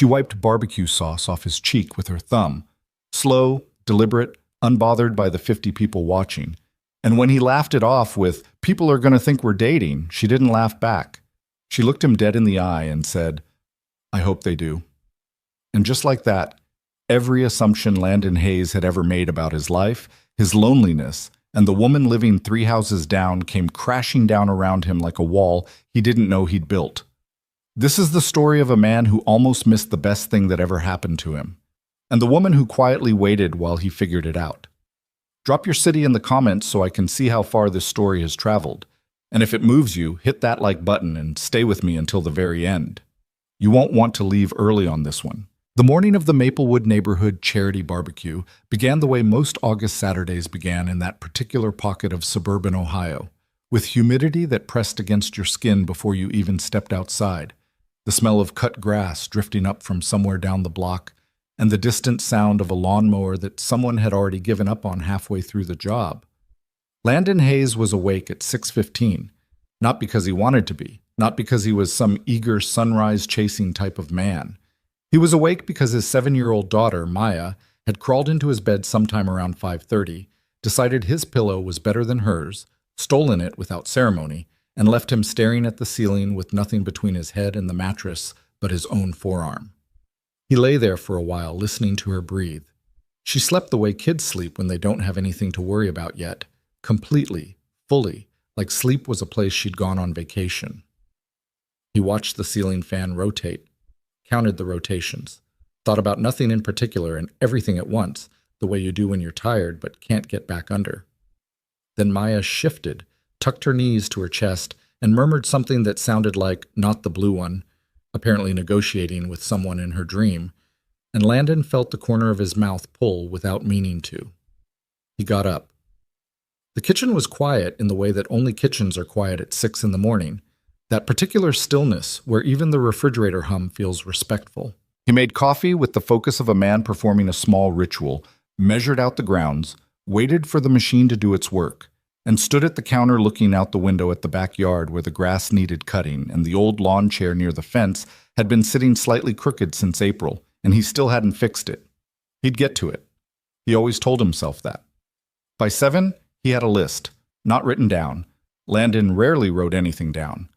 She wiped barbecue sauce off his cheek with her thumb. Slow, deliberate, unbothered by the 50 people watching. And when he laughed it off with, "People are going to think we're dating," she didn't laugh back. She looked him dead in the eye and said, "I hope they do." And just like that, every assumption Landon Hayes had ever made about his life, his loneliness, and the woman living 3 houses down came crashing down around him like a wall he didn't know he'd built. This is the story of a man who almost missed the best thing that ever happened to him, and the woman who quietly waited while he figured it out. Drop your city in the comments so I can see how far this story has traveled. And if it moves you, hit that like button and stay with me until the very end. You won't want to leave early on this one. The morning of the Maplewood Neighborhood Charity Barbecue began the way most August Saturdays began in that particular pocket of suburban Ohio, with humidity that pressed against your skin before you even stepped outside, the smell of cut grass drifting up from somewhere down the block, and the distant sound of a lawnmower that someone had already given up on halfway through the job. Landon Hayes was awake at 6:15, not because he wanted to be, not because he was some eager sunrise-chasing type of man. He was awake because his 7-year-old daughter, Maya, had crawled into his bed sometime around 5:30, decided his pillow was better than hers, stolen it without ceremony, and left him staring at the ceiling with nothing between his head and the mattress but his own forearm. He lay there for a while, listening to her breathe. She slept the way kids sleep when they don't have anything to worry about yet, completely, fully, like sleep was a place she'd gone on vacation. He watched the ceiling fan rotate, counted the rotations, thought about nothing in particular and everything at once, the way you do when you're tired but can't get back under. Then Maya shifted, tucked her knees to her chest, and murmured something that sounded like "not the blue one," apparently negotiating with someone in her dream, and Landon felt the corner of his mouth pull without meaning to. He got up. The kitchen was quiet in the way that only kitchens are quiet at 6 in the morning, that particular stillness where even the refrigerator hum feels respectful. He made coffee with the focus of a man performing a small ritual, measured out the grounds, waited for the machine to do its work, and stood at the counter looking out the window at the backyard where the grass needed cutting and the old lawn chair near the fence had been sitting slightly crooked since April, and he still hadn't fixed it. He'd get to it. He always told himself that. By 7, he had a list, not written down. Landon rarely wrote anything down.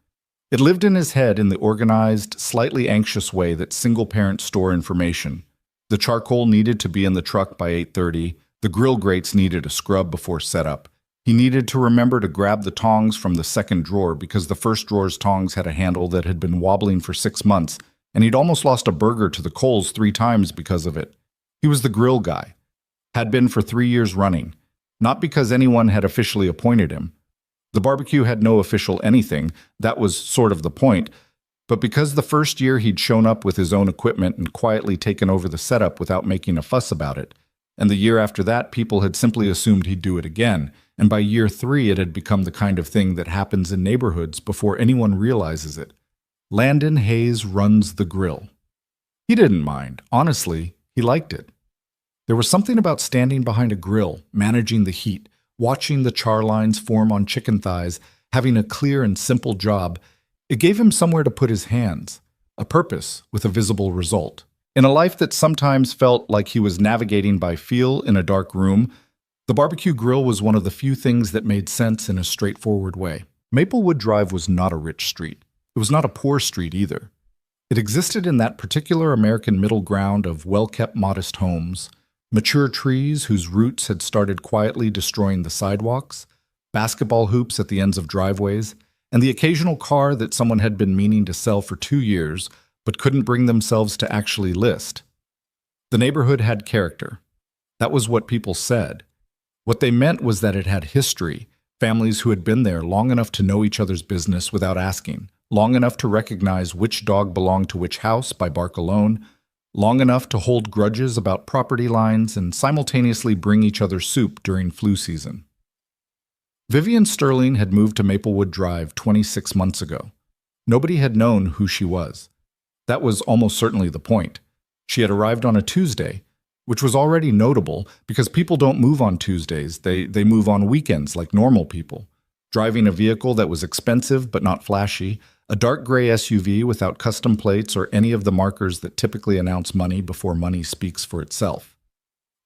It lived in his head in the organized, slightly anxious way that single parents store information. The charcoal needed to be in the truck by 8:30. The grill grates needed a scrub before setup. He needed to remember to grab the tongs from the second drawer because the first drawer's tongs had a handle that had been wobbling for 6 months, and he'd almost lost a burger to the coals 3 times because of it. He was the grill guy. Had been for 3 years running. Not because anyone had officially appointed him. The barbecue had no official anything, that was sort of the point, but because the first year he'd shown up with his own equipment and quietly taken over the setup without making a fuss about it, and the year after that people had simply assumed he'd do it again, and by year 3 it had become the kind of thing that happens in neighborhoods before anyone realizes it. Landon Hayes runs the grill. He didn't mind. Honestly, he liked it. There was something about standing behind a grill, managing the heat, watching the char lines form on chicken thighs, having a clear and simple job. It gave him somewhere to put his hands, a purpose with a visible result. In a life that sometimes felt like he was navigating by feel in a dark room, the barbecue grill was one of the few things that made sense in a straightforward way. Maplewood Drive was not a rich street. It was not a poor street either. It existed in that particular American middle ground of well-kept modest homes, mature trees whose roots had started quietly destroying the sidewalks, basketball hoops at the ends of driveways, and the occasional car that someone had been meaning to sell for 2 years but couldn't bring themselves to actually list. The neighborhood had character. That was what people said. What they meant was that it had history, families who had been there long enough to know each other's business without asking, long enough to recognize which dog belonged to which house by bark alone, long enough to hold grudges about property lines and simultaneously bring each other soup during flu season. Vivian Sterling had moved to Maplewood Drive 26 months ago. Nobody had known who she was. That was almost certainly the point. She had arrived on a Tuesday, which was already notable because people don't move on Tuesdays, they move on weekends like normal people. Driving a vehicle that was expensive but not flashy, a dark gray SUV without custom plates or any of the markers that typically announce money before money speaks for itself.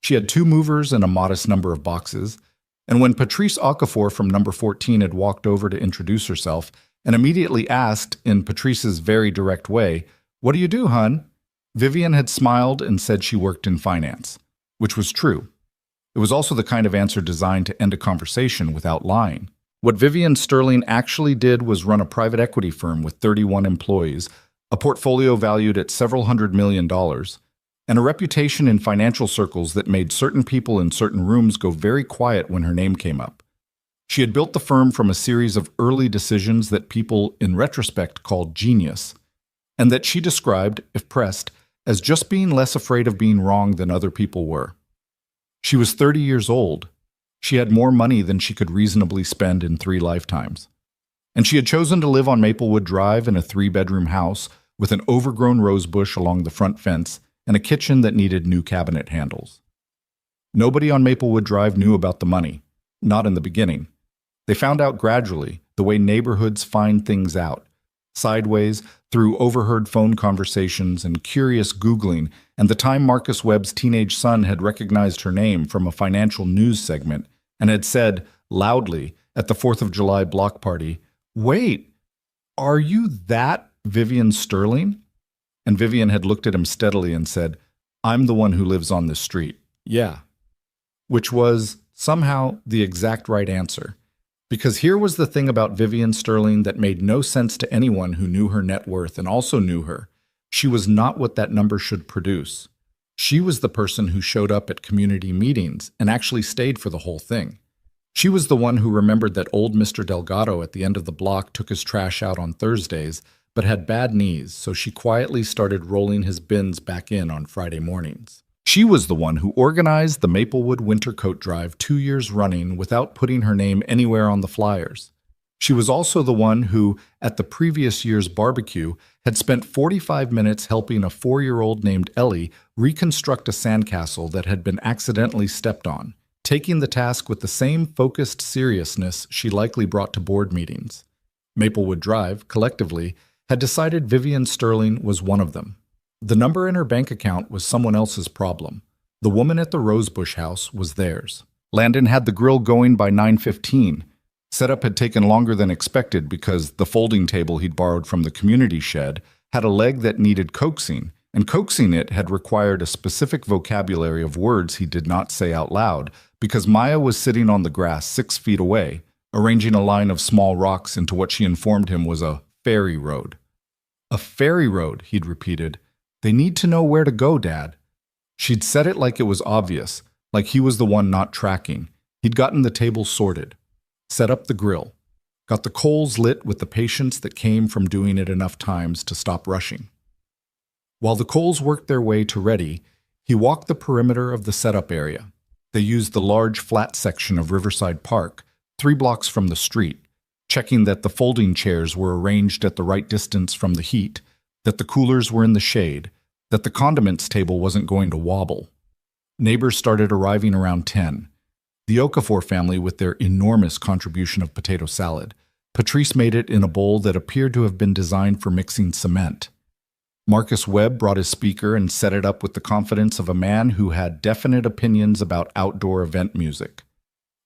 She had 2 movers and a modest number of boxes, and when Patrice Okafor from number 14 had walked over to introduce herself and immediately asked, in Patrice's very direct way, "What do you do, hun?" Vivian had smiled and said she worked in finance, which was true. It was also the kind of answer designed to end a conversation without lying. What Vivian Sterling actually did was run a private equity firm with 31 employees, a portfolio valued at several $100 million, and a reputation in financial circles that made certain people in certain rooms go very quiet when her name came up. She had built the firm from a series of early decisions that people, in retrospect, called genius, and that she described, if pressed, as just being less afraid of being wrong than other people were. She was 30 years old. She had more money than she could reasonably spend in 3 lifetimes. And she had chosen to live on Maplewood Drive in a 3-bedroom house with an overgrown rose bush along the front fence and a kitchen that needed new cabinet handles. Nobody on Maplewood Drive knew about the money, not in the beginning. They found out gradually, the way neighborhoods find things out, sideways, through overheard phone conversations and curious Googling, and the time Marcus Webb's teenage son had recognized her name from a financial news segment and had said, loudly, at the 4th of July block party, "Wait, are you that Vivian Sterling?" And Vivian had looked at him steadily and said, "I'm the one who lives on this street." Yeah. Which was, somehow, the exact right answer. Because here was the thing about Vivian Sterling that made no sense to anyone who knew her net worth and also knew her. She was not what that number should produce. She was the person who showed up at community meetings and actually stayed for the whole thing. She was the one who remembered that old Mr. Delgado at the end of the block took his trash out on Thursdays, but had bad knees, so she quietly started rolling his bins back in on Friday mornings. She was the one who organized the Maplewood Winter Coat Drive 2 years running without putting her name anywhere on the flyers. She was also the one who, at the previous year's barbecue, had spent 45 minutes helping a 4-year-old named Ellie reconstruct a sandcastle that had been accidentally stepped on, taking the task with the same focused seriousness she likely brought to board meetings. Maplewood Drive, collectively, had decided Vivian Sterling was one of them. The number in her bank account was someone else's problem. The woman at the Rosebush house was theirs. Landon had the grill going by 9:15. Setup had taken longer than expected because the folding table he'd borrowed from the community shed had a leg that needed coaxing, and coaxing it had required a specific vocabulary of words he did not say out loud because Maya was sitting on the grass 6 feet away, arranging a line of small rocks into what she informed him was a ferry road. "A ferry road," he'd repeated. "They need to know where to go, Dad." She'd said it like it was obvious, like he was the one not tracking. He'd gotten the table sorted, set up the grill, got the coals lit with the patience that came from doing it enough times to stop rushing. While the coals worked their way to ready, he walked the perimeter of the setup area. They used the large flat section of Riverside Park, 3 blocks from the street, checking that the folding chairs were arranged at the right distance from the heat, that the coolers were in the shade, that the condiments table wasn't going to wobble. Neighbors started arriving around 10. The Okafor family with their enormous contribution of potato salad. Patrice made it in a bowl that appeared to have been designed for mixing cement. Marcus Webb brought his speaker and set it up with the confidence of a man who had definite opinions about outdoor event music.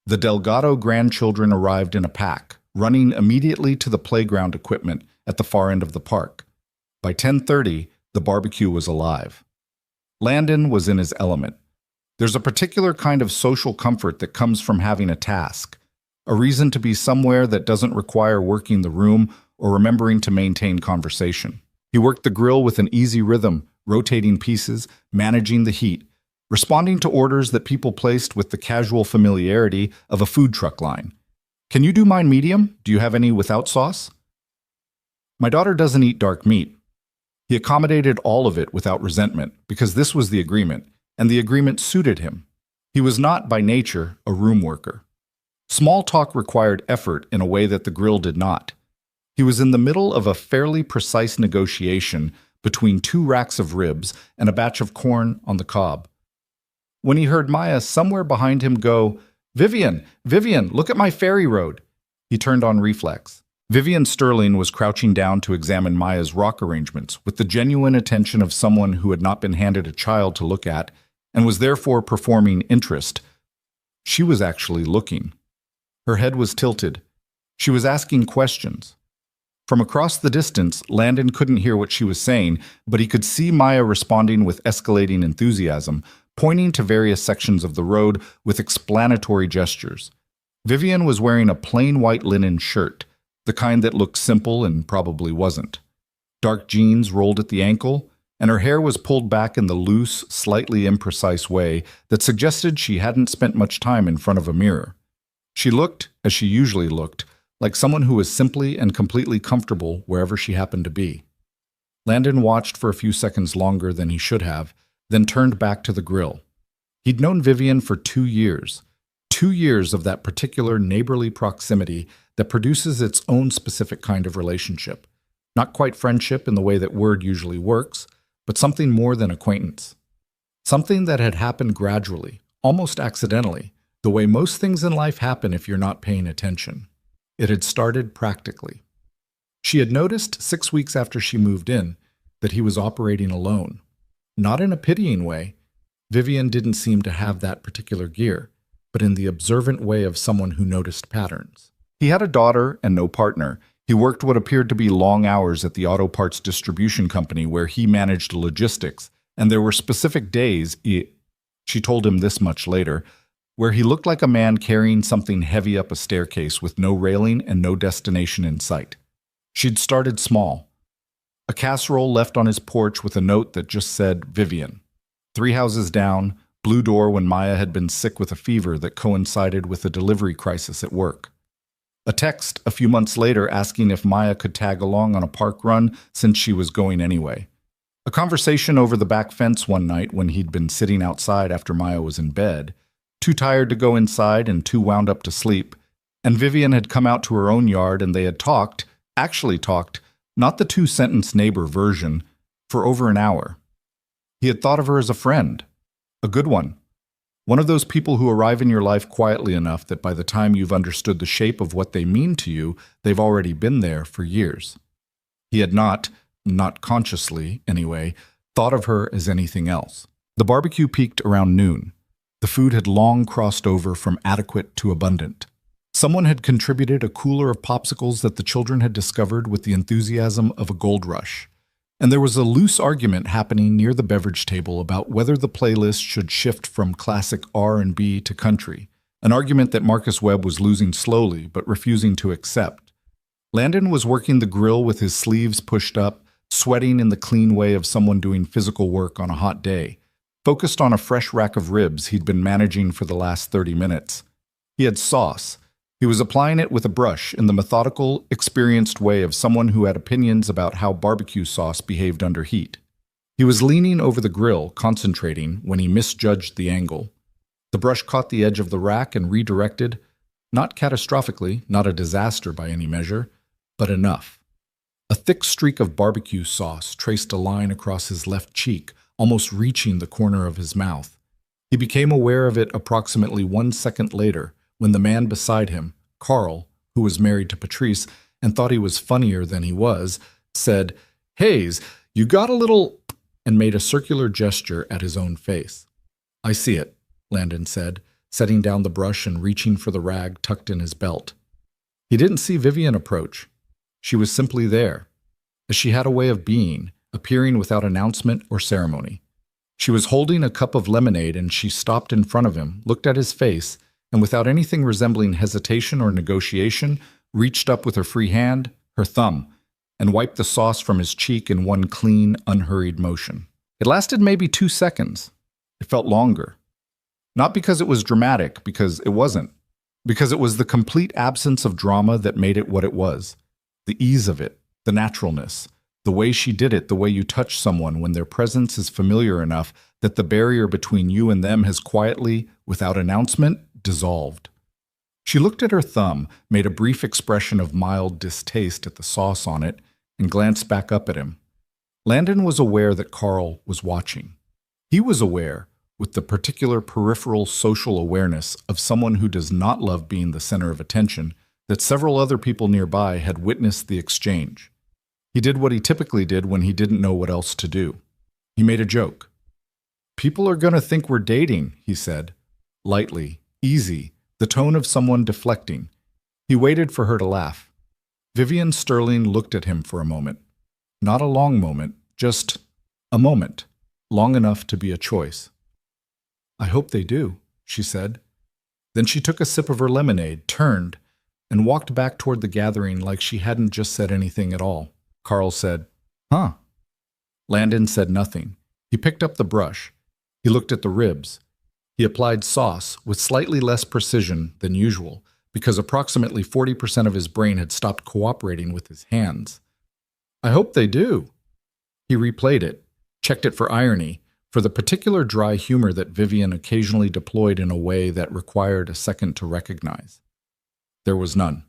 The Delgado grandchildren arrived in a pack, running immediately to the playground equipment at the far end of the park. By 10:30, the barbecue was alive. Landon was in his element. There's a particular kind of social comfort that comes from having a task, a reason to be somewhere that doesn't require working the room or remembering to maintain conversation. He worked the grill with an easy rhythm, rotating pieces, managing the heat, responding to orders that people placed with the casual familiarity of a food truck line. "Can you do mine medium? Do you have any without sauce?" "My daughter doesn't eat dark meat." He accommodated all of it without resentment, because this was the agreement, and the agreement suited him. He was not, by nature, a room worker. Small talk required effort in a way that the grill did not. He was in the middle of a fairly precise negotiation between 2 racks of ribs and a batch of corn on the cob. When he heard Maya somewhere behind him go, Vivian, look at my ferry road," he turned on reflex. Vivian Sterling was crouching down to examine Maya's rock arrangements with the genuine attention of someone who had not been handed a child to look at and was therefore performing interest. She was actually looking. Her head was tilted. She was asking questions. From across the distance, Landon couldn't hear what she was saying, but he could see Maya responding with escalating enthusiasm, pointing to various sections of the road with explanatory gestures. Vivian was wearing a plain white linen shirt, the kind that looked simple and probably wasn't. Dark jeans rolled at the ankle, and her hair was pulled back in the loose, slightly imprecise way that suggested she hadn't spent much time in front of a mirror. She looked, as she usually looked, like someone who was simply and completely comfortable wherever she happened to be. Landon watched for a few seconds longer than he should have, then turned back to the grill. He'd known Vivian for 2 years. 2 years of that particular neighborly proximity that produces its own specific kind of relationship. Not quite friendship in the way that word usually works, but something more than acquaintance. Something that had happened gradually, almost accidentally, the way most things in life happen if you're not paying attention. It had started practically. She had noticed 6 weeks after she moved in that he was operating alone. Not in a pitying way. Vivian didn't seem to have that particular gear, but in the observant way of someone who noticed patterns. He had a daughter and no partner. He worked what appeared to be long hours at the auto parts distribution company where he managed logistics, and there were specific days, she told him this much later, where he looked like a man carrying something heavy up a staircase with no railing and no destination in sight. She'd started small. A casserole left on his porch with a note that just said, Vivian. 3 houses down, blue door when Maya had been sick with a fever that coincided with a delivery crisis at work. A text a few months later asking if Maya could tag along on a park run since she was going anyway. A conversation over the back fence one night when he'd been sitting outside after Maya was in bed, too tired to go inside and too wound up to sleep, and Vivian had come out to her own yard and they had actually talked, not the 2-sentence neighbor version, for over an hour. He had thought of her as a friend, a good one. One of those people who arrive in your life quietly enough that by the time you've understood the shape of what they mean to you, they've already been there for years. He had not consciously anyway, thought of her as anything else. The barbecue peaked around noon. The food had long crossed over from adequate to abundant. Someone had contributed a cooler of popsicles that the children had discovered with the enthusiasm of a gold rush. And there was a loose argument happening near the beverage table about whether the playlist should shift from classic R&B to country, an argument that Marcus Webb was losing slowly but refusing to accept. Landon was working the grill with his sleeves pushed up, sweating in the clean way of someone doing physical work on a hot day, focused on a fresh rack of ribs he'd been managing for the last 30 minutes. He had sauce. He was applying it with a brush in the methodical, experienced way of someone who had opinions about how barbecue sauce behaved under heat. He was leaning over the grill, concentrating, when he misjudged the angle. The brush caught the edge of the rack and redirected, not catastrophically, not a disaster by any measure, but enough. A thick streak of barbecue sauce traced a line across his left cheek, almost reaching the corner of his mouth. He became aware of it approximately 1 second later, when the man beside him, Carl, who was married to Patrice and thought he was funnier than he was, said, "Hayes, you got a little," and made a circular gesture at his own face. "I see it," Landon said, setting down the brush and reaching for the rag tucked in his belt. He didn't see Vivian approach. She was simply there, as she had a way of being, appearing without announcement or ceremony. She was holding a cup of lemonade and she stopped in front of him, looked at his face, and without anything resembling hesitation or negotiation, reached up with her free hand, her thumb, and wiped the sauce from his cheek in one clean, unhurried motion. It lasted maybe 2 seconds. It felt longer. Not because it was dramatic, because it wasn't. Because it was the complete absence of drama that made it what it was. The ease of it, the naturalness, the way she did it, the way you touch someone when their presence is familiar enough that the barrier between you and them has quietly, without announcement, dissolved. She looked at her thumb, made a brief expression of mild distaste at the sauce on it, and glanced back up at him. Landon was aware that Carl was watching. He was aware, with the particular peripheral social awareness of someone who does not love being the center of attention, that several other people nearby had witnessed the exchange. He did what he typically did when he didn't know what else to do. He made a joke. "People are going to think we're dating," he said, lightly, easy, the tone of someone deflecting. He waited for her to laugh. Vivian Sterling looked at him for a moment. Not a long moment, just a moment, long enough to be a choice. "I hope they do," she said. Then she took a sip of her lemonade, turned, and walked back toward the gathering like she hadn't just said anything at all. Carl said, "Huh." Landon said nothing. He picked up the brush. He looked at the ribs. He applied sauce with slightly less precision than usual because approximately 40% of his brain had stopped cooperating with his hands. "I hope they do." He replayed it, checked it for irony, for the particular dry humor that Vivian occasionally deployed in a way that required a second to recognize. There was none.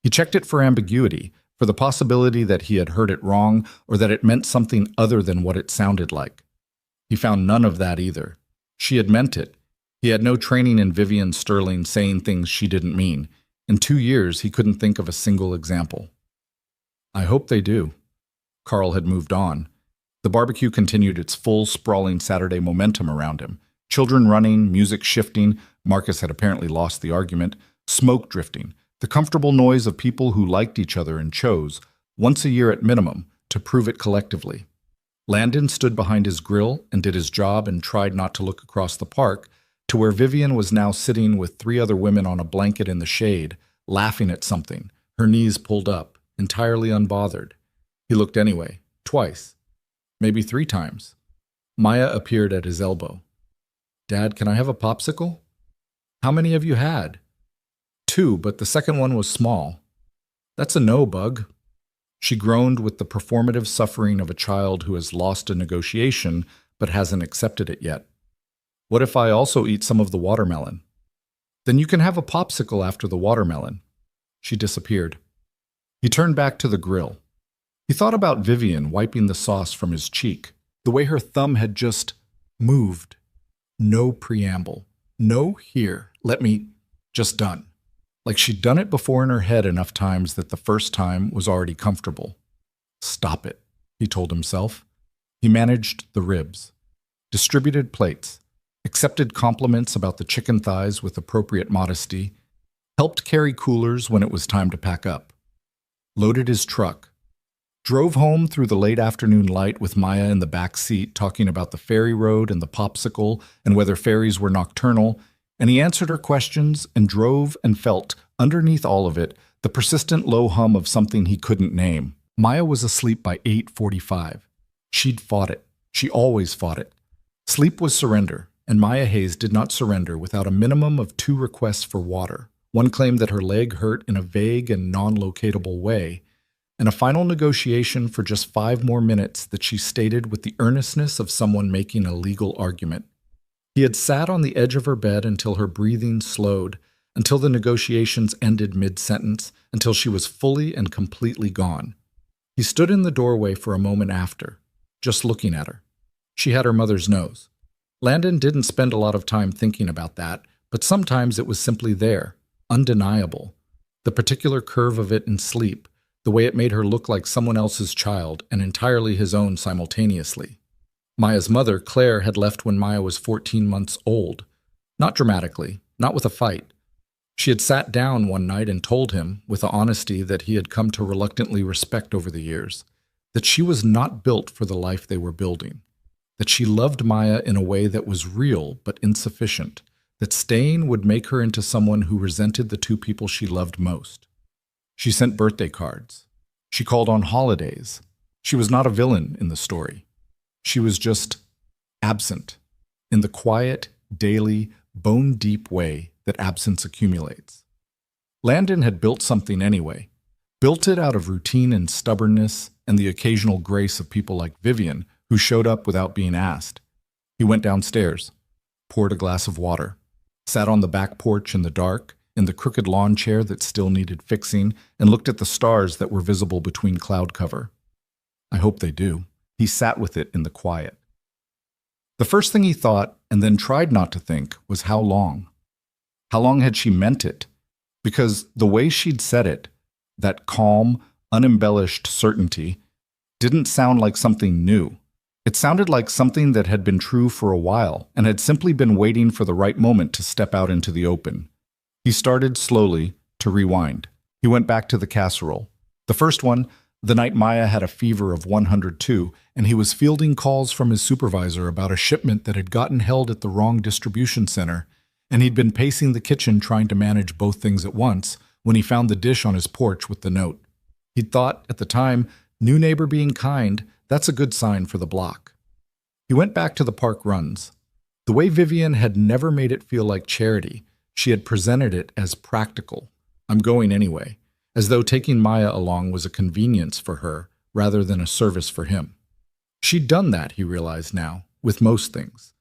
He checked it for ambiguity, for the possibility that he had heard it wrong or that it meant something other than what it sounded like. He found none of that either. She had meant it. He had no training in Vivian Sterling saying things she didn't mean. In 2 years, he couldn't think of a single example. "I hope they do." Carl had moved on. The barbecue continued its full, sprawling Saturday momentum around him. Children running, music shifting, Marcus had apparently lost the argument, smoke drifting, the comfortable noise of people who liked each other and chose, once a year at minimum, to prove it collectively. Landon stood behind his grill and did his job and tried not to look across the park to where Vivian was now sitting with 3 other women on a blanket in the shade, laughing at something, her knees pulled up, entirely unbothered. He looked anyway, twice, maybe 3 times. Maya appeared at his elbow. "Dad, can I have a popsicle?" "How many have you had?" "2, but the second one was small." "That's a no, Bug." She groaned with the performative suffering of a child who has lost a negotiation but hasn't accepted it yet. "What if I also eat some of the watermelon?" "Then you can have a popsicle after the watermelon." She disappeared. He turned back to the grill. He thought about Vivian wiping the sauce from his cheek, the way her thumb had just moved. No preamble. No here. Let me. Just done. Like she'd done it before in her head enough times that the first time was already comfortable. "Stop it," he told himself. He managed the ribs, distributed plates, accepted compliments about the chicken thighs with appropriate modesty, helped carry coolers when it was time to pack up, loaded his truck, drove home through the late afternoon light with Maya in the back seat talking about the ferry road and the popsicle and whether ferries were nocturnal, and he answered her questions and drove and felt, underneath all of it, the persistent low hum of something he couldn't name. Maya was asleep by 8:45. She'd fought it. She always fought it. Sleep was surrender, and Maya Hayes did not surrender without a minimum of 2 requests for water. One claimed that her leg hurt in a vague and non-locatable way, and a final negotiation for just 5 more minutes that she stated with the earnestness of someone making a legal argument. He had sat on the edge of her bed until her breathing slowed, until the negotiations ended mid-sentence, until she was fully and completely gone. He stood in the doorway for a moment after, just looking at her. She had her mother's nose. Landon didn't spend a lot of time thinking about that, but sometimes it was simply there, undeniable. The particular curve of it in sleep, the way it made her look like someone else's child and entirely his own simultaneously. Maya's mother, Claire, had left when Maya was 14 months old. Not dramatically, not with a fight. She had sat down one night and told him, with the honesty that he had come to reluctantly respect over the years, that she was not built for the life they were building, that she loved Maya in a way that was real but insufficient, that staying would make her into someone who resented the 2 people she loved most. She sent birthday cards. She called on holidays. She was not a villain in the story. She was just absent, in the quiet, daily, bone-deep way that absence accumulates. Landon had built something anyway, built it out of routine and stubbornness and the occasional grace of people like Vivian, who showed up without being asked. He went downstairs, poured a glass of water, sat on the back porch in the dark, in the crooked lawn chair that still needed fixing, and looked at the stars that were visible between cloud cover. I hope they do. He sat with it in the quiet. The first thing he thought, and then tried not to think, was how long. How long had she meant it? because the way she'd said it, that calm, unembellished certainty, didn't sound like something new. It sounded like something that had been true for a while and had simply been waiting for the right moment to step out into the open. He started slowly to rewind. He went back to the casserole. The first one, the night Maya had a fever of 102, and he was fielding calls from his supervisor about a shipment that had gotten held at the wrong distribution center, and he'd been pacing the kitchen trying to manage both things at once when he found the dish on his porch with the note. He'd thought, at the time, new neighbor being kind, that's a good sign for the block. He went back to the park runs. The way Vivian had never made it feel like charity, she had presented it as practical. I'm going anyway, as though taking Maya along was a convenience for her rather than a service for him. She'd done that, he realized now, with most things,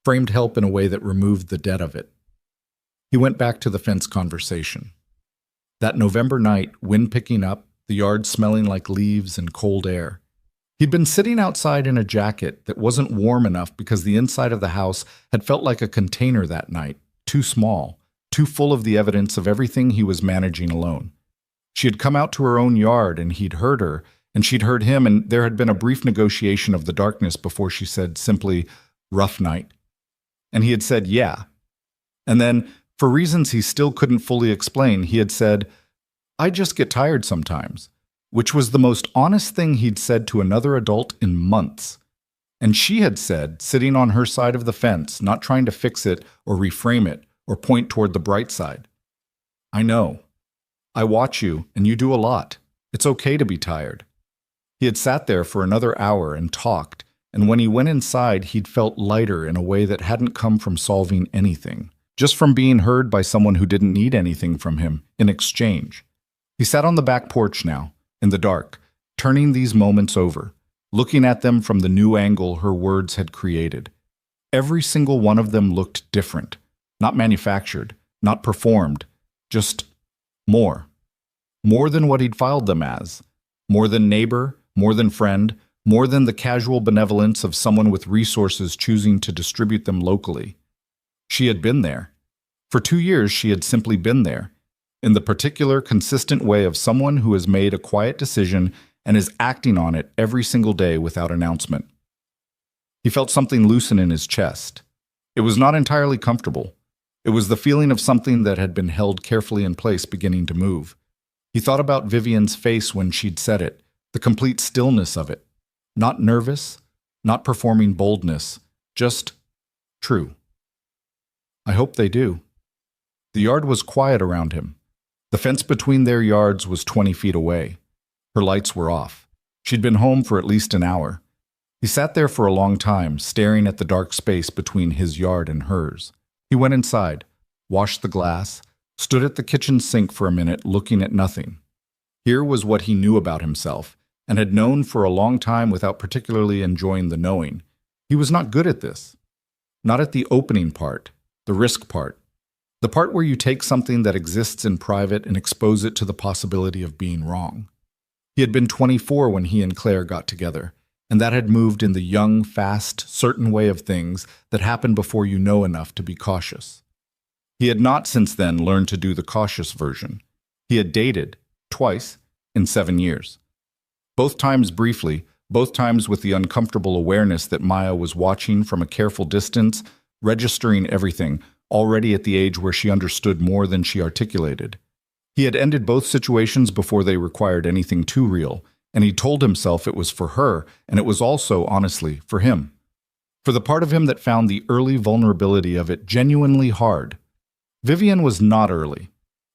framed help in a way that removed the debt of it. He went back to the fence conversation. That November night, wind picking up, the yard smelling like leaves and cold air. He'd been sitting outside in a jacket that wasn't warm enough because the inside of the house had felt like a container that night, too small, too full of the evidence of everything he was managing alone. She had come out to her own yard, and he'd heard her, and she'd heard him, and there had been a brief negotiation of the darkness before she said simply, "Rough night." And he had said, "Yeah." And then, for reasons he still couldn't fully explain, he had said, "I just get tired sometimes," which was the most honest thing he'd said to another adult in months. And she had said, sitting on her side of the fence, not trying to fix it or reframe it or point toward the bright side, "I know. I watch you, and you do a lot. It's okay to be tired." He had sat there for another hour and talked, and when he went inside, he'd felt lighter in a way that hadn't come from solving anything, just from being heard by someone who didn't need anything from him in exchange. He sat on the back porch now, in the dark, turning these moments over, looking at them from the new angle her words had created. Every single one of them looked different, not manufactured, not performed, just more. More than what he'd filed them as. More than neighbor, more than friend, more than the casual benevolence of someone with resources choosing to distribute them locally. She had been there. For 2 years, she had simply been there, in the particular, consistent way of someone who has made a quiet decision and is acting on it every single day without announcement. He felt something loosen in his chest. It was not entirely comfortable. It was the feeling of something that had been held carefully in place beginning to move. He thought about Vivian's face when she'd said it, the complete stillness of it. Not nervous, not performing boldness, just true. I hope they do. The yard was quiet around him. The fence between their yards was 20 feet away. Her lights were off. She'd been home for at least an hour. He sat there for a long time, staring at the dark space between his yard and hers. He went inside, washed the glass, stood at the kitchen sink for a minute looking at nothing. Here was what he knew about himself, and had known for a long time without particularly enjoying the knowing. He was not good at this. Not at the opening part, the risk part. The part where you take something that exists in private and expose it to the possibility of being wrong. He had been 24 when he and Claire got together, and that had moved in the young, fast, certain way of things that happen before you know enough to be cautious. He had not since then learned to do the cautious version. He had dated, twice, in 7 years. Both times briefly, both times with the uncomfortable awareness that Maya was watching from a careful distance, registering everything, already at the age where she understood more than she articulated. He had ended both situations before they required anything too real, and he told himself it was for her, and it was also, honestly, for him. For the part of him that found the early vulnerability of it genuinely hard. Vivian was not early.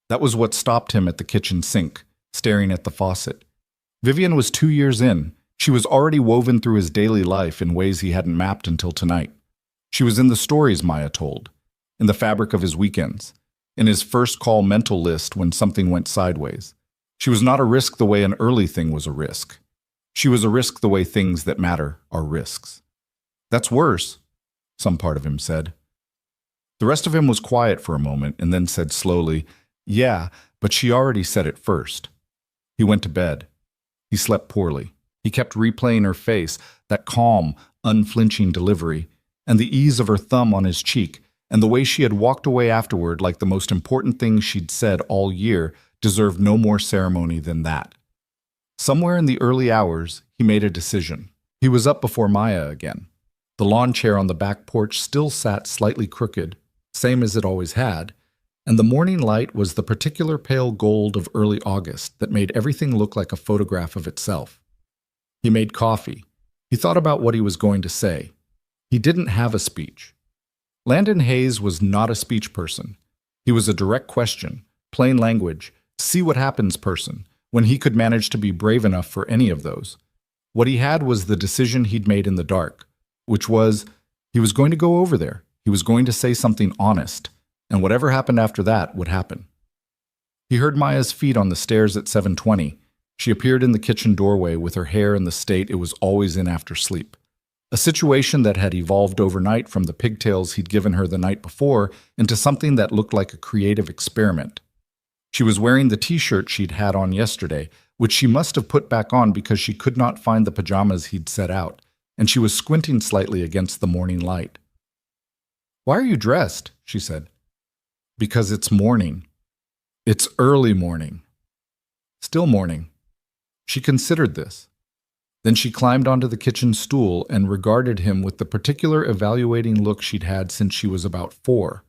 That was what stopped him at the kitchen sink, staring at the faucet. Vivian was 2 years in. She was already woven through his daily life in ways he hadn't mapped until tonight. She was in the stories Maya told, in the fabric of his weekends, in his first call mental list when something went sideways. She was not a risk the way an early thing was a risk. She was a risk the way things that matter are risks. That's worse, some part of him said. The rest of him was quiet for a moment and then said slowly, "Yeah, but she already said it first." He went to bed. He slept poorly. He kept replaying her face, that calm, unflinching delivery, and the ease of her thumb on his cheek, and the way she had walked away afterward like the most important thing she'd said all year deserved no more ceremony than that. Somewhere in the early hours, he made a decision. He was up before Maya again. The lawn chair on the back porch still sat slightly crooked, same as it always had, and the morning light was the particular pale gold of early August that made everything look like a photograph of itself. He made coffee. He thought about what he was going to say. He didn't have a speech. Landon Hayes was not a speech person. He was a direct question, plain language, see what happens person, when he could manage to be brave enough for any of those. What he had was the decision he'd made in the dark, which was he was going to go over there. He was going to say something honest, and whatever happened after that would happen. He heard Maya's feet on the stairs at 7:20. She appeared in the kitchen doorway with her hair in the state it was always in after sleep. A situation that had evolved overnight from the pigtails he'd given her the night before into something that looked like a creative experiment. She was wearing the t-shirt she'd had on yesterday, which she must have put back on because she could not find the pajamas he'd set out, and she was squinting slightly against the morning light. "Why are you dressed?" she said. "Because it's morning. It's early morning. Still morning." She considered this. Then she climbed onto the kitchen stool and regarded him with the particular evaluating look she'd had since she was about 4,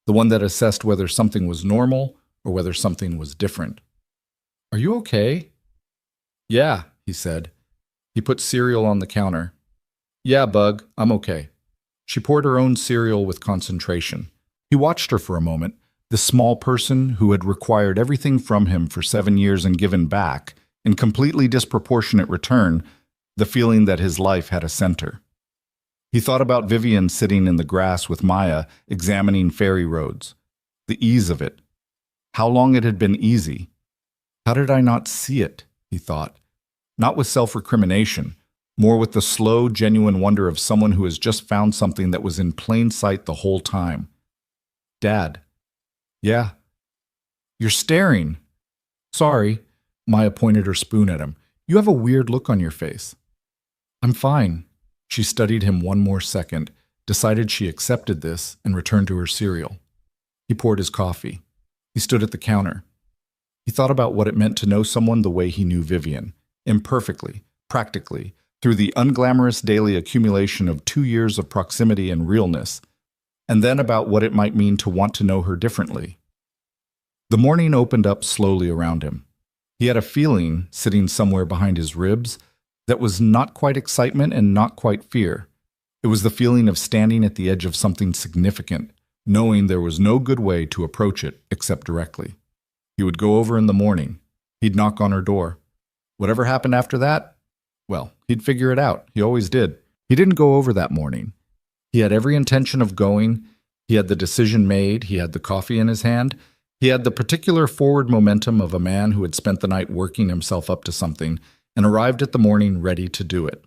the one that assessed whether something was normal or whether something was different. "Are you okay?" "Yeah," he said. He put cereal on the counter. "Yeah, Bug, I'm okay." She poured her own cereal with concentration. He watched her for a moment, this small person who had required everything from him for 7 years and given back, in completely disproportionate return, the feeling that his life had a center. He thought about Vivian sitting in the grass with Maya, examining ferry roads. The ease of it. How long it had been easy. How did I not see it, he thought. Not with self-recrimination, more with the slow, genuine wonder of someone who has just found something that was in plain sight the whole time. "Dad." "Yeah." "You're staring." "Sorry." Maya pointed her spoon at him. "You have a weird look on your face." "I'm fine." She studied him one more second, decided she accepted this, and returned to her cereal. He poured his coffee. He stood at the counter. He thought about what it meant to know someone the way he knew Vivian, imperfectly, practically, through the unglamorous daily accumulation of 2 years of proximity and realness, and then about what it might mean to want to know her differently. The morning opened up slowly around him. He had a feeling, sitting somewhere behind his ribs, that was not quite excitement and not quite fear. It was the feeling of standing at the edge of something significant, knowing there was no good way to approach it except directly. He would go over in the morning. He'd knock on her door. Whatever happened after that, well, he'd figure it out. He always did. He didn't go over that morning. He had every intention of going. He had the decision made. He had the coffee in his hand. He had the particular forward momentum of a man who had spent the night working himself up to something and arrived at the morning ready to do it.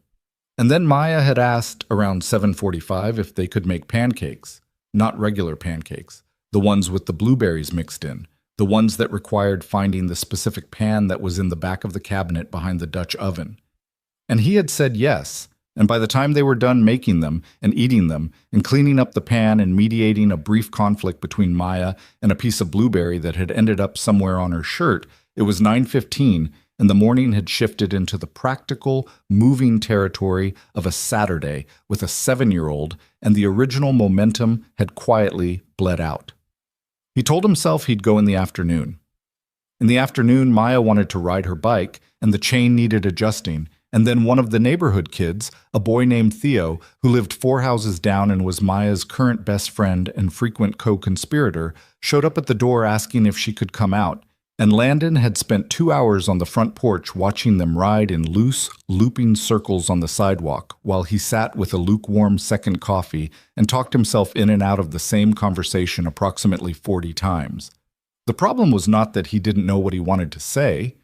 And then Maya had asked around 7:45 if they could make pancakes, not regular pancakes, the ones with the blueberries mixed in, the ones that required finding the specific pan that was in the back of the cabinet behind the Dutch oven. And he had said yes, and by the time they were done making them and eating them and cleaning up the pan and mediating a brief conflict between Maya and a piece of blueberry that had ended up somewhere on her shirt, it was 9:15, and the morning had shifted into the practical, moving territory of a Saturday with a 7-year-old, and the original momentum had quietly bled out. He told himself he'd go in the afternoon. In the afternoon, Maya wanted to ride her bike, and the chain needed adjusting, and then one of the neighborhood kids, a boy named Theo, who lived 4 houses down and was Maya's current best friend and frequent co-conspirator, showed up at the door asking if she could come out, and Landon had spent 2 hours on the front porch watching them ride in loose, looping circles on the sidewalk while he sat with a lukewarm second coffee and talked himself in and out of the same conversation approximately 40 times. The problem was not that he didn't know what he wanted to say.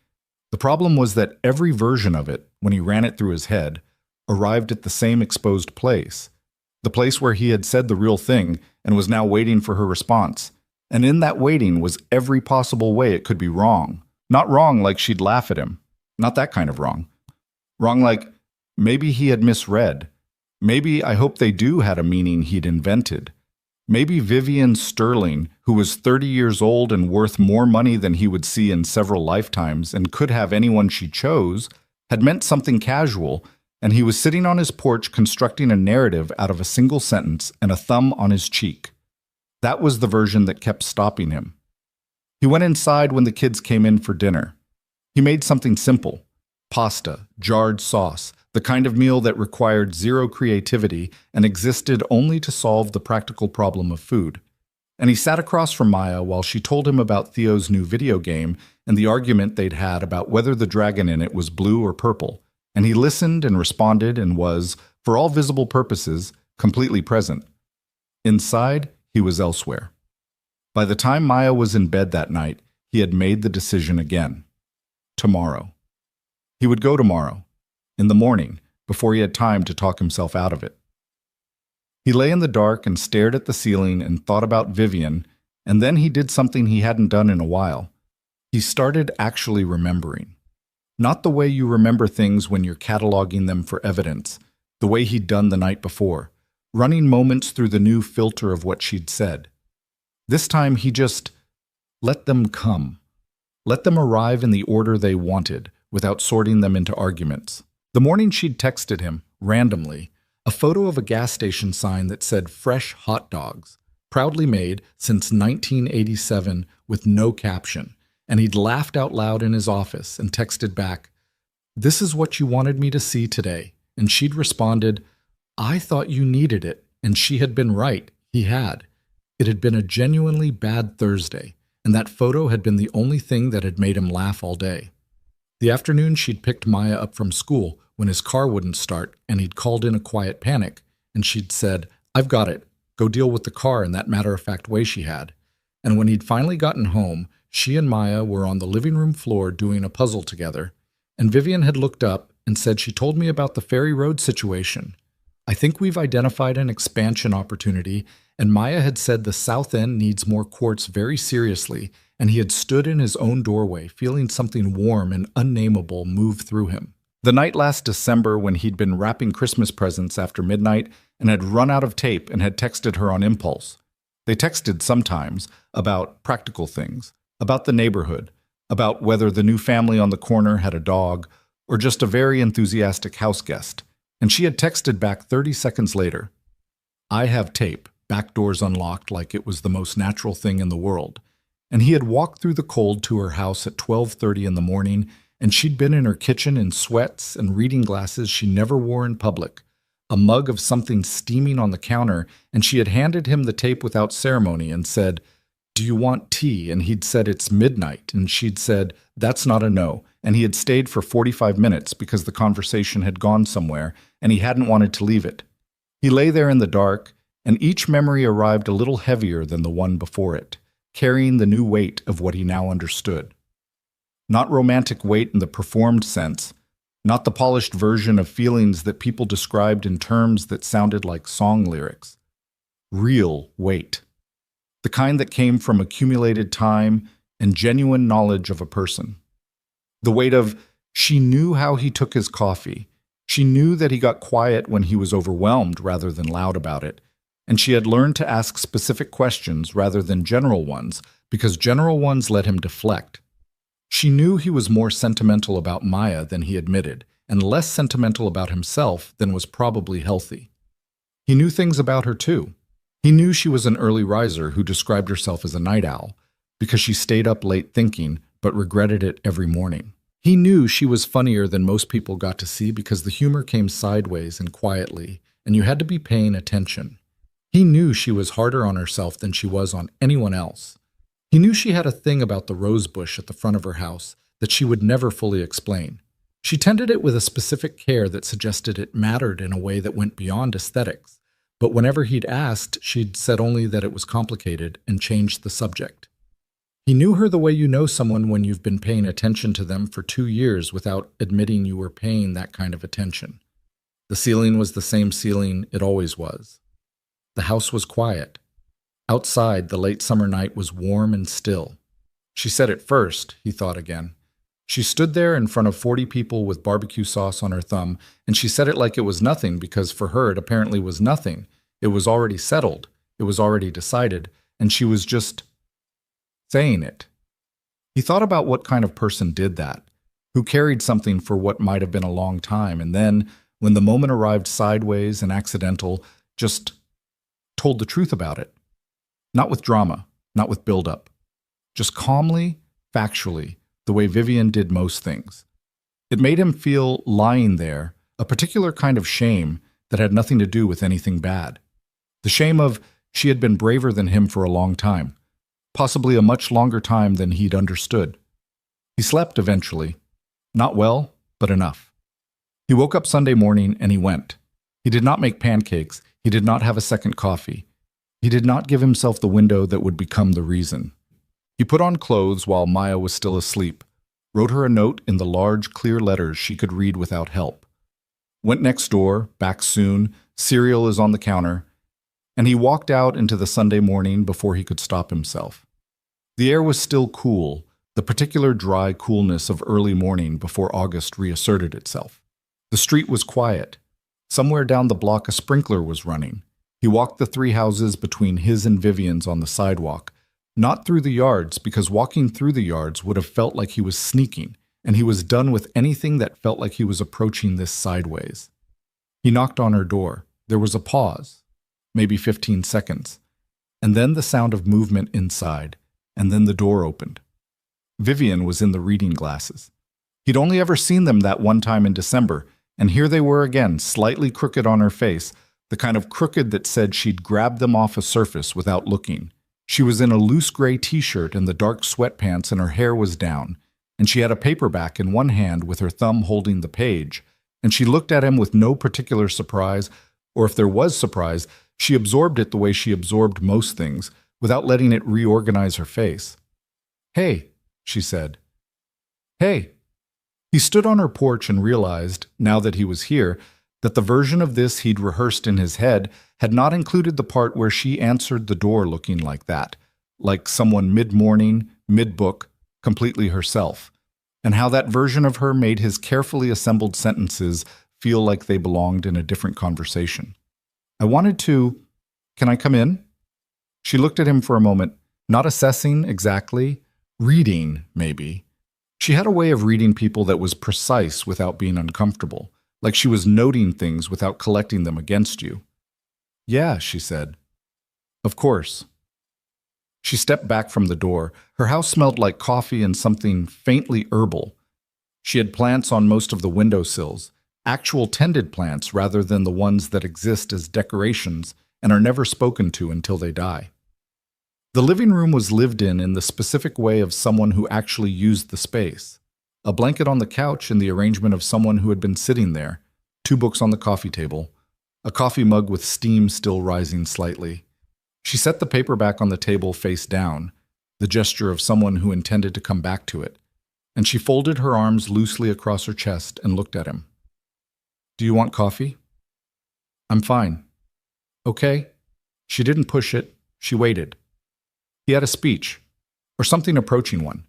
The problem was that every version of it, when he ran it through his head, arrived at the same exposed place, the place where he had said the real thing and was now waiting for her response. And in that waiting was every possible way it could be wrong. Not wrong like she'd laugh at him. Not that kind of wrong. Wrong like, maybe he had misread. Maybe I hope they do had a meaning he'd invented. Maybe Vivian Sterling, who was 30 years old and worth more money than he would see in several lifetimes and could have anyone she chose, had meant something casual, and he was sitting on his porch constructing a narrative out of a single sentence and a thumb on his cheek. That was the version that kept stopping him. He went inside when the kids came in for dinner. He made something simple: pasta, jarred sauce, the kind of meal that required zero creativity and existed only to solve the practical problem of food. And he sat across from Maya while she told him about Theo's new video game and the argument they'd had about whether the dragon in it was blue or purple. And he listened and responded and was, for all visible purposes, completely present. Inside, he was elsewhere. By the time Maya was in bed that night, he had made the decision again. Tomorrow. He would go tomorrow, in the morning, before he had time to talk himself out of it. He lay in the dark and stared at the ceiling and thought about Vivian, and then he did something he hadn't done in a while. He started actually remembering. Not the way you remember things when you're cataloging them for evidence, the way he'd done the night before, running moments through the new filter of what she'd said. This time he just let them come. Let them arrive in the order they wanted, without sorting them into arguments. The morning she'd texted him, randomly, a photo of a gas station sign that said "Fresh Hot Dogs," proudly made since 1987 with no caption, and he'd laughed out loud in his office and texted back, "This is what you wanted me to see today," and she'd responded, "I thought you needed it," and she had been right, he had. It had been a genuinely bad Thursday, and that photo had been the only thing that had made him laugh all day. The afternoon she'd picked Maya up from school when his car wouldn't start and he'd called in a quiet panic, and she'd said, "I've got it. Go deal with the car," in that matter-of-fact way she had. And when he'd finally gotten home, she and Maya were on the living room floor doing a puzzle together, and Vivian had looked up and said she told me about the Ferry Road situation. I think we've identified an expansion opportunity, and Maya had said the South End needs more courts very seriously, and he had stood in his own doorway, feeling something warm and unnameable move through him. The night last December when he'd been wrapping Christmas presents after midnight and had run out of tape and had texted her on impulse. They texted sometimes about practical things, about the neighborhood, about whether the new family on the corner had a dog, or just a very enthusiastic house guest. And she had texted back 30 seconds later, "I have tape, back doors unlocked like it was the most natural thing in the world." And he had walked through the cold to her house at 12:30 in the morning, and she'd been in her kitchen in sweats and reading glasses she never wore in public, a mug of something steaming on the counter, and she had handed him the tape without ceremony and said, "Do you want tea?" And he'd said, "It's midnight," and she'd said, "That's not a no," and he had stayed for 45 minutes because the conversation had gone somewhere, and he hadn't wanted to leave it. He lay there in the dark, and each memory arrived a little heavier than the one before it, carrying the new weight of what he now understood. Not romantic weight in the performed sense, not the polished version of feelings that people described in terms that sounded like song lyrics. Real weight. The kind that came from accumulated time and genuine knowledge of a person. The weight of, she knew how he took his coffee. She knew that he got quiet when he was overwhelmed rather than loud about it. And she had learned to ask specific questions rather than general ones, because general ones let him deflect. She knew he was more sentimental about Maya than he admitted, and less sentimental about himself than was probably healthy. He knew things about her too. He knew she was an early riser who described herself as a night owl, because she stayed up late thinking, but regretted it every morning. He knew she was funnier than most people got to see because the humor came sideways and quietly, and you had to be paying attention. He knew she was harder on herself than she was on anyone else. He knew she had a thing about the rose bush at the front of her house that she would never fully explain. She tended it with a specific care that suggested it mattered in a way that went beyond aesthetics, but whenever he'd asked, she'd said only that it was complicated and changed the subject. He knew her the way you know someone when you've been paying attention to them for 2 years without admitting you were paying that kind of attention. The ceiling was the same ceiling it always was. The house was quiet. Outside, the late summer night was warm and still. She said it first, he thought again. She stood there in front of 40 people with barbecue sauce on her thumb, and she said it like it was nothing because for her it apparently was nothing. It was already settled. It was already decided, and she was just saying it. He thought about what kind of person did that, who carried something for what might have been a long time, and then, when the moment arrived sideways and accidental, just told the truth about it. Not with drama, not with build-up. Just calmly, factually, the way Vivian did most things. It made him feel, lying there, a particular kind of shame that had nothing to do with anything bad. The shame of she had been braver than him for a long time, possibly a much longer time than he'd understood. He slept eventually. Not well, but enough. He woke up Sunday morning and he went. He did not make pancakes. He did not have a second coffee. He did not give himself the window that would become the reason. He put on clothes while Maya was still asleep, wrote her a note in the large, clear letters she could read without help. Went next door, back soon, cereal is on the counter, and he walked out into the Sunday morning before he could stop himself. The air was still cool, the particular dry coolness of early morning before August reasserted itself. The street was quiet. Somewhere down the block a sprinkler was running. He walked the 3 houses between his and Vivian's on the sidewalk, not through the yards, because walking through the yards would have felt like he was sneaking, and he was done with anything that felt like he was approaching this sideways. He knocked on her door. There was a pause, maybe 15 seconds, and then the sound of movement inside, and then the door opened. Vivian was in the reading glasses. He'd only ever seen them that one time in December, and here they were again, slightly crooked on her face, the kind of crooked that said she'd grabbed them off a surface without looking. She was in a loose gray t-shirt and the dark sweatpants, and her hair was down, and she had a paperback in one hand with her thumb holding the page, and she looked at him with no particular surprise, or if there was surprise, she absorbed it the way she absorbed most things, without letting it reorganize her face. "Hey," she said. "Hey." He stood on her porch and realized, now that he was here, that the version of this he'd rehearsed in his head had not included the part where she answered the door looking like that, like someone mid-morning, mid-book, completely herself, and how that version of her made his carefully assembled sentences feel like they belonged in a different conversation. "I wanted to... Can I come in?" She looked at him for a moment, not assessing exactly, reading, maybe. She had a way of reading people that was precise without being uncomfortable, like she was noting things without collecting them against you. "Yeah," she said. "Of course." She stepped back from the door. Her house smelled like coffee and something faintly herbal. She had plants on most of the windowsills, actual tended plants rather than the ones that exist as decorations and are never spoken to until they die. The living room was lived in the specific way of someone who actually used the space. A blanket on the couch in the arrangement of someone who had been sitting there, 2 books on the coffee table, a coffee mug with steam still rising slightly. She set the paperback on the table face down, the gesture of someone who intended to come back to it, and she folded her arms loosely across her chest and looked at him. "Do you want coffee?" "I'm fine." "Okay." She didn't push it, she waited. He had a speech, or something approaching one.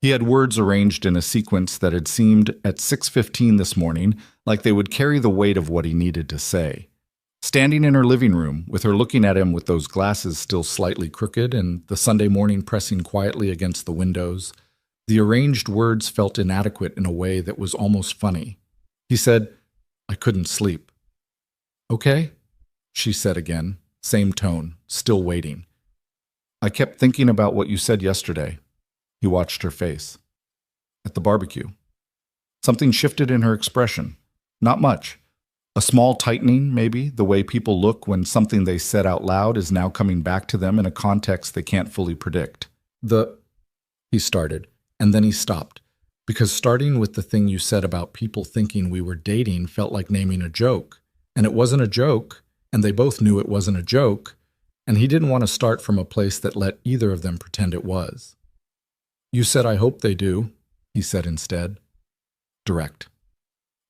He had words arranged in a sequence that had seemed, at 6:15 this morning, like they would carry the weight of what he needed to say. Standing in her living room, with her looking at him with those glasses still slightly crooked and the Sunday morning pressing quietly against the windows, the arranged words felt inadequate in a way that was almost funny. He said, "I couldn't sleep." "Okay," she said again, same tone, still waiting. "I kept thinking about what you said yesterday." He watched her face. "At the barbecue." Something shifted in her expression. Not much. A small tightening, maybe, the way people look when something they said out loud is now coming back to them in a context they can't fully predict. He started, and then he stopped, because starting with the thing you said about people thinking we were dating felt like naming a joke, and it wasn't a joke, and they both knew it wasn't a joke, and he didn't want to start from a place that let either of them pretend it was. "You said I hope they do," he said instead. Direct.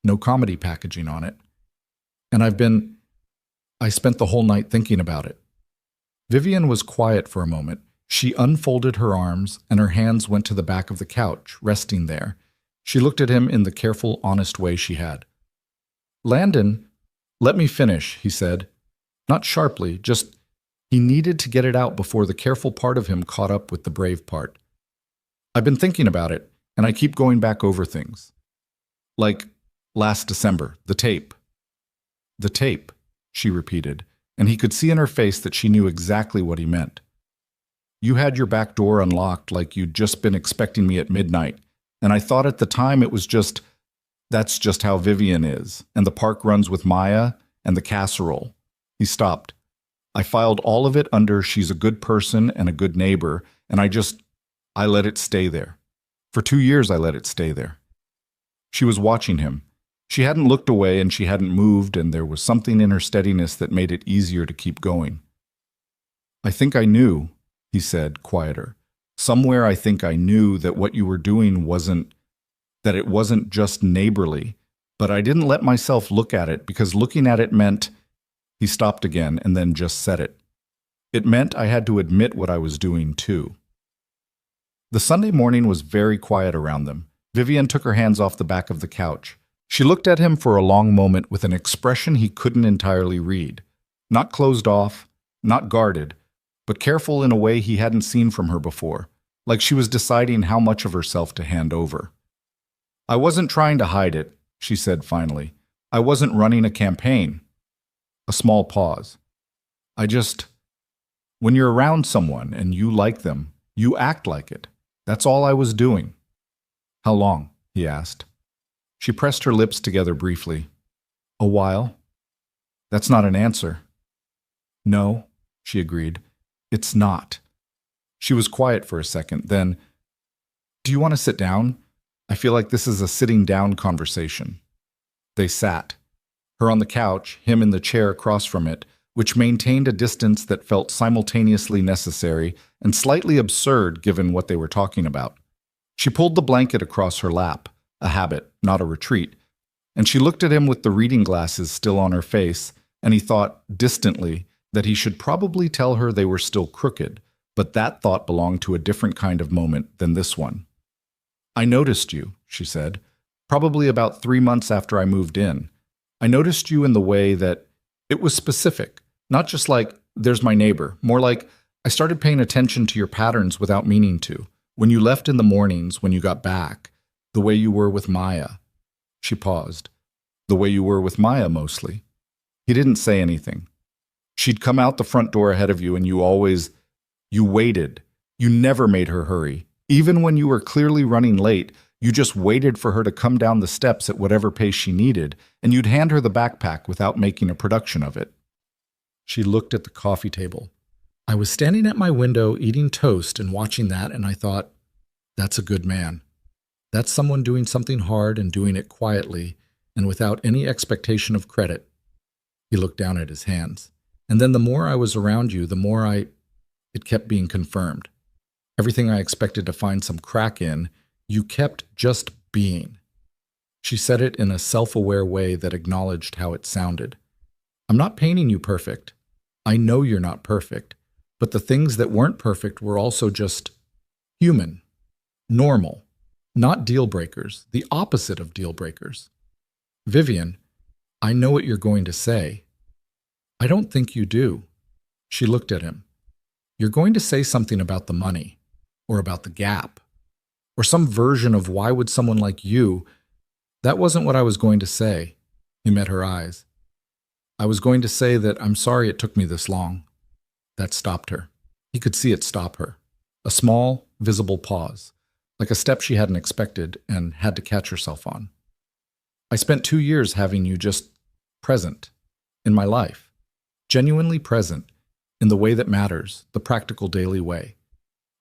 No comedy packaging on it. "And I spent the whole night thinking about it." Vivian was quiet for a moment. She unfolded her arms, and her hands went to the back of the couch, resting there. She looked at him in the careful, honest way she had. "Landon, let me finish," he said. Not sharply, just... He needed to get it out before the careful part of him caught up with the brave part. I've been thinking about it, and I keep going back over things. Like last December, the tape. The tape, she repeated, and he could see in her face that she knew exactly what he meant. You had your back door unlocked like you'd just been expecting me at midnight, and I thought at the time it was that's just how Vivian is, and the park runs with Maya and the casserole. He stopped. I filed all of it under she's a good person and a good neighbor, and I let it stay there. For 2 years I let it stay there. She was watching him. She hadn't looked away and she hadn't moved, and there was something in her steadiness that made it easier to keep going. I think I knew, he said, quieter. Somewhere I think I knew that what you were doing that it wasn't just neighborly, but I didn't let myself look at it because looking at it meant, he stopped again and then just said it. It meant I had to admit what I was doing too. The Sunday morning was very quiet around them. Vivian took her hands off the back of the couch. She looked at him for a long moment with an expression he couldn't entirely read. Not closed off, not guarded, but careful in a way he hadn't seen from her before, like she was deciding how much of herself to hand over. I wasn't trying to hide it, she said finally. I wasn't running a campaign. A small pause. When you're around someone and you like them, you act like it. That's all I was doing. How long? He asked. She pressed her lips together briefly. A while. That's not an answer. No, she agreed. It's not. She was quiet for a second, then, do you want to sit down? I feel like this is a sitting down conversation. They sat. Her on the couch, him in the chair across from it, which maintained a distance that felt simultaneously necessary and slightly absurd given what they were talking about. She pulled the blanket across her lap, a habit, not a retreat, and she looked at him with the reading glasses still on her face, and he thought, distantly, that he should probably tell her they were still crooked, but that thought belonged to a different kind of moment than this one. I noticed you, she said, probably about 3 months after I moved in. I noticed you in the way that it was specific, not just like, there's my neighbor, more like, I started paying attention to your patterns without meaning to. When you left in the mornings, when you got back, the way you were with Maya. She paused. The way you were with Maya, mostly. He didn't say anything. She'd come out the front door ahead of you and you waited. You never made her hurry. Even when you were clearly running late, you just waited for her to come down the steps at whatever pace she needed, and you'd hand her the backpack without making a production of it. She looked at the coffee table. I was standing at my window eating toast and watching that, and I thought, that's a good man. That's someone doing something hard and doing it quietly and without any expectation of credit. He looked down at his hands. And then the more I was around you, the more it kept being confirmed. Everything I expected to find some crack in, you kept just being. She said it in a self-aware way that acknowledged how it sounded. I'm not painting you perfect. I know you're not perfect. But the things that weren't perfect were also just human, normal, not deal breakers, the opposite of deal breakers. Vivian, I know what you're going to say. I don't think you do. She looked at him. You're going to say something about the money, or about the gap, or some version of why would someone like you. That wasn't what I was going to say. He met her eyes. I was going to say that I'm sorry it took me this long. That stopped her. He could see it stop her. A small, visible pause, like a step she hadn't expected and had to catch herself on. I spent 2 years having you just present in my life, genuinely present in the way that matters, the practical daily way.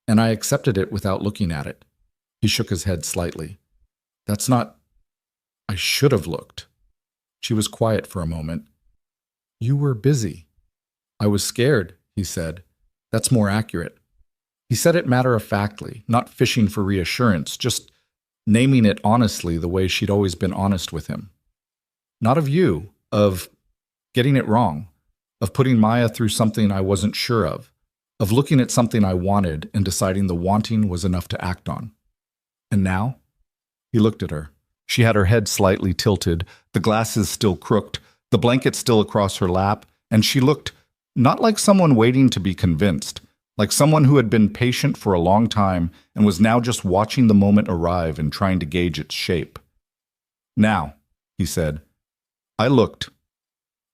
And I accepted it without looking at it. He shook his head slightly. That's not... I should have looked. She was quiet for a moment. You were busy. I was scared, he said. That's more accurate. He said it matter-of-factly, not fishing for reassurance, just naming it honestly the way she'd always been honest with him. Not of you, of getting it wrong, of putting Maya through something I wasn't sure of looking at something I wanted and deciding the wanting was enough to act on. And now? He looked at her. She had her head slightly tilted, the glasses still crooked, the blanket still across her lap, and she looked Not like someone waiting to be convinced, like someone who had been patient for a long time and was now just watching the moment arrive and trying to gauge its shape. Now, he said. I looked.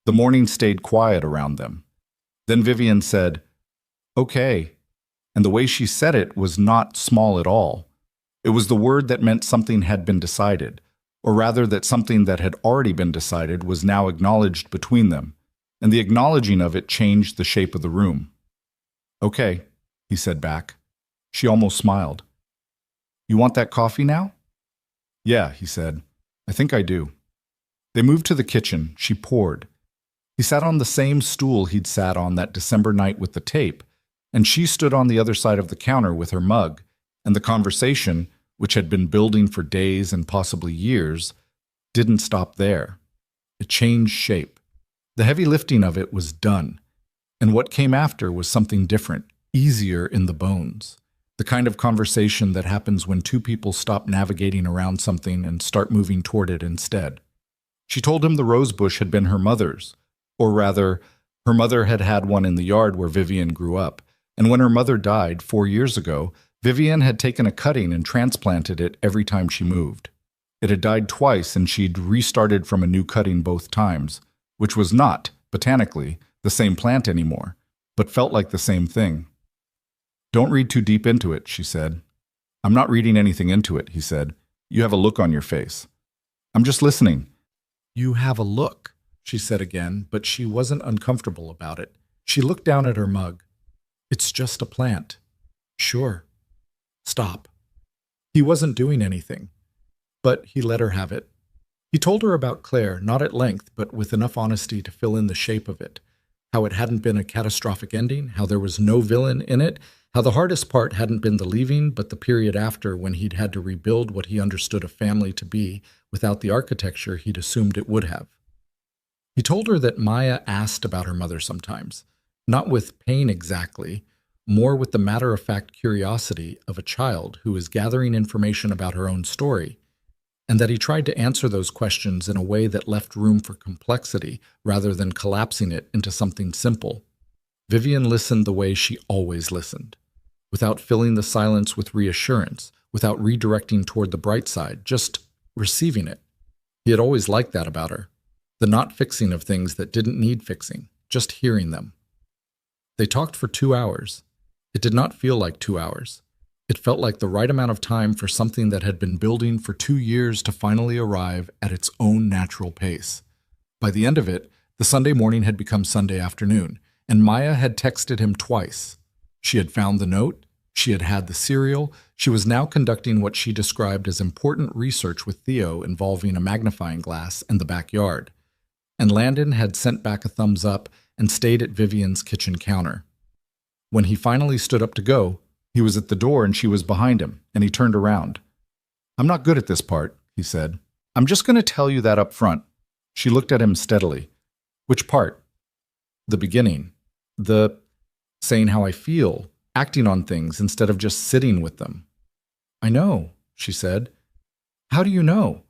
The morning stayed quiet around them. Then Vivian said, "Okay," and the way she said it was not small at all. It was the word that meant something had been decided, or rather that something that had already been decided was now acknowledged between them, and the acknowledging of it changed the shape of the room. "Okay," he said back. She almost smiled. "You want that coffee now?" "Yeah," he said. "I think I do." They moved to the kitchen. She poured. He sat on the same stool he'd sat on that December night with the tape, and she stood on the other side of the counter with her mug, and the conversation, which had been building for days and possibly years, didn't stop there. It changed shape. The heavy lifting of it was done, and what came after was something different, easier in the bones. The kind of conversation that happens when two people stop navigating around something and start moving toward it instead. She told him the rose bush had been her mother's, or rather, her mother had had one in the yard where Vivian grew up, and when her mother died 4 years ago, Vivian had taken a cutting and transplanted it every time she moved. It had died twice, and she'd restarted from a new cutting both times, which was not, botanically, the same plant anymore, but felt like the same thing. "Don't read too deep into it," she said. "I'm not reading anything into it," he said. "You have a look on your face." "I'm just listening." "You have a look," she said again, but she wasn't uncomfortable about it. She looked down at her mug. "It's just a plant." "Sure." "Stop." He wasn't doing anything, but he let her have it. He told her about Claire, not at length, but with enough honesty to fill in the shape of it. How it hadn't been a catastrophic ending, how there was no villain in it, how the hardest part hadn't been the leaving, but the period after when he'd had to rebuild what he understood a family to be without the architecture he'd assumed it would have. He told her that Maya asked about her mother sometimes, not with pain exactly, more with the matter-of-fact curiosity of a child who is gathering information about her own story, and that he tried to answer those questions in a way that left room for complexity rather than collapsing it into something simple. Vivian listened the way she always listened, without filling the silence with reassurance, without redirecting toward the bright side, just receiving it. He had always liked that about her, the not fixing of things that didn't need fixing, just hearing them. They talked for 2 hours. It did not feel like 2 hours. It felt like the right amount of time for something that had been building for 2 years to finally arrive at its own natural pace. By the end of it, the Sunday morning had become Sunday afternoon, and Maya had texted him twice. She had found the note, she had had the cereal, she was now conducting what she described as important research with Theo involving a magnifying glass and the backyard. And Landon had sent back a thumbs up and stayed at Vivian's kitchen counter. When he finally stood up to go, he was at the door and she was behind him, and he turned around. "I'm not good at this part," he said. "I'm just going to tell you that up front." She looked at him steadily. "Which part?" "The beginning. The saying how I feel, acting on things instead of just sitting with them." "I know," she said. "How do you know?"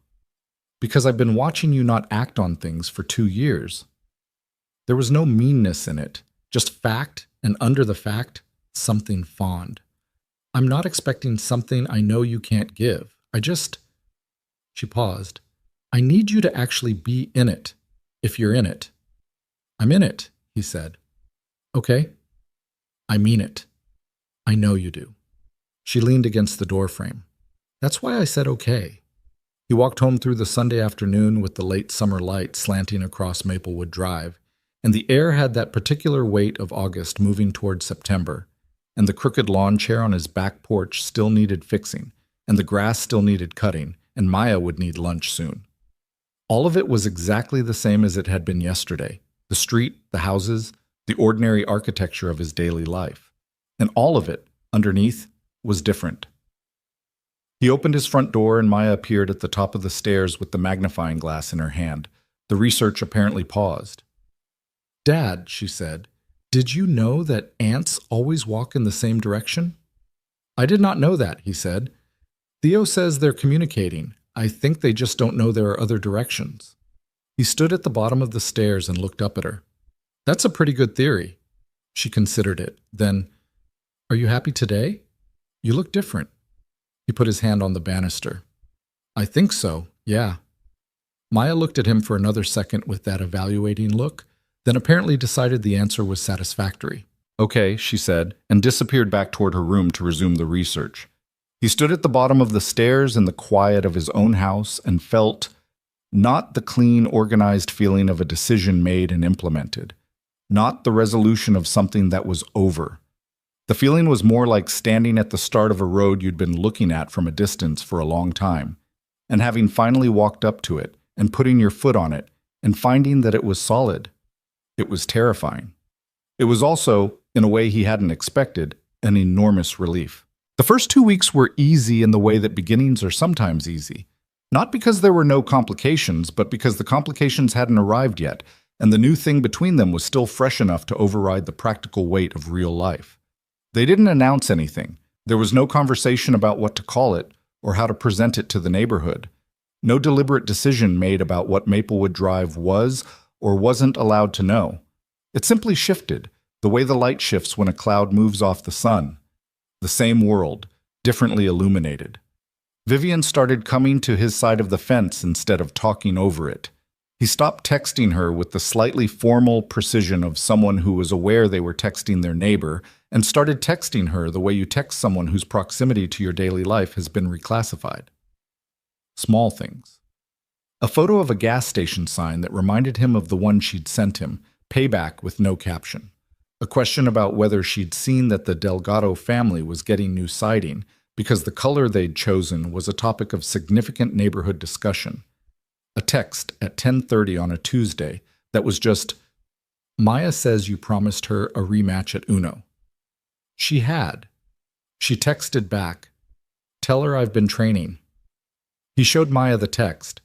"Because I've been watching you not act on things for 2 years. There was no meanness in it, just fact, and under the fact, something fond. I'm not expecting something I know you can't give. She paused. "I need you to actually be in it, if you're in it." "I'm in it," he said. "Okay." "I mean it. I know you do." She leaned against the doorframe. "That's why I said okay." He walked home through the Sunday afternoon with the late summer light slanting across Maplewood Drive, and the air had that particular weight of August moving toward September, and the crooked lawn chair on his back porch still needed fixing, and the grass still needed cutting, and Maya would need lunch soon. All of it was exactly the same as it had been yesterday. The street, the houses, the ordinary architecture of his daily life. And all of it, underneath, was different. He opened his front door and Maya appeared at the top of the stairs with the magnifying glass in her hand. The research apparently paused. "Dad," she said, "did you know that ants always walk in the same direction?" "I did not know that," he said. "Theo says they're communicating. I think they just don't know there are other directions." He stood at the bottom of the stairs and looked up at her. "That's a pretty good theory. She considered it. Then, "Are you happy today? You look different." He put his hand on the banister. "I think so, yeah." Maya looked at him for another second with that evaluating look, then apparently decided the answer was satisfactory. "Okay," she said, and disappeared back toward her room to resume the research. He stood at the bottom of the stairs in the quiet of his own house and felt not the clean, organized feeling of a decision made and implemented, not the resolution of something that was over. The feeling was more like standing at the start of a road you'd been looking at from a distance for a long time, and having finally walked up to it, and putting your foot on it, and finding that it was solid. It was terrifying. It was also, in a way he hadn't expected, an enormous relief. The first 2 weeks were easy in the way that beginnings are sometimes easy. Not because there were no complications, but because the complications hadn't arrived yet, and the new thing between them was still fresh enough to override the practical weight of real life. They didn't announce anything. There was no conversation about what to call it or how to present it to the neighborhood. No deliberate decision made about what Maplewood Drive was or wasn't allowed to know. It simply shifted, the way the light shifts when a cloud moves off the sun. The same world, differently illuminated. Vivian started coming to his side of the fence instead of talking over it. He stopped texting her with the slightly formal precision of someone who was aware they were texting their neighbor and started texting her the way you text someone whose proximity to your daily life has been reclassified. Small things. A photo of a gas station sign that reminded him of the one she'd sent him, payback with no caption. A question about whether she'd seen that the Delgado family was getting new siding because the color they'd chosen was a topic of significant neighborhood discussion. A text at 10:30 on a Tuesday that was just, "Maya says you promised her a rematch at Uno." She had. She texted back, "Tell her I've been training." He showed Maya the text.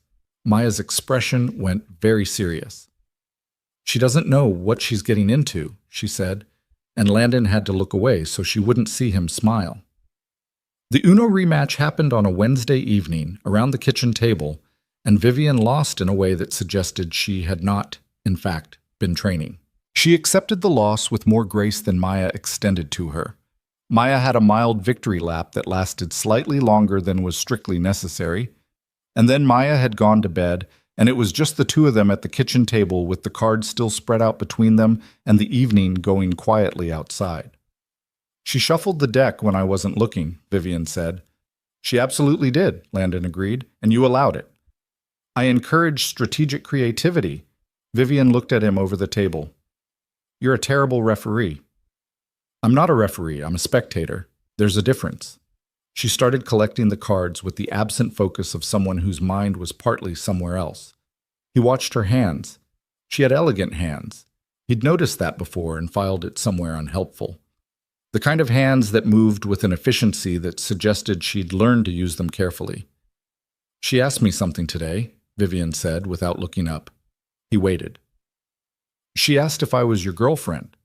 Maya's expression went very serious. "She doesn't know what she's getting into," she said, and Landon had to look away so she wouldn't see him smile. The Uno rematch happened on a Wednesday evening around the kitchen table, and Vivian lost in a way that suggested she had not, in fact, been training. She accepted the loss with more grace than Maya extended to her. Maya had a mild victory lap that lasted slightly longer than was strictly necessary, and then Maya had gone to bed, and it was just the two of them at the kitchen table with the cards still spread out between them and the evening going quietly outside. "She shuffled the deck when I wasn't looking," Vivian said. "She absolutely did," Landon agreed, "and you allowed it." "I encourage strategic creativity." Vivian looked at him over the table. "You're a terrible referee." "I'm not a referee, I'm a spectator. There's a difference." She started collecting the cards with the absent focus of someone whose mind was partly somewhere else. He watched her hands. She had elegant hands. He'd noticed that before and filed it somewhere unhelpful. The kind of hands that moved with an efficiency that suggested she'd learned to use them carefully. "She asked me something today," Vivian said without looking up. He waited. "She asked if I was your girlfriend."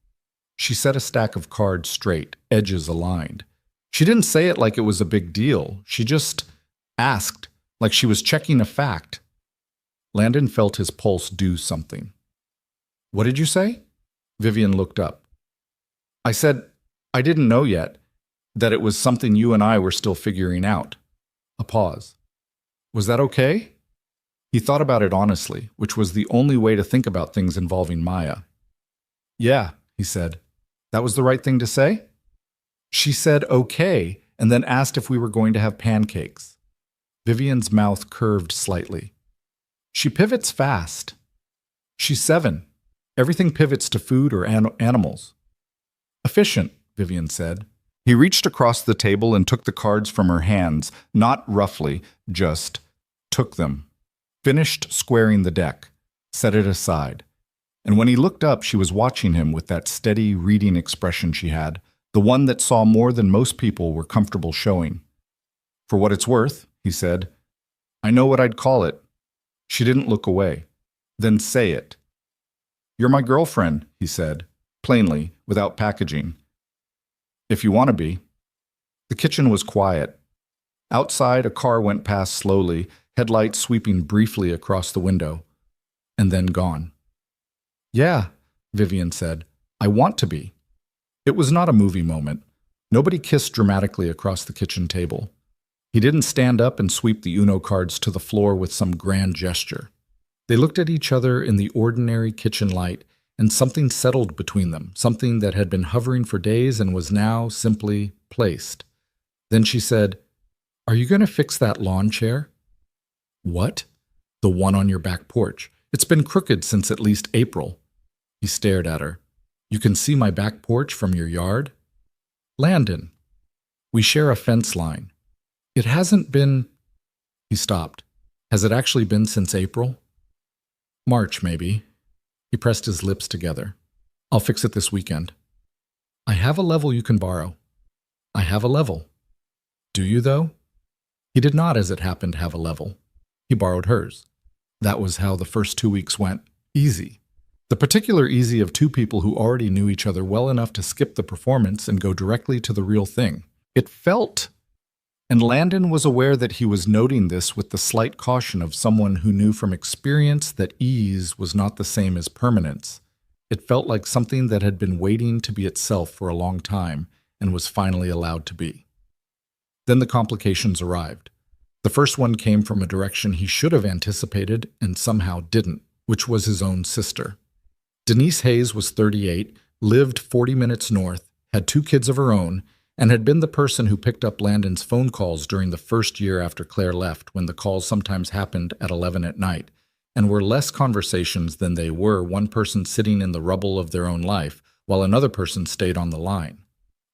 She set a stack of cards straight, edges aligned. She didn't say it like it was a big deal. She just asked, like she was checking a fact. Landon felt his pulse do something. "What did you say?" Vivian looked up. "I said, I didn't know yet, that it was something you and I were still figuring out." A pause. "Was that okay?" He thought about it honestly, which was the only way to think about things involving Maya. "Yeah," he said. "That was the right thing to say?" She said okay, and then asked if we were going to have pancakes. Vivian's mouth curved slightly. "She pivots fast." "She's 7. Everything pivots to food or animals." "Efficient," Vivian said. He reached across the table and took the cards from her hands, not roughly, just took them. Finished squaring the deck, set it aside. And when he looked up, she was watching him with that steady, reading expression she had, the one that saw more than most people were comfortable showing. "For what it's worth," he said, "I know what I'd call it." She didn't look away. "Then say it." "You're my girlfriend," he said, plainly, without packaging. "If you want to be." The kitchen was quiet. Outside, a car went past slowly, headlights sweeping briefly across the window, and then gone. "Yeah," Vivian said, "I want to be." It was not a movie moment. Nobody kissed dramatically across the kitchen table. He didn't stand up and sweep the Uno cards to the floor with some grand gesture. They looked at each other in the ordinary kitchen light, and something settled between them, something that had been hovering for days and was now simply placed. Then she said, "Are you going to fix that lawn chair?" "What?" "The one on your back porch. It's been crooked since at least April." He stared at her. "You can see my back porch from your yard?" "Landon, we share a fence line. It hasn't been—" He stopped. "Has it actually been since April?" "March, maybe." He pressed his lips together. "I'll fix it this weekend." "I have a level you can borrow." "I have a level." "Do you, though?" He did not, as it happened, have a level. He borrowed hers. That was how the first 2 weeks went. Easy. The particular easy of two people who already knew each other well enough to skip the performance and go directly to the real thing. It felt, and Landon was aware that he was noting this with the slight caution of someone who knew from experience that ease was not the same as permanence. It felt like something that had been waiting to be itself for a long time and was finally allowed to be. Then the complications arrived. The first one came from a direction he should have anticipated and somehow didn't, which was his own sister. Denise Hayes was 38, lived 40 minutes north, had 2 kids of her own, and had been the person who picked up Landon's phone calls during the first year after Claire left, when the calls sometimes happened at 11 at night, and were less conversations than they were one person sitting in the rubble of their own life, while another person stayed on the line.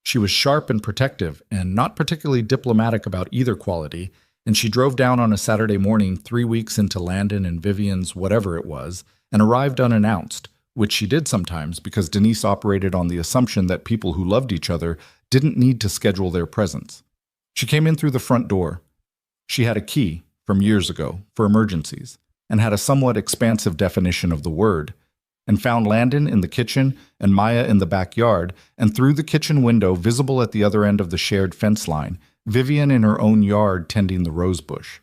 She was sharp and protective, and not particularly diplomatic about either quality, and she drove down on a Saturday morning 3 weeks into Landon and Vivian's whatever it was, and arrived unannounced, which she did sometimes because Denise operated on the assumption that people who loved each other didn't need to schedule their presence. She came in through the front door. She had a key, from years ago, for emergencies, and had a somewhat expansive definition of the word, and found Landon in the kitchen and Maya in the backyard, and through the kitchen window visible at the other end of the shared fence line, Vivian in her own yard tending the rose bush.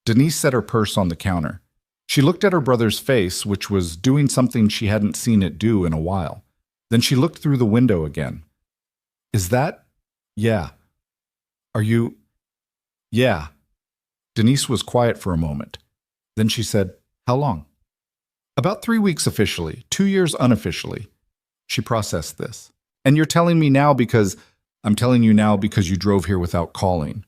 Denise set her purse on the counter. She looked at her brother's face, which was doing something she hadn't seen it do in a while. Then she looked through the window again. "Is that—" "Yeah." "Are you—" "Yeah." Denise was quiet for a moment. Then she said, "How long?" "About 3 weeks officially, 2 years unofficially." She processed this. "And you're telling me now because—" "I'm telling you now because you drove here without calling."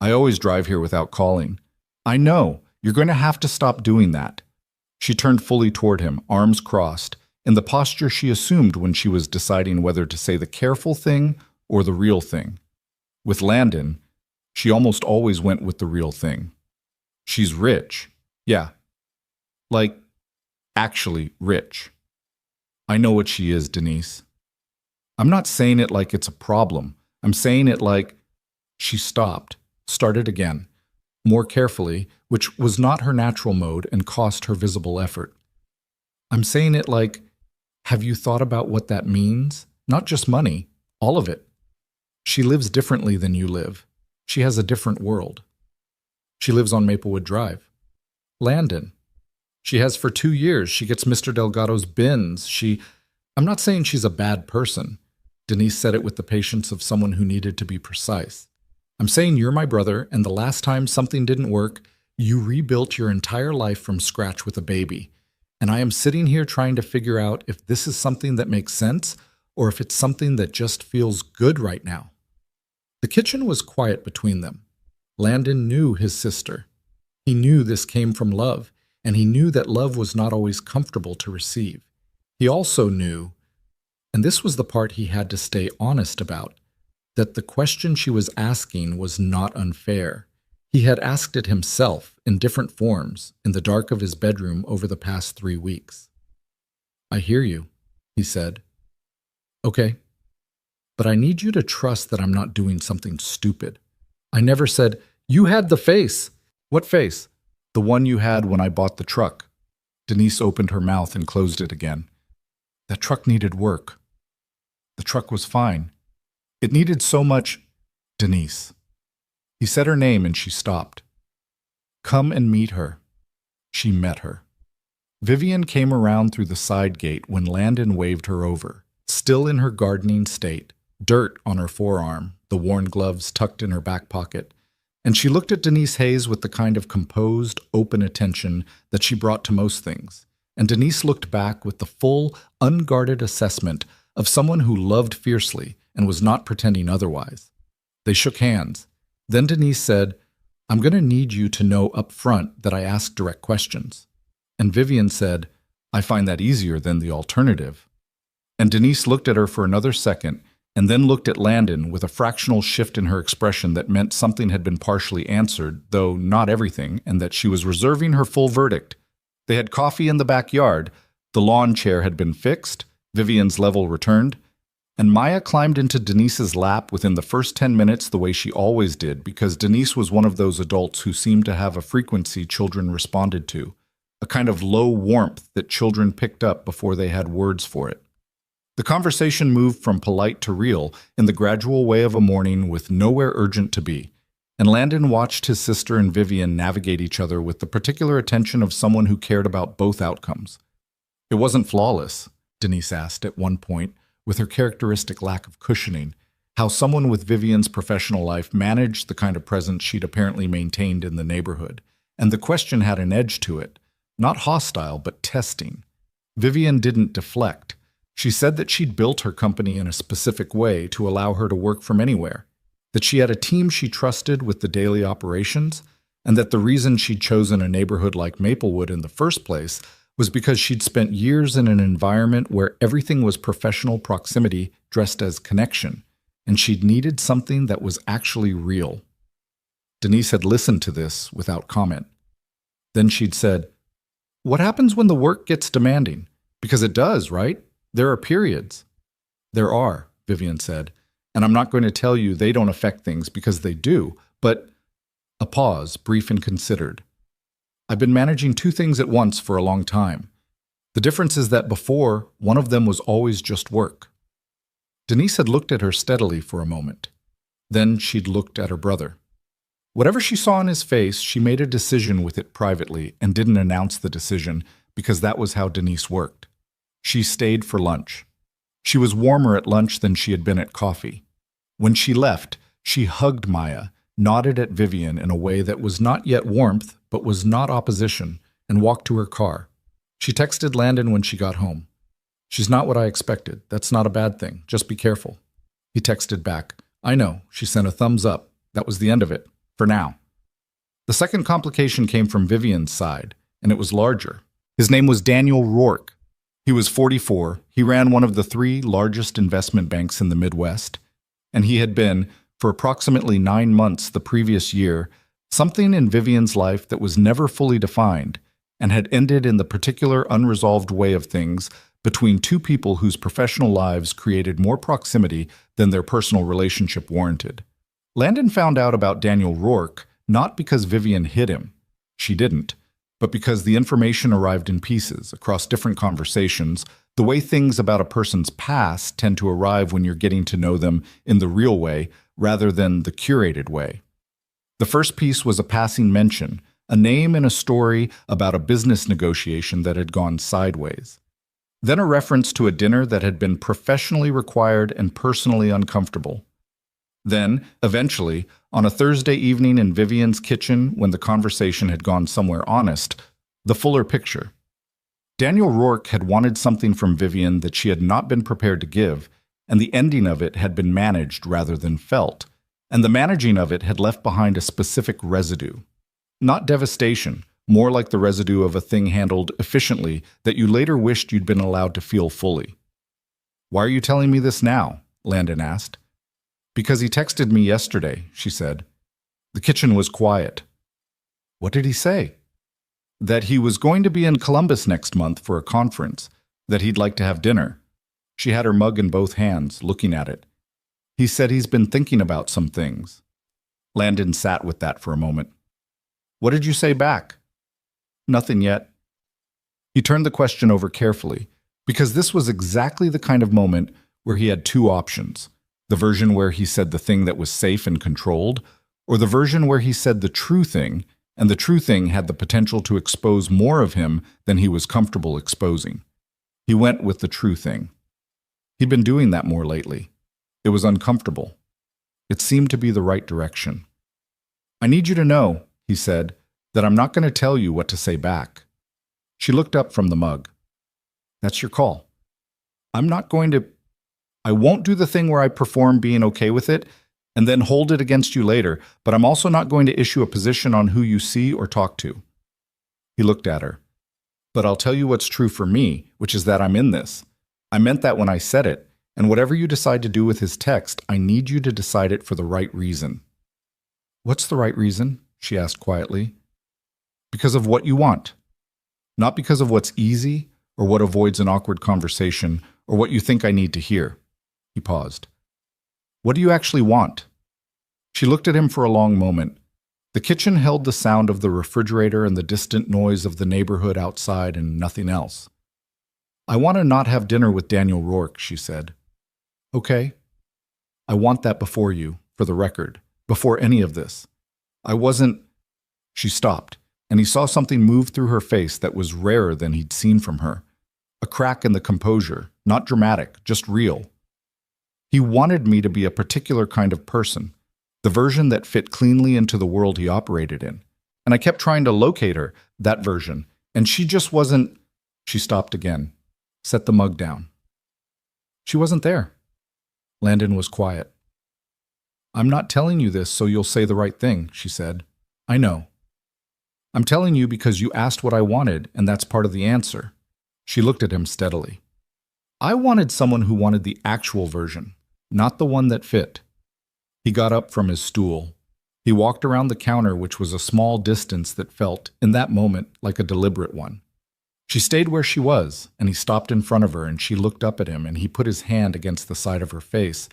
"I always drive here without calling." "I know. You're going to have to stop doing that." She turned fully toward him, arms crossed, in the posture she assumed when she was deciding whether to say the careful thing or the real thing. With Landon, she almost always went with the real thing. "She's rich." "Yeah." "Like, actually rich." "I know what she is, Denise." "I'm not saying it like it's a problem. I'm saying it like—" She stopped, started again, more carefully, which was not her natural mode and cost her visible effort. "I'm saying it like, have you thought about what that means? Not just money, all of it. She lives differently than you live. She has a different world. She lives on Maplewood Drive. Landon. She has for 2 years. She gets Mr. Delgado's bins. I'm not saying she's a bad person." Denise said it with the patience of someone who needed to be precise. "I'm saying you're my brother, and the last time something didn't work, you rebuilt your entire life from scratch with a baby. And I am sitting here trying to figure out if this is something that makes sense or if it's something that just feels good right now." The kitchen was quiet between them. Landon knew his sister. He knew this came from love, and he knew that love was not always comfortable to receive. He also knew, and this was the part he had to stay honest about, that the question she was asking was not unfair. He had asked it himself in different forms in the dark of his bedroom over the past 3 weeks. "I hear you," he said. "Okay. But I need you to trust that I'm not doing something stupid. I never said, 'You had the face.'" "What face?" "The one you had when I bought the truck." Denise opened her mouth and closed it again. "That truck needed work." "The truck was fine. It needed so much—" "Denise." He said her name and she stopped. "Come and meet her." She met her. Vivian came around through the side gate when Landon waved her over. still in her gardening state, dirt on her forearm, the worn gloves tucked in her back pocket, and she looked at Denise Hayes with the kind of composed, open attention that she brought to most things. And Denise looked back with the full, unguarded assessment of someone who loved fiercely and was not pretending otherwise. They shook hands. Then Denise said, "I'm going to need you to know up front that I ask direct questions." And Vivian said, "I find that easier than the alternative." And Denise looked at her for another second, and then looked at Landon with a fractional shift in her expression that meant something had been partially answered, though not everything, and that she was reserving her full verdict. They had coffee in the backyard, the lawn chair had been fixed, Vivian's level returned, and Maya climbed into Denise's lap within the first 10 minutes the way she always did, because Denise was one of those adults who seemed to have a frequency children responded to, a kind of low warmth that children picked up before they had words for it. The conversation moved from polite to real in the gradual way of a morning with nowhere urgent to be, and Landon watched his sister and Vivian navigate each other with the particular attention of someone who cared about both outcomes. "It wasn't flawless," Denise asked at one point, with her characteristic lack of cushioning, how someone with Vivian's professional life managed the kind of presence she'd apparently maintained in the neighborhood, and the question had an edge to it, not hostile but testing. Vivian didn't deflect. She said that she'd built her company in a specific way to allow her to work from anywhere, that she had a team she trusted with the daily operations, and that the reason she'd chosen a neighborhood like Maplewood in the first place was because she'd spent years in an environment where everything was professional proximity dressed as connection, and she'd needed something that was actually real. Denise had listened to this without comment. Then she'd said, "What happens when the work gets demanding? Because it does, right? There are periods." "There are," Vivian said, "and I'm not going to tell you they don't affect things because they do, but—" A pause, brief and considered. "I've been managing two things at once for a long time. The difference is that before, one of them was always just work." Denise had looked at her steadily for a moment. Then she'd looked at her brother. Whatever she saw in his face, she made a decision with it privately and didn't announce the decision because that was how Denise worked. She stayed for lunch. She was warmer at lunch than she had been at coffee. When she left, she hugged Maya, nodded at Vivian in a way that was not yet warmth, but was not opposition, and walked to her car. She texted Landon when she got home. "She's not what I expected. That's not a bad thing. Just be careful." He texted back, "I know." She sent a thumbs up. That was the end of it. For now. The second complication came from Vivian's side, and it was larger. His name was Daniel Rourke. He was 44. He ran one of the 3 largest investment banks in the Midwest, and he had been, for approximately 9 months the previous year, something in Vivian's life that was never fully defined and had ended in the particular unresolved way of things between two people whose professional lives created more proximity than their personal relationship warranted. Landon found out about Daniel Rourke not because Vivian hid him. She didn't. But because the information arrived in pieces across different conversations, the way things about a person's past tend to arrive when you're getting to know them in the real way rather than the curated way. The first piece was a passing mention, a name in a story about a business negotiation that had gone sideways. Then a reference to a dinner that had been professionally required and personally uncomfortable. Then, eventually, on a Thursday evening in Vivian's kitchen when the conversation had gone somewhere honest, the fuller picture. Daniel Rourke had wanted something from Vivian that she had not been prepared to give, and the ending of it had been managed rather than felt, and the managing of it had left behind a specific residue. Not devastation, more like the residue of a thing handled efficiently that you later wished you'd been allowed to feel fully. "Why are you telling me this now?" Landon asked. "Because he texted me yesterday," she said. The kitchen was quiet. "What did he say?" "That he was going to be in Columbus next month for a conference, that he'd like to have dinner." She had her mug in both hands, looking at it. "He said he's been thinking about some things." Landon sat with that for a moment. "What did you say back?" "Nothing yet." He turned the question over carefully, because this was exactly the kind of moment where he had two options. The version where he said the thing that was safe and controlled, or the version where he said the true thing, and the true thing had the potential to expose more of him than he was comfortable exposing. He went with the true thing. He'd been doing that more lately. It was uncomfortable. It seemed to be the right direction. "I need you to know," he said, "that I'm not going to tell you what to say back." She looked up from the mug. "That's your call. I'm not going to... I won't do the thing where I perform being okay with it and then hold it against you later, but I'm also not going to issue a position on who you see or talk to." He looked at her. "But I'll tell you what's true for me, which is that I'm in this. I meant that when I said it, and whatever you decide to do with his text, I need you to decide it for the right reason." "What's the right reason?" she asked quietly. "Because of what you want. Not because of what's easy or what avoids an awkward conversation or what you think I need to hear." He paused. "What do you actually want?" She looked at him for a long moment. The kitchen held the sound of the refrigerator and the distant noise of the neighborhood outside and nothing else. "I want to not have dinner with Daniel Rourke," she said. "Okay. I want that before you, for the record, before any of this. I wasn't..." She stopped, and he saw something move through her face that was rarer than he'd seen from her. A crack in the composure, not dramatic, just real. "He wanted me to be a particular kind of person, the version that fit cleanly into the world he operated in. And I kept trying to locate her, that version, and she just wasn't..." She stopped again, set the mug down. "She wasn't there." Landon was quiet. "I'm not telling you this so you'll say the right thing," she said. "I know. I'm telling you because you asked what I wanted, and that's part of the answer." She looked at him steadily. "I wanted someone who wanted the actual version, not the one that fit." He got up from his stool. He walked around the counter, which was a small distance that felt, in that moment, like a deliberate one. She stayed where she was, and he stopped in front of her, and she looked up at him, and he put his hand against the side of her face.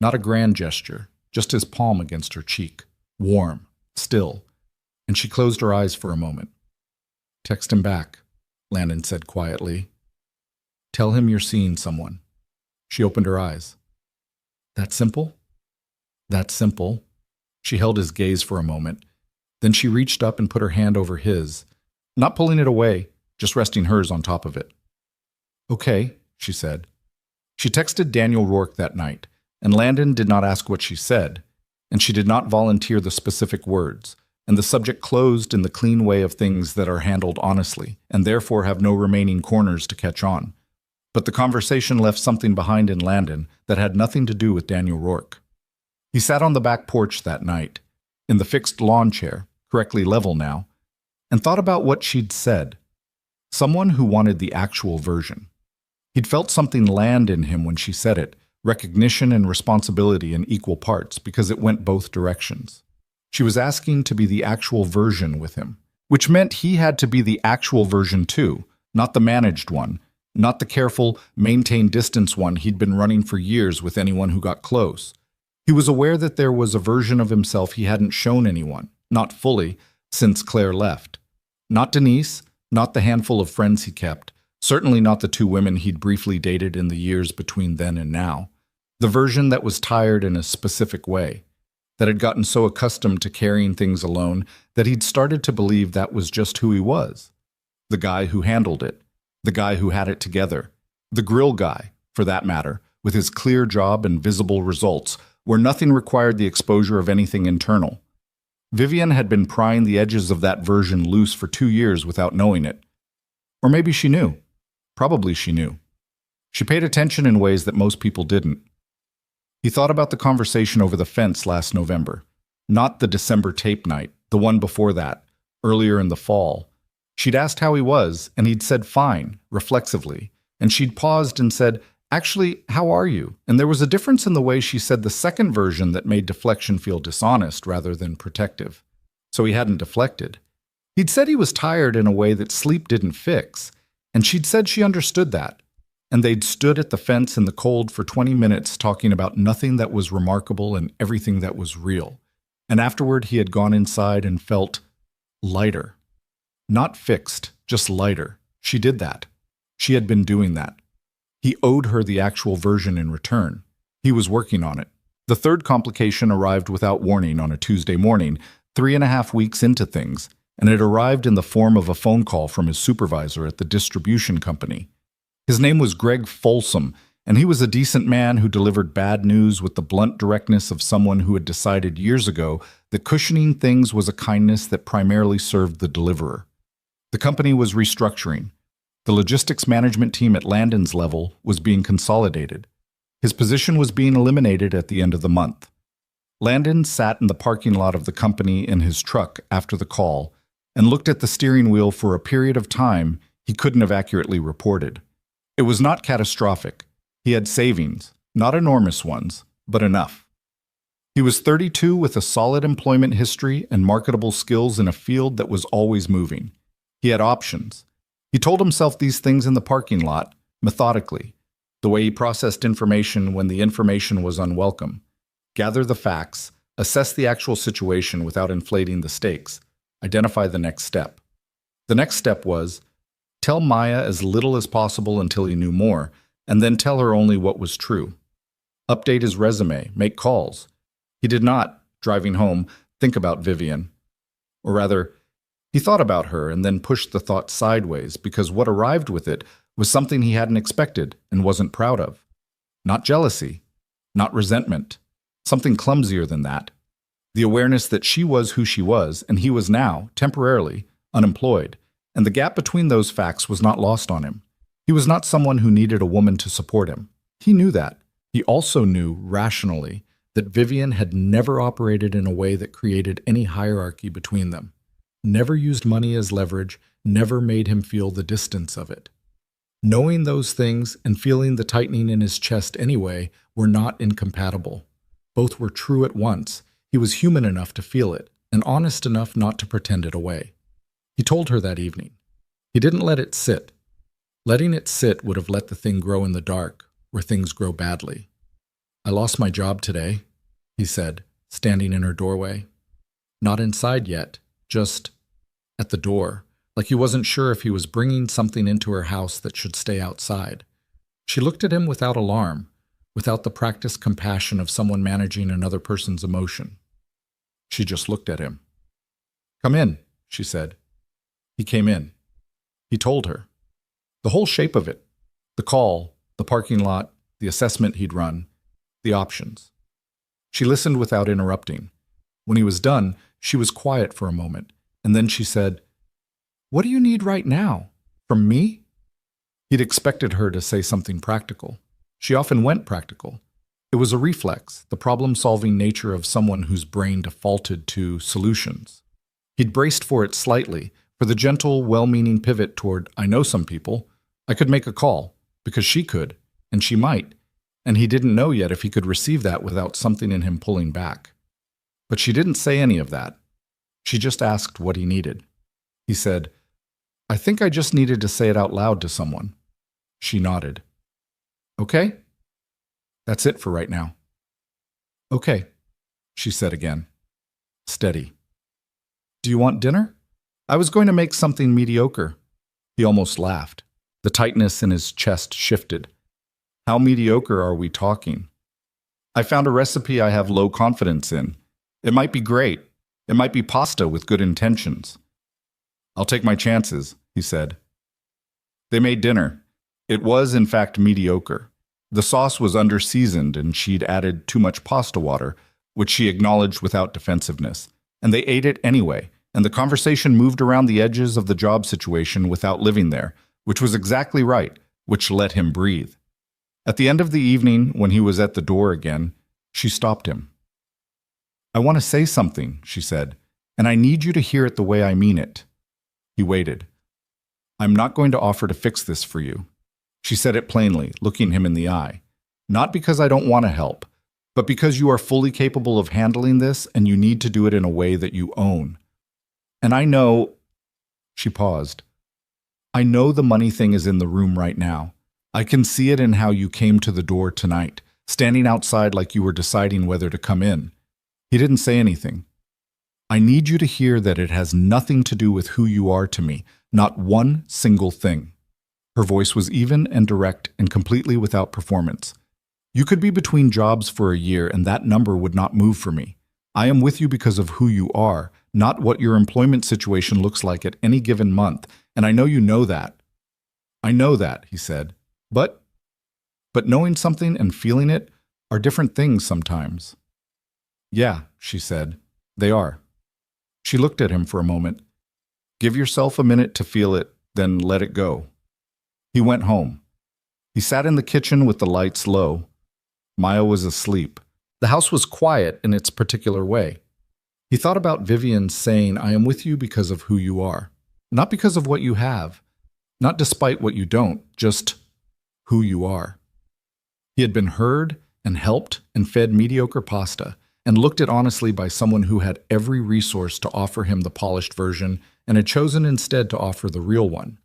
Not a grand gesture, just his palm against her cheek. Warm, still. And she closed her eyes for a moment. "Text him back," Landon said quietly. "Tell him you're seeing someone." She opened her eyes. "That simple?" "That simple." She held his gaze for a moment. Then she reached up and put her hand over his, not pulling it away, just resting hers on top of it. "Okay," she said. She texted Daniel Rourke that night, and Landon did not ask what she said, and she did not volunteer the specific words, and the subject closed in the clean way of things that are handled honestly, and therefore have no remaining corners to catch on. But the conversation left something behind in Landon that had nothing to do with Daniel Rourke. He sat on the back porch that night, in the fixed lawn chair, correctly level now, and thought about what she'd said. Someone who wanted the actual version. He'd felt something land in him when she said it, recognition and responsibility in equal parts, because it went both directions. She was asking to be the actual version with him, which meant he had to be the actual version too, not the managed one, not the careful, maintain distance one he'd been running for years with anyone who got close. He was aware that there was a version of himself he hadn't shown anyone, not fully, since Claire left. Not Denise, not the handful of friends he kept, certainly not the 2 women he'd briefly dated in the years between then and now. The version that was tired in a specific way, that had gotten so accustomed to carrying things alone that he'd started to believe that was just who he was. The guy who handled it, the guy who had it together, the grill guy, for that matter, with his clear job and visible results, where nothing required the exposure of anything internal. Vivian had been prying the edges of that version loose for 2 years without knowing it. Or maybe she knew. Probably she knew. She paid attention in ways that most people didn't. He thought about the conversation over the fence last November. Not the December tape night, the one before that, earlier in the fall. She'd asked how he was, and he'd said fine, reflexively, and she'd paused and said, "Actually, how are you?" And there was a difference in the way she said the second version that made deflection feel dishonest rather than protective. So he hadn't deflected. He'd said he was tired in a way that sleep didn't fix, and she'd said she understood that. And they'd stood at the fence in the cold for 20 minutes talking about nothing that was remarkable and everything that was real. And afterward he had gone inside and felt lighter. Not fixed, just lighter. She did that. She had been doing that. He owed her the actual version in return. He was working on it. The third complication arrived without warning on a Tuesday morning, 3.5 weeks into things, and it arrived in the form of a phone call from his supervisor at the distribution company. His name was Greg Folsom, and he was a decent man who delivered bad news with the blunt directness of someone who had decided years ago that cushioning things was a kindness that primarily served the deliverer. The company was restructuring. The logistics management team at Landon's level was being consolidated. His position was being eliminated at the end of the month. Landon sat in the parking lot of the company in his truck after the call and looked at the steering wheel for a period of time he couldn't have accurately reported. It was not catastrophic. He had savings, not enormous ones, but enough. He was 32 with a solid employment history and marketable skills in a field that was always moving. He had options. He told himself these things in the parking lot, methodically, the way he processed information when the information was unwelcome. Gather the facts, assess the actual situation without inflating the stakes, identify the next step. The next step was, tell Maya as little as possible until he knew more, and then tell her only what was true. Update his resume, make calls. He did not, driving home, think about Vivian. Or rather, he thought about her and then pushed the thought sideways because what arrived with it was something he hadn't expected and wasn't proud of. Not jealousy, not resentment, something clumsier than that. The awareness that she was who she was and he was now, temporarily, unemployed, and the gap between those facts was not lost on him. He was not someone who needed a woman to support him. He knew that. He also knew, rationally, that Vivian had never operated in a way that created any hierarchy between them, never used money as leverage, never made him feel the distance of it. Knowing those things and feeling the tightening in his chest anyway were not incompatible. Both were true at once. He was human enough to feel it, and honest enough not to pretend it away. He told her that evening. He didn't let it sit. Letting it sit would have let the thing grow in the dark, where things grow badly. I lost my job today, he said, standing in her doorway. Not inside yet, just at the door, like he wasn't sure if he was bringing something into her house that should stay outside. She looked at him without alarm, without the practiced compassion of someone managing another person's emotion. She just looked at him. Come in, she said. He came in. He told her. The whole shape of it. The call, the parking lot, the assessment he'd run, the options. She listened without interrupting. When he was done, she was quiet for a moment, and then she said, "What do you need right now? From me?" He'd expected her to say something practical. She often went practical. It was a reflex, the problem-solving nature of someone whose brain defaulted to solutions. He'd braced for it slightly, for the gentle, well-meaning pivot toward, I know some people. I could make a call, because she could, and she might, and he didn't know yet if he could receive that without something in him pulling back. But she didn't say any of that. She just asked what he needed. He said, I think I just needed to say it out loud to someone. She nodded. Okay? That's it for right now. Okay, she said again. Steady. Do you want dinner? I was going to make something mediocre. He almost laughed. The tightness in his chest shifted. How mediocre are we talking? I found a recipe I have low confidence in. It might be great. It might be pasta with good intentions. I'll take my chances, he said. They made dinner. It was, in fact, mediocre. The sauce was under-seasoned and she'd added too much pasta water, which she acknowledged without defensiveness. And they ate it anyway, and the conversation moved around the edges of the job situation without living there, which was exactly right, which let him breathe. At the end of the evening, when he was at the door again, she stopped him. I want to say something, she said, and I need you to hear it the way I mean it. He waited. I'm not going to offer to fix this for you. She said it plainly, looking him in the eye. Not because I don't want to help, but because you are fully capable of handling this and you need to do it in a way that you own. And I know, she paused, I know the money thing is in the room right now. I can see it in how you came to the door tonight, standing outside like you were deciding whether to come in. He didn't say anything. I need you to hear that it has nothing to do with who you are to me, not one single thing. Her voice was even and direct and completely without performance. You could be between jobs for a year and that number would not move for me. I am with you because of who you are, not what your employment situation looks like at any given month, and I know you know that. I know that, he said. But But knowing something and feeling it are different things sometimes. Yeah, she said, they are. She looked at him for a moment. Give yourself a minute to feel it, then let it go. He went home. He sat in the kitchen with the lights low. Maya was asleep. The house was quiet in its particular way. He thought about Vivian saying, I am with you because of who you are. Not because of what you have. Not despite what you don't, just who you are. He had been heard and helped and fed mediocre pasta and looked at honestly by someone who had every resource to offer him the polished version and had chosen instead to offer the real one.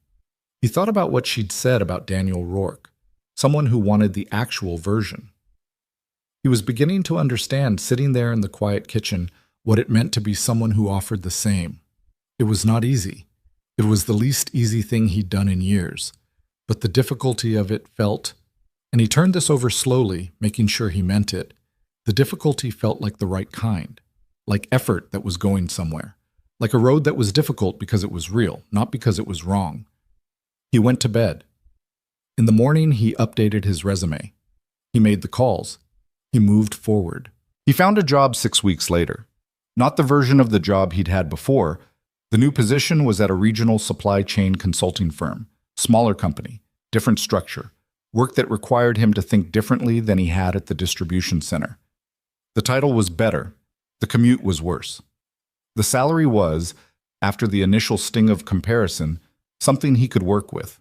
He thought about what she'd said about Daniel Rourke, someone who wanted the actual version. He was beginning to understand, sitting there in the quiet kitchen, what it meant to be someone who offered the same. It was not easy. It was the least easy thing he'd done in years, but the difficulty of it felt, and he turned this over slowly, making sure he meant it, the difficulty felt like the right kind, like effort that was going somewhere, like a road that was difficult because it was real, not because it was wrong. He went to bed. In the morning, he updated his resume. He made the calls. He moved forward. He found a job 6 weeks later. Not the version of the job he'd had before. The new position was at a regional supply chain consulting firm, smaller company, different structure, work that required him to think differently than he had at the distribution center. The title was better. The commute was worse. The salary was, after the initial sting of comparison, something he could work with.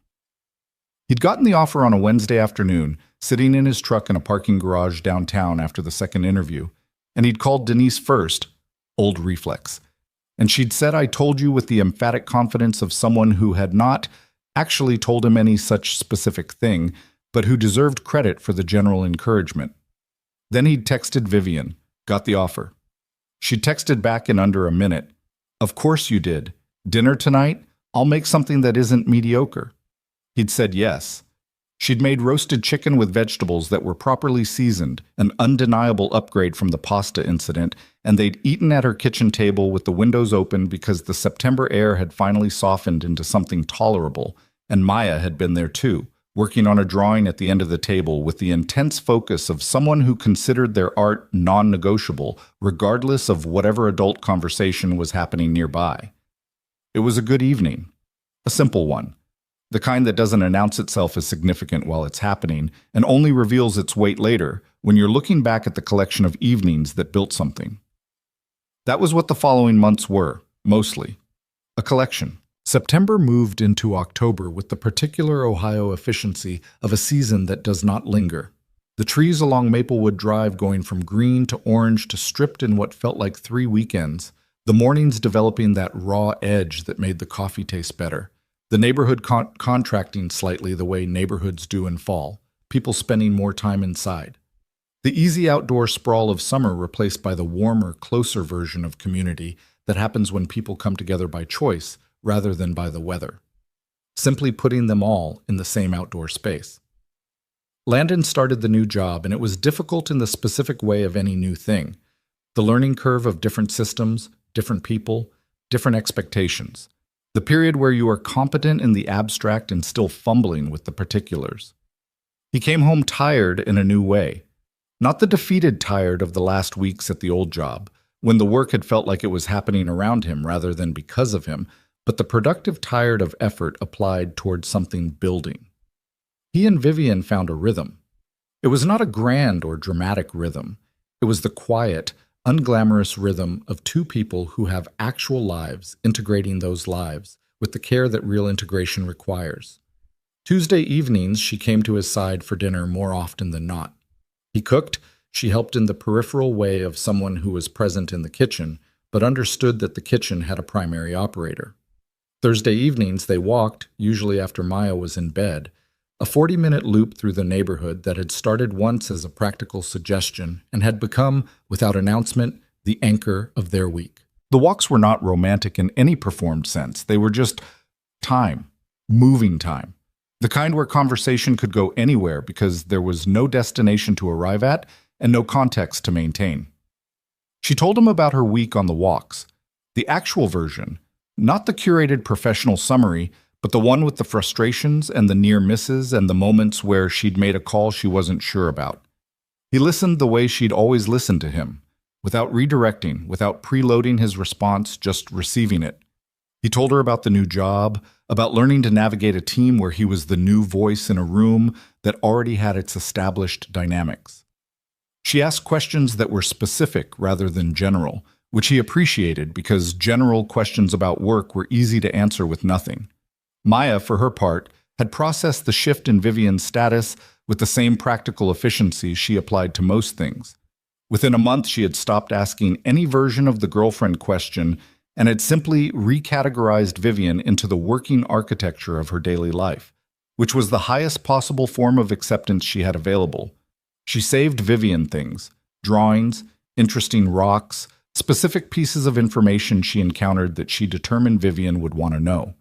He'd gotten the offer on a Wednesday afternoon, sitting in his truck in a parking garage downtown after the second interview, and he'd called Denise first, old reflex, and she'd said, I told you, with the emphatic confidence of someone who had not actually told him any such specific thing, but who deserved credit for the general encouragement. Then he'd texted Vivian, got the offer. She texted back in under a minute. Of course you did. Dinner tonight? I'll make something that isn't mediocre. He'd said yes. She'd made roasted chicken with vegetables that were properly seasoned, an undeniable upgrade from the pasta incident, and they'd eaten at her kitchen table with the windows open because the September air had finally softened into something tolerable, and Maya had been there too, working on a drawing at the end of the table with the intense focus of someone who considered their art non-negotiable, regardless of whatever adult conversation was happening nearby. It was a good evening, a simple one, the kind that doesn't announce itself as significant while it's happening and only reveals its weight later when you're looking back at the collection of evenings that built something. That was what the following months were, mostly. A collection. September moved into October with the particular Ohio efficiency of a season that does not linger. The trees along Maplewood Drive going from green to orange to stripped in what felt like 3 weekends, the mornings developing that raw edge that made the coffee taste better, the neighborhood contracting slightly the way neighborhoods do in fall, people spending more time inside. The easy outdoor sprawl of summer replaced by the warmer, closer version of community that happens when people come together by choice rather than by the weather, simply putting them all in the same outdoor space. Landon started the new job, and it was difficult in the specific way of any new thing. The learning curve of different systems, different people, different expectations. The period where you are competent in the abstract and still fumbling with the particulars. He came home tired in a new way. Not the defeated tired of the last weeks at the old job, when the work had felt like it was happening around him rather than because of him, but the productive tired of effort applied towards something building. He and Vivian found a rhythm. It was not a grand or dramatic rhythm. It was the quiet, unglamorous rhythm of two people who have actual lives integrating those lives with the care that real integration requires. Tuesday evenings, she came to his side for dinner more often than not. He cooked, she helped in the peripheral way of someone who was present in the kitchen, but understood that the kitchen had a primary operator. Thursday evenings, they walked, usually after Maya was in bed, a 40-minute loop through the neighborhood that had started once as a practical suggestion and had become, without announcement, the anchor of their week. The walks were not romantic in any performed sense. They were just time, moving time. The kind where conversation could go anywhere because there was no destination to arrive at and no context to maintain. She told him about her week on the walks, the actual version, not the curated professional summary, but the one with the frustrations and the near misses and the moments where she'd made a call she wasn't sure about. He listened the way she'd always listened to him, without redirecting, without preloading his response, just receiving it. He told her about the new job, about learning to navigate a team where he was the new voice in a room that already had its established dynamics. She asked questions that were specific rather than general, which he appreciated because general questions about work were easy to answer with nothing. Maya, for her part, had processed the shift in Vivian's status with the same practical efficiency she applied to most things. Within a month, she had stopped asking any version of the girlfriend question and had simply recategorized Vivian into the working architecture of her daily life, which was the highest possible form of acceptance she had available. She saved Vivian things, drawings, interesting rocks, specific pieces of information she encountered that she determined Vivian would want to know.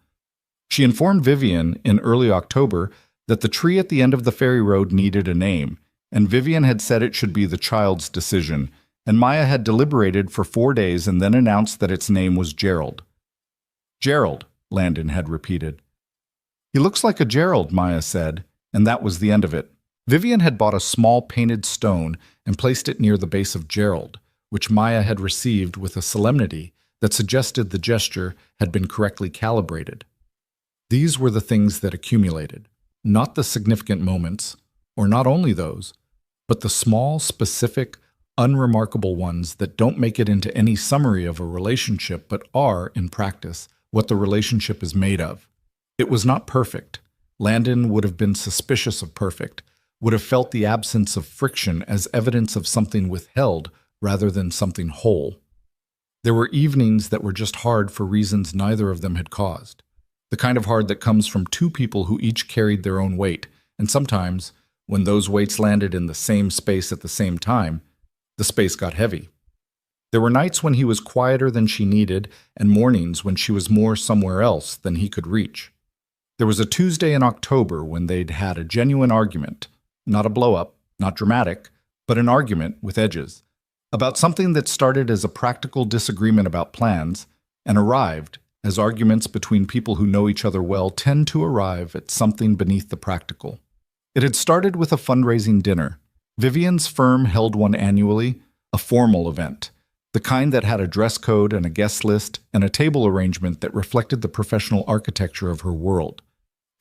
She informed Vivian in early October that the tree at the end of the ferry road needed a name, and Vivian had said it should be the child's decision, and Maya had deliberated for 4 days and then announced that its name was Gerald. Gerald, Landon had repeated. He looks like a Gerald, Maya said, and that was the end of it. Vivian had bought a small painted stone and placed it near the base of Gerald, which Maya had received with a solemnity that suggested the gesture had been correctly calibrated. These were the things that accumulated, not the significant moments, or not only those, but the small, specific, unremarkable ones that don't make it into any summary of a relationship but are, in practice, what the relationship is made of. It was not perfect. Landon would have been suspicious of perfect, would have felt the absence of friction as evidence of something withheld rather than something whole. There were evenings that were just hard for reasons neither of them had caused. The kind of hard that comes from two people who each carried their own weight, and sometimes, when those weights landed in the same space at the same time, the space got heavy. There were nights when he was quieter than she needed, and mornings when she was more somewhere else than he could reach. There was a Tuesday in October when they'd had a genuine argument, not a blow-up, not dramatic, but an argument with edges, about something that started as a practical disagreement about plans and arrived, as arguments between people who know each other well tend to arrive at something beneath the practical. It had started with a fundraising dinner. Vivian's firm held one annually, a formal event, the kind that had a dress code and a guest list and a table arrangement that reflected the professional architecture of her world.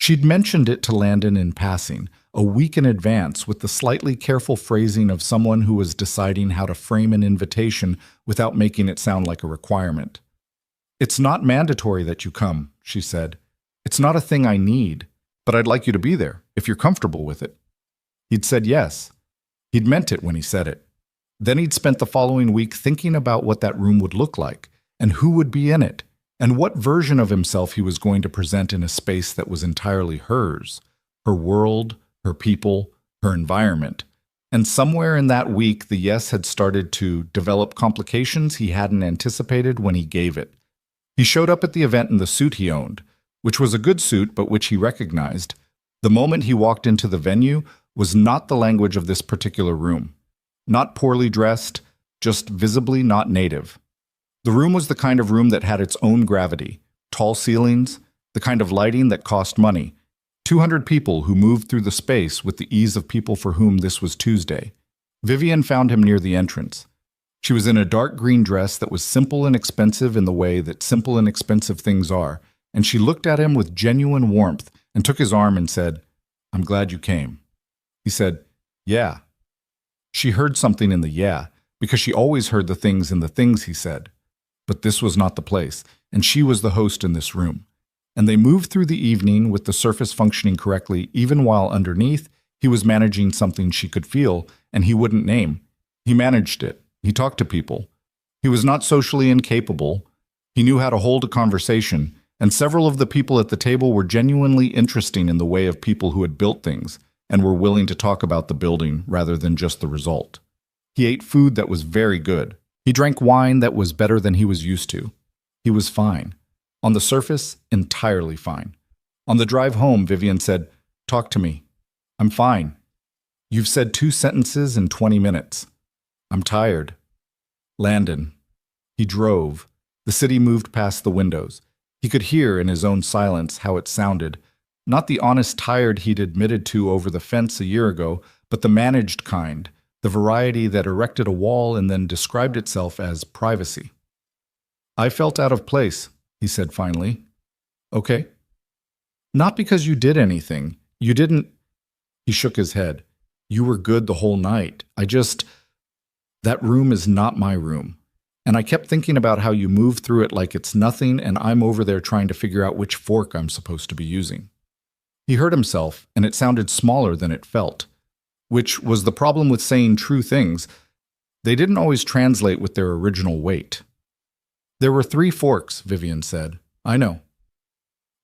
She'd mentioned it to Landon in passing, a week in advance, with the slightly careful phrasing of someone who was deciding how to frame an invitation without making it sound like a requirement. "It's not mandatory that you come," she said. "It's not a thing I need, but I'd like you to be there, if you're comfortable with it." He'd said yes. He'd meant it when he said it. Then he'd spent the following week thinking about what that room would look like, and who would be in it, and what version of himself he was going to present in a space that was entirely hers, her world, her people, her environment. And somewhere in that week, the yes had started to develop complications he hadn't anticipated when he gave it. He showed up at the event in the suit he owned, which was a good suit but which he recognized. The moment he walked into the venue was not the language of this particular room. Not poorly dressed, just visibly not native. The room was the kind of room that had its own gravity, tall ceilings, the kind of lighting that cost money, 200 people who moved through the space with the ease of people for whom this was Tuesday. Vivian found him near the entrance. She was in a dark green dress that was simple and expensive in the way that simple and expensive things are, and she looked at him with genuine warmth and took his arm and said, "I'm glad you came." He said, "Yeah." She heard something in the "yeah," because she always heard the things in the things he said. But this was not the place, and she was the host in this room. And they moved through the evening with the surface functioning correctly, even while underneath, he was managing something she could feel, and he wouldn't name. He managed it. He talked to people. He was not socially incapable. He knew how to hold a conversation, and several of the people at the table were genuinely interesting in the way of people who had built things and were willing to talk about the building rather than just the result. He ate food that was very good. He drank wine that was better than he was used to. He was fine. On the surface, entirely fine. On the drive home, Vivian said, "Talk to me. I'm fine. You've said 2 sentences in 20 minutes. I'm tired." Landon. He drove. The city moved past the windows. He could hear in his own silence how it sounded, not the honest tired he'd admitted to over the fence a year ago, but the managed kind, the variety that erected a wall and then described itself as privacy. I felt out of place, he said finally. Okay. Not because you did anything. You didn't. He shook his head. You were good the whole night. That room is not my room. And I kept thinking about how you move through it like it's nothing, and I'm over there trying to figure out which fork I'm supposed to be using. He heard himself, and it sounded smaller than it felt, which was the problem with saying true things. They didn't always translate with their original weight. There were 3 forks, Vivian said. I know.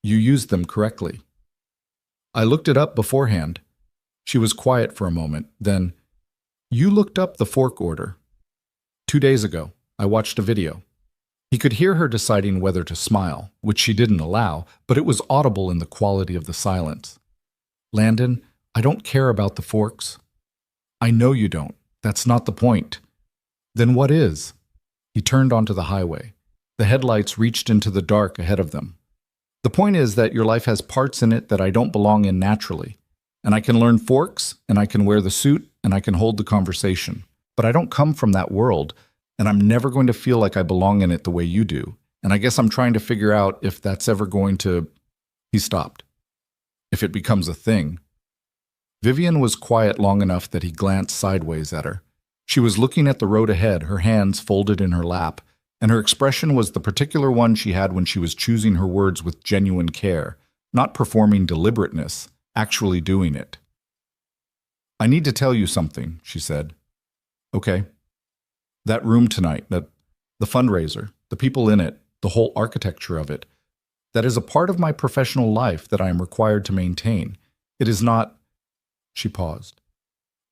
You used them correctly. I looked it up beforehand. She was quiet for a moment. Then, you looked up the fork order. 2 days ago, I watched a video. He could hear her deciding whether to smile, which she didn't allow, but it was audible in the quality of the silence. Landon, I don't care about the forks. I know you don't. That's not the point. Then what is? He turned onto the highway. The headlights reached into the dark ahead of them. The point is that your life has parts in it that I don't belong in naturally. And I can learn forks, and I can wear the suit, and I can hold the conversation. But I don't come from that world, and I'm never going to feel like I belong in it the way you do. And I guess I'm trying to figure out if that's ever going to... He stopped. If it becomes a thing. Vivian was quiet long enough that he glanced sideways at her. She was looking at the road ahead, her hands folded in her lap, and her expression was the particular one she had when she was choosing her words with genuine care, not performing deliberateness, actually doing it. I need to tell you something, she said. Okay. That room tonight, the fundraiser, the people in it, the whole architecture of it, that is a part of my professional life that I am required to maintain. It is not... She paused.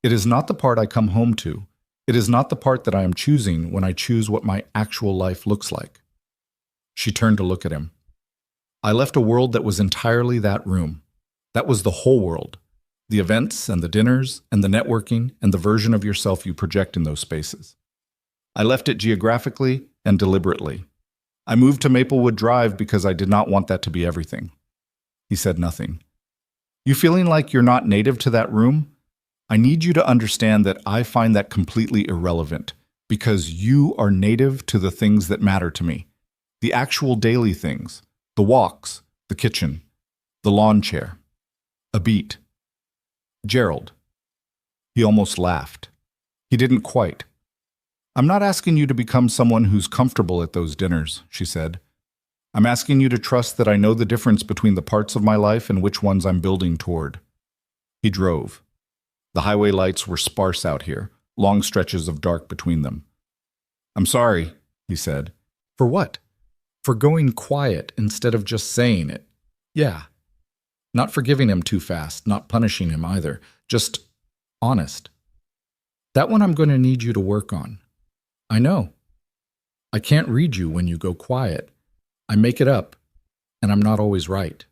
It is not the part I come home to. It is not the part that I am choosing when I choose what my actual life looks like. She turned to look at him. I left a world that was entirely that room. That was the whole world. The events and the dinners and the networking and the version of yourself you project in those spaces. I left it geographically and deliberately. I moved to Maplewood Drive because I did not want that to be everything. He said nothing. You feeling like you're not native to that room? I need you to understand that I find that completely irrelevant because you are native to the things that matter to me. The actual daily things. The walks, the kitchen, the lawn chair, a beat. Gerald. He almost laughed. He didn't quite. I'm not asking you to become someone who's comfortable at those dinners, she said. I'm asking you to trust that I know the difference between the parts of my life and which ones I'm building toward. He drove. The highway lights were sparse out here, long stretches of dark between them. I'm sorry, he said. For what? For going quiet instead of just saying it. Yeah. Not forgiving him too fast, not punishing him either. Just honest. That one I'm going to need you to work on. I know. I can't read you when you go quiet. I make it up, and I'm not always right.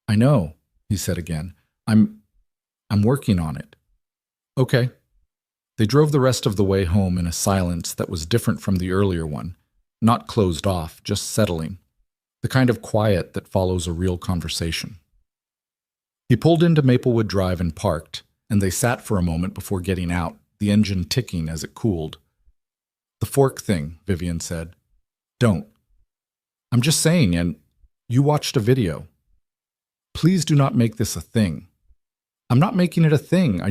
I know, he said again. I'm working on it. Okay. They drove the rest of the way home in a silence that was different from the earlier one, not closed off, just settling, the kind of quiet that follows a real conversation. He pulled into Maplewood Drive and parked, and they sat for a moment before getting out, the engine ticking as it cooled. The fork thing, Vivian said. Don't. I'm just saying, and you watched a video. Please do not make this a thing. I'm not making it a thing,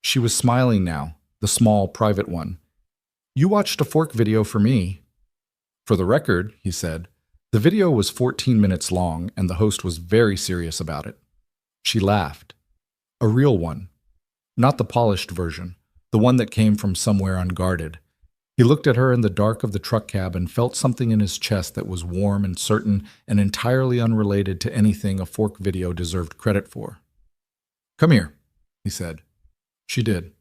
She was smiling now, the small, private one. You watched a fork video for me. For the record, he said, the video was 14 minutes long, and the host was very serious about it. She laughed. A real one. Not the polished version, the one that came from somewhere unguarded. He looked at her in the dark of the truck cab and felt something in his chest that was warm and certain and entirely unrelated to anything a fork video deserved credit for. Come here, he said. She did.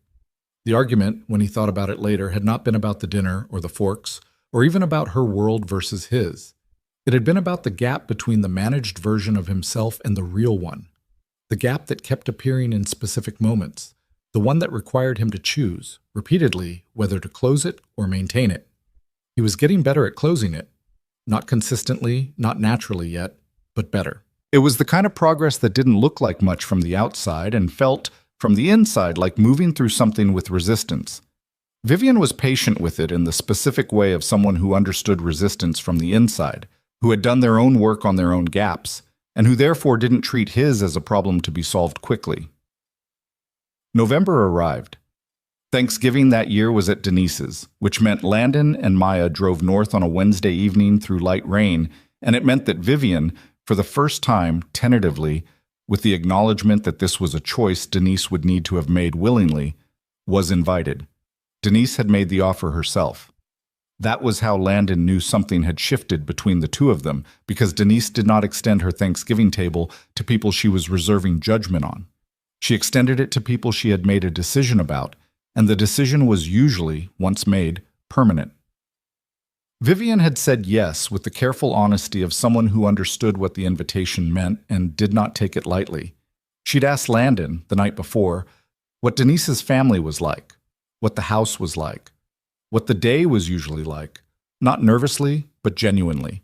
The argument, when he thought about it later, had not been about the dinner or the forks, or even about her world versus his. It had been about the gap between the managed version of himself and the real one. The gap that kept appearing in specific moments. The one that required him to choose, repeatedly, whether to close it or maintain it. He was getting better at closing it. Not consistently, not naturally yet, but better. It was the kind of progress that didn't look like much from the outside and felt, from the inside, like moving through something with resistance. Vivian was patient with it in the specific way of someone who understood resistance from the inside, who had done their own work on their own gaps, and who therefore didn't treat his as a problem to be solved quickly. November arrived. Thanksgiving that year was at Denise's, which meant Landon and Maya drove north on a Wednesday evening through light rain, and it meant that Vivian, for the first time, tentatively, with the acknowledgement that this was a choice Denise would need to have made willingly, was invited. Denise had made the offer herself. That was how Landon knew something had shifted between the two of them, because Denise did not extend her Thanksgiving table to people she was reserving judgment on. She extended it to people she had made a decision about, and the decision was usually, once made, permanent. Vivian had said yes with the careful honesty of someone who understood what the invitation meant and did not take it lightly. She'd asked Landon, the night before, what Denise's family was like, what the house was like, what the day was usually like, not nervously, but genuinely.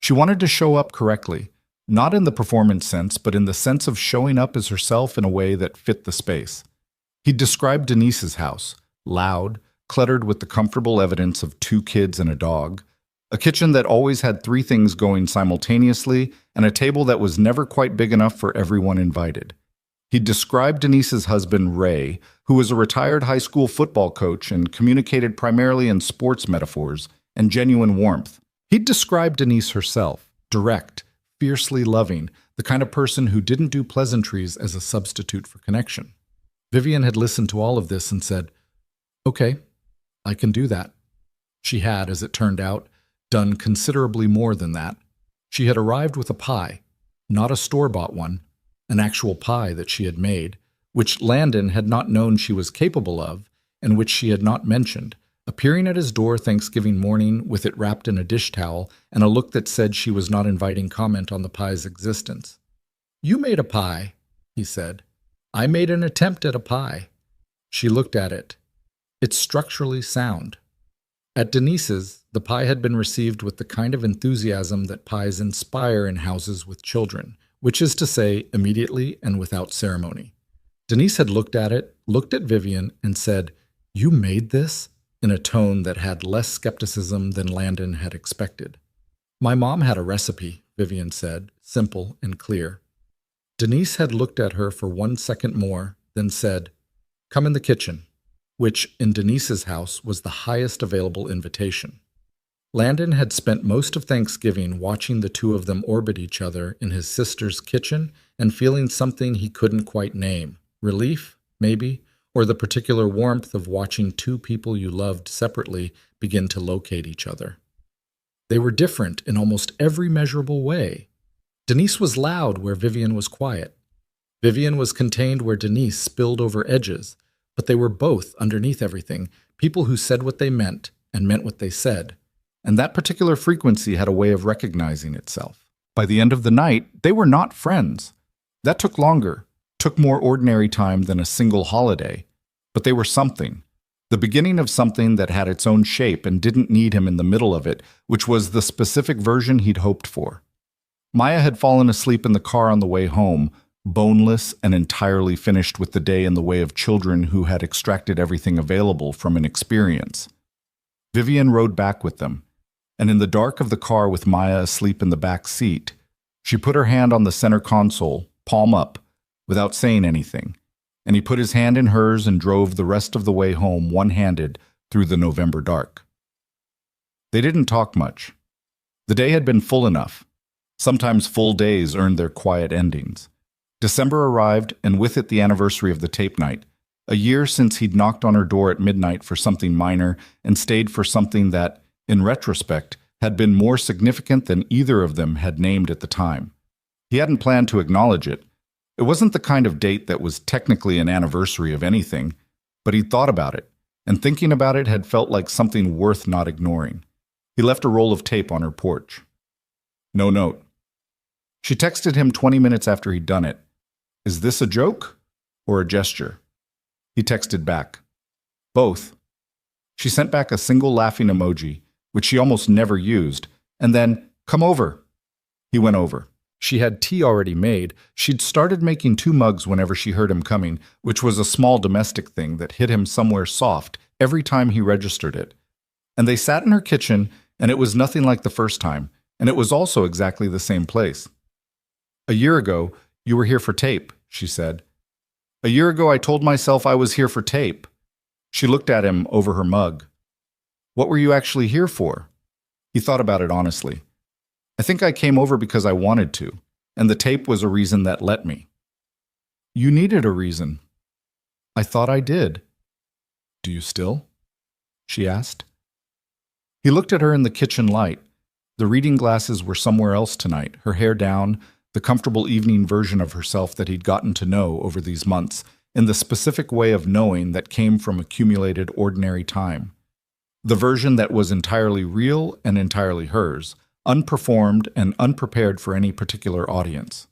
She wanted to show up correctly, not in the performance sense, but in the sense of showing up as herself in a way that fit the space. He described Denise's house, loud, cluttered with the comfortable evidence of 2 kids and a dog, a kitchen that always had 3 things going simultaneously, and a table that was never quite big enough for everyone invited. He described Denise's husband, Ray, who was a retired high school football coach and communicated primarily in sports metaphors and genuine warmth. He'd described Denise herself, direct, fiercely loving, the kind of person who didn't do pleasantries as a substitute for connection. Vivian had listened to all of this and said, "Okay, I can do that." She had, as it turned out, done considerably more than that. She had arrived with a pie, not a store-bought one, an actual pie that she had made, which Landon had not known she was capable of, and which she had not mentioned, appearing at his door Thanksgiving morning with it wrapped in a dish towel and a look that said she was not inviting comment on the pie's existence. "You made a pie," he said. "I made an attempt at a pie." She looked at it. It's structurally sound. At Denise's, the pie had been received with the kind of enthusiasm that pies inspire in houses with children, which is to say, immediately and without ceremony. Denise had looked at it, looked at Vivian, and said, "You made this?" in a tone that had less skepticism than Landon had expected. "My mom had a recipe," Vivian said, simple and clear. Denise had looked at her for 1 second more, then said, "Come in the kitchen," which, in Denise's house, was the highest available invitation. Landon had spent most of Thanksgiving watching the two of them orbit each other in his sister's kitchen and feeling something he couldn't quite name. Relief, maybe, or the particular warmth of watching 2 people you loved separately begin to locate each other. They were different in almost every measurable way. Denise was loud where Vivian was quiet. Vivian was contained where Denise spilled over edges, but they were both, underneath everything, people who said what they meant and meant what they said. And that particular frequency had a way of recognizing itself. By the end of the night, they were not friends. That took longer, took more ordinary time than a single holiday, but they were something. The beginning of something that had its own shape and didn't need him in the middle of it, which was the specific version he'd hoped for. Maya had fallen asleep in the car on the way home, boneless and entirely finished with the day in the way of children who had extracted everything available from an experience. Vivian rode back with them, and in the dark of the car with Maya asleep in the back seat, she put her hand on the center console, palm up, without saying anything, and he put his hand in hers and drove the rest of the way home one-handed through the November dark. They didn't talk much. The day had been full enough. Sometimes full days earned their quiet endings. December arrived, and with it the anniversary of the tape night, a year since he'd knocked on her door at midnight for something minor and stayed for something that, in retrospect, had been more significant than either of them had named at the time. He hadn't planned to acknowledge it. It wasn't the kind of date that was technically an anniversary of anything, but he'd thought about it, and thinking about it had felt like something worth not ignoring. He left a roll of tape on her porch. No note. She texted him 20 minutes after he'd done it. "Is this a joke or a gesture?" He texted back. "Both." She sent back a single laughing emoji, which she almost never used, And then, "Come over." He went over. She had tea already made. She'd started making 2 mugs whenever she heard him coming, which was a small domestic thing that hit him somewhere soft every time he registered it. And they sat in her kitchen, and it was nothing like the first time, and it was also exactly the same place. "A year ago, you were here for tape," she said. "A year ago, I told myself I was here for tape." She looked at him over her mug. "What were you actually here for?" He thought about it honestly. "I think I came over because I wanted to, and the tape was a reason that let me." "You needed a reason." "I thought I did." "Do you still?" she asked. He looked at her in the kitchen light. The reading glasses were somewhere else tonight, her hair down, the comfortable evening version of herself that he'd gotten to know over these months, in the specific way of knowing that came from accumulated ordinary time. The version that was entirely real and entirely hers, unperformed and unprepared for any particular audience.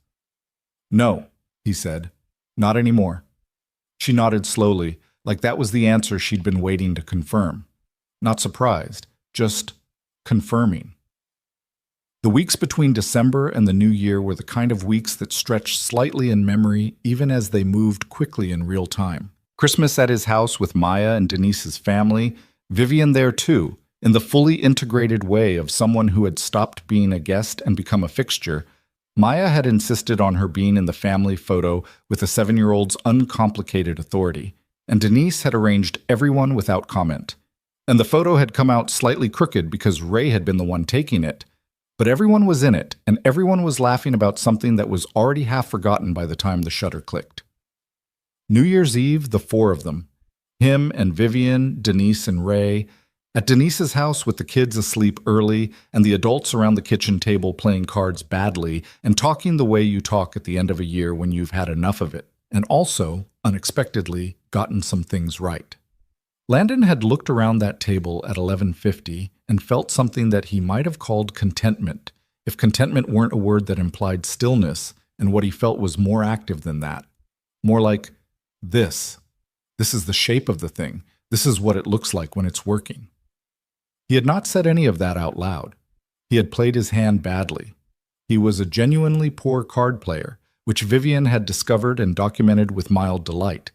"No," he said, "not anymore." She nodded slowly, like that was the answer she'd been waiting to confirm. Not surprised, just confirming. The weeks between December and the new year were the kind of weeks that stretched slightly in memory even as they moved quickly in real time. Christmas at his house with Maya and Denise's family, Vivian there too, in the fully integrated way of someone who had stopped being a guest and become a fixture. Maya had insisted on her being in the family photo with the 7-year-old's uncomplicated authority, and Denise had arranged everyone without comment. And the photo had come out slightly crooked because Ray had been the one taking it. But everyone was in it, and everyone was laughing about something that was already half forgotten by the time the shutter clicked. New Year's Eve, the 4 of them, him and Vivian, Denise and Ray, at Denise's house with the kids asleep early and the adults around the kitchen table playing cards badly and talking the way you talk at the end of a year when you've had enough of it, and also, unexpectedly, gotten some things right. Landon had looked around that table at 11:50 and felt something that he might have called contentment, if contentment weren't a word that implied stillness, and what he felt was more active than that. More like, this is the shape of the thing. This is what it looks like when it's working. He had not said any of that out loud. He had played his hand badly. He was a genuinely poor card player, which Vivian had discovered and documented with mild delight,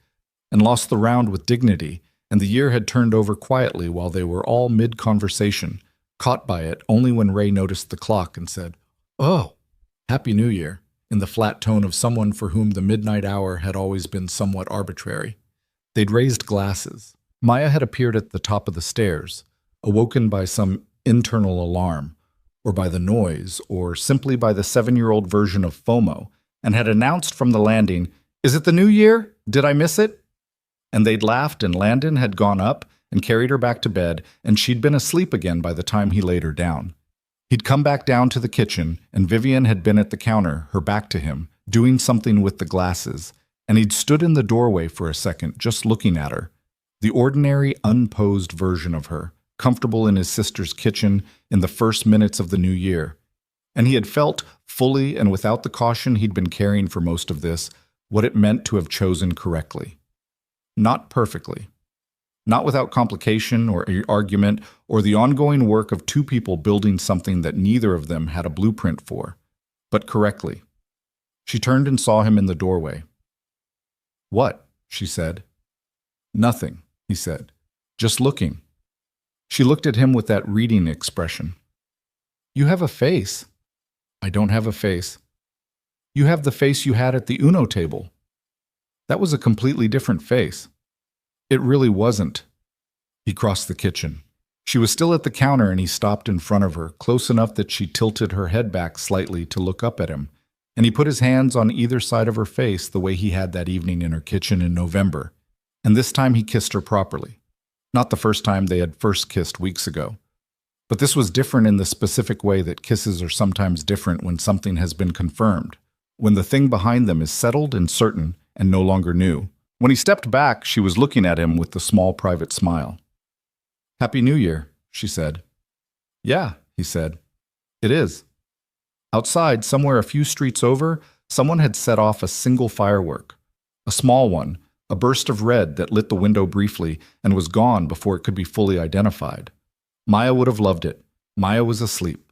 and lost the round with dignity, and the year had turned over quietly while they were all mid-conversation, caught by it only when Ray noticed the clock and said, "Oh, Happy New Year," in the flat tone of someone for whom the midnight hour had always been somewhat arbitrary. They'd raised glasses. Maya had appeared at the top of the stairs, awoken by some internal alarm, or by the noise, or simply by the 7-year-old version of FOMO, and had announced from the landing, "Is it the new year? Did I miss it?" And they'd laughed, and Landon had gone up and carried her back to bed, and she'd been asleep again by the time he laid her down. He'd come back down to the kitchen, and Vivian had been at the counter, her back to him, doing something with the glasses, and he'd stood in the doorway for a second, just looking at her, the ordinary, unposed version of her, comfortable in his sister's kitchen in the first minutes of the new year. And he had felt, fully and without the caution he'd been carrying for most of this, what it meant to have chosen correctly. Not perfectly. Not without complication or argument or the ongoing work of 2 people building something that neither of them had a blueprint for, but correctly. She turned and saw him in the doorway. "What?" she said. "Nothing," he said. "Just looking." She looked at him with that reading expression. "You have a face." "I don't have a face." "You have the face you had at the Uno table." That was a completely different face. It really wasn't. He crossed the kitchen. She was still at the counter and he stopped in front of her, close enough that she tilted her head back slightly to look up at him, and he put his hands on either side of her face the way he had that evening in her kitchen in November, and this time he kissed her properly. Not the first time they had first kissed weeks ago. But this was different in the specific way that kisses are sometimes different when something has been confirmed, when the thing behind them is settled and certain and no longer new. When he stepped back, she was looking at him with the small private smile. "Happy New Year," she said. "Yeah," he said. "It is." Outside, somewhere a few streets over, someone had set off a single firework. A small one, a burst of red that lit the window briefly and was gone before it could be fully identified. Maya would have loved it. Maya was asleep.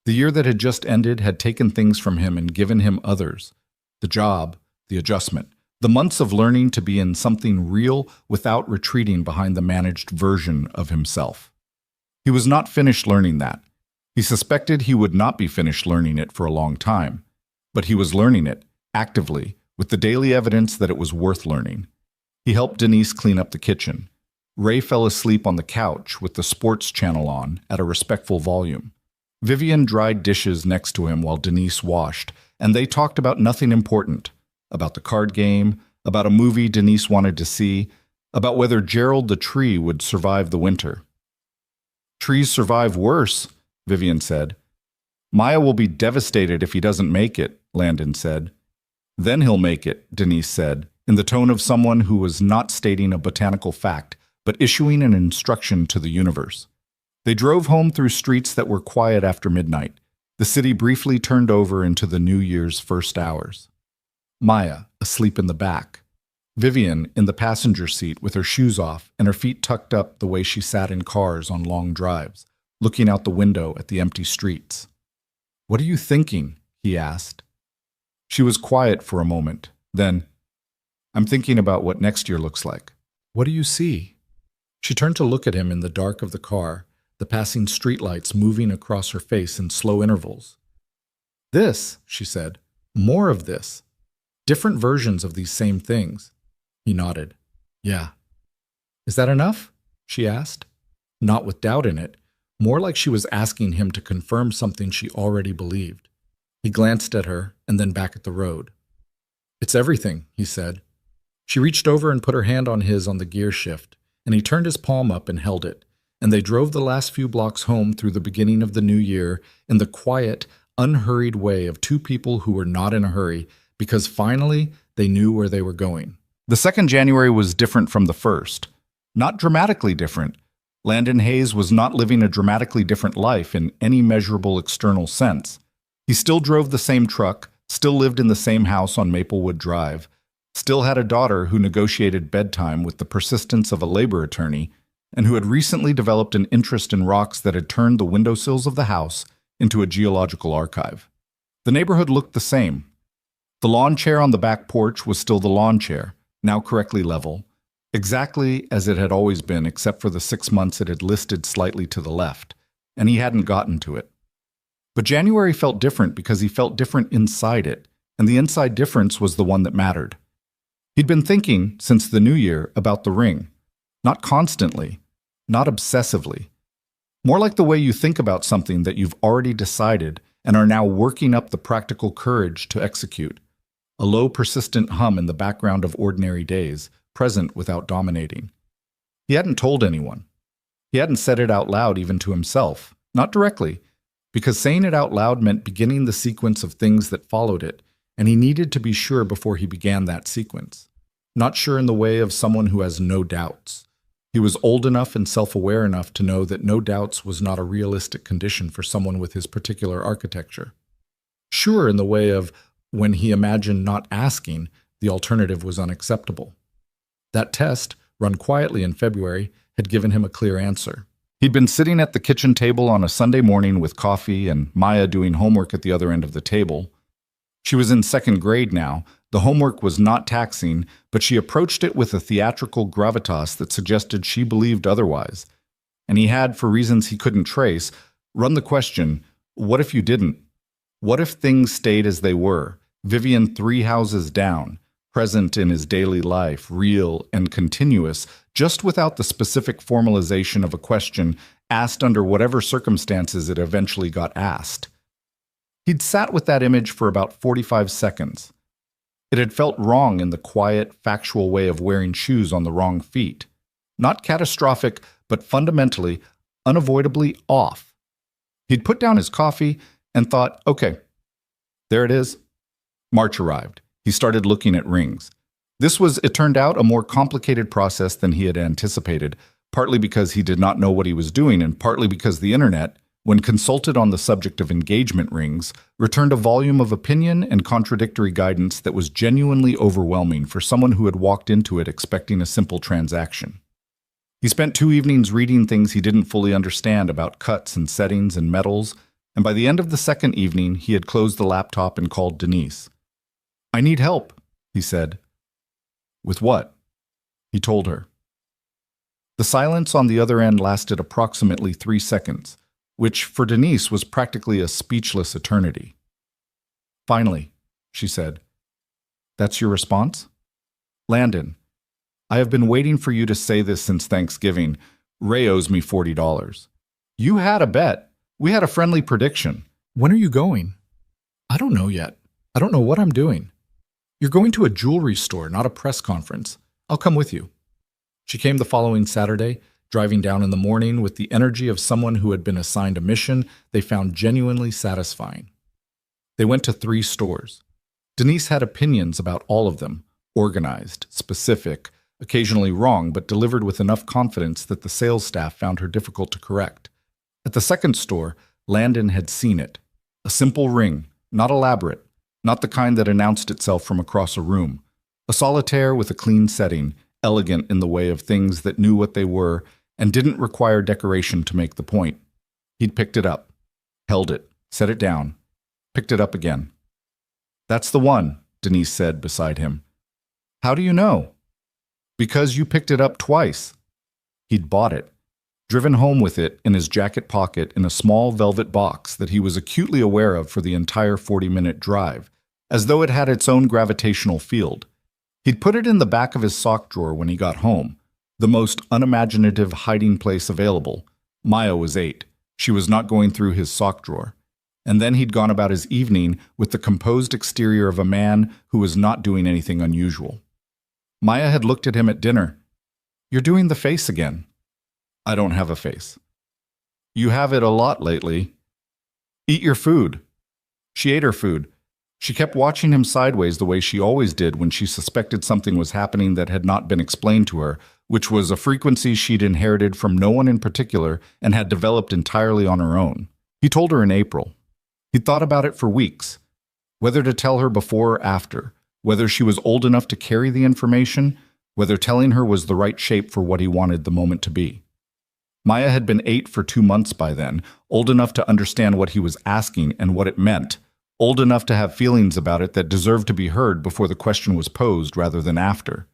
The year that had just ended had taken things from him and given him others. The job, the adjustment, the months of learning to be in something real without retreating behind the managed version of himself. He was not finished learning that. He suspected he would not be finished learning it for a long time, but he was learning it, actively, with the daily evidence that it was worth learning. He helped Denise clean up the kitchen. Ray fell asleep on the couch with the sports channel on at a respectful volume. Vivian dried dishes next to him while Denise washed, and they talked about nothing important, about the card game, about a movie Denise wanted to see, about whether Gerald the tree would survive the winter. "Trees survive worse," Vivian said. "Maya will be devastated if he doesn't make it," Landon said. "Then he'll make it," Denise said, in the tone of someone who was not stating a botanical fact, but issuing an instruction to the universe. They drove home through streets that were quiet after midnight. The city briefly turned over into the New Year's first hours. Maya, asleep in the back. Vivian, in the passenger seat with her shoes off and her feet tucked up the way she sat in cars on long drives, looking out the window at the empty streets. "What are you thinking?" he asked. She was quiet for a moment. Then, "I'm thinking about what next year looks like." "What do you see?" She turned to look at him in the dark of the car, the passing streetlights moving across her face in slow intervals. "This," she said. "More of this. Different versions of these same things." He nodded. "Yeah." "Is that enough?" she asked. Not with doubt in it, more like she was asking him to confirm something she already believed. He glanced at her and then back at the road. "It's everything," he said. She reached over and put her hand on his on the gear shift, and he turned his palm up and held it, and they drove the last few blocks home through the beginning of the new year in the quiet, unhurried way of two people who were not in a hurry because finally they knew where they were going. The second January was different from the first. Not dramatically different. Landon Hayes was not living a dramatically different life in any measurable external sense. He still drove the same truck, still lived in the same house on Maplewood Drive, still had a daughter who negotiated bedtime with the persistence of a labor attorney, and who had recently developed an interest in rocks that had turned the windowsills of the house into a geological archive. The neighborhood looked the same. The lawn chair on the back porch was still the lawn chair, now correctly level, exactly as it had always been except for the 6 months it had listed slightly to the left, and he hadn't gotten to it. But January felt different because he felt different inside it, and the inside difference was the one that mattered. He'd been thinking, since the new year, about the ring. Not constantly, not obsessively. More like the way you think about something that you've already decided and are now working up the practical courage to execute. A low, persistent hum in the background of ordinary days, present without dominating. He hadn't told anyone. He hadn't said it out loud even to himself, not directly, because saying it out loud meant beginning the sequence of things that followed it, and he needed to be sure before he began that sequence. Not sure in the way of someone who has no doubts. He was old enough and self-aware enough to know that no doubts was not a realistic condition for someone with his particular architecture. Sure in the way of when he imagined not asking, the alternative was unacceptable. That test, run quietly in February, had given him a clear answer. He'd been sitting at the kitchen table on a Sunday morning with coffee and Maya doing homework at the other end of the table. She was in second grade now. The homework was not taxing, but she approached it with a theatrical gravitas that suggested she believed otherwise. And he had, for reasons he couldn't trace, run the question, what if you didn't? What if things stayed as they were, Vivian 3 houses down, present in his daily life, real and continuous, just without the specific formalization of a question asked under whatever circumstances it eventually got asked? He'd sat with that image for about 45 seconds. It had felt wrong in the quiet, factual way of wearing shoes on the wrong feet. Not catastrophic, but fundamentally, unavoidably off. He'd put down his coffee and thought, okay, there it is. March arrived. He started looking at rings. This was, it turned out, a more complicated process than he had anticipated, partly because he did not know what he was doing and partly because the internet, when consulted on the subject of engagement rings, returned a volume of opinion and contradictory guidance that was genuinely overwhelming for someone who had walked into it expecting a simple transaction. He spent 2 evenings reading things he didn't fully understand about cuts and settings and metals, and by the end of the second evening, he had closed the laptop and called Denise. "I need help," he said. "With what?" He told her. The silence on the other end lasted approximately 3 seconds, which for Denise was practically a speechless eternity. "Finally," she said. "That's your response?" "Landon, I have been waiting for you to say this since Thanksgiving. Ray owes me $40. You had a bet. We had a friendly prediction." When are you going? I don't know yet. I don't know what I'm doing. You're going to a jewelry store, not a press conference. I'll come with you. She came the following Saturday, driving down in the morning with the energy of someone who had been assigned a mission they found genuinely satisfying. They went to 3 stores. Denise had opinions about all of them, organized, specific, occasionally wrong, but delivered with enough confidence that the sales staff found her difficult to correct. At the second store, Landon had seen it. A simple ring, not elaborate, not the kind that announced itself from across a room. A solitaire with a clean setting, elegant in the way of things that knew what they were and didn't require decoration to make the point. He'd picked it up, held it, set it down, picked it up again. "That's the one," Denise said beside him. "How do you know?" "Because you picked it up twice." He'd bought it, driven home with it in his jacket pocket in a small velvet box that he was acutely aware of for the entire 40-minute drive, as though it had its own gravitational field. He'd put it in the back of his sock drawer when he got home, the most unimaginative hiding place available. Maya was 8. She was not going through his sock drawer. And then he'd gone about his evening with the composed exterior of a man who was not doing anything unusual. Maya had looked at him at dinner. "You're doing the face again." "I don't have a face." "You have it a lot lately." "Eat your food." She ate her food. She kept watching him sideways the way she always did when she suspected something was happening that had not been explained to her, which was a frequency she'd inherited from no one in particular and had developed entirely on her own. He told her in April. He'd thought about it for weeks, whether to tell her before or after, whether she was old enough to carry the information, whether telling her was the right shape for what he wanted the moment to be. Maya had been 8 for 2 months by then, old enough to understand what he was asking and what it meant, old enough to have feelings about it that deserved to be heard before the question was posed rather than after.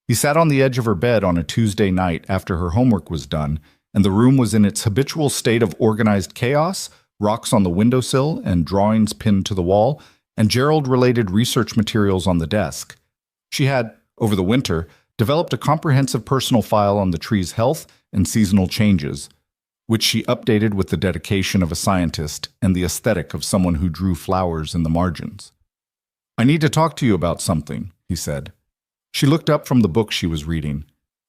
He sat on the edge of her bed on a Tuesday night after her homework was done, and the room was in its habitual state of organized chaos, rocks on the windowsill and drawings pinned to the wall, and Gerald-related research materials on the desk. She had, over the winter, developed a comprehensive personal file on the tree's health and seasonal changes, which she updated with the dedication of a scientist and the aesthetic of someone who drew flowers in the margins. "I need to talk to you about something," he said. She looked up from the book she was reading.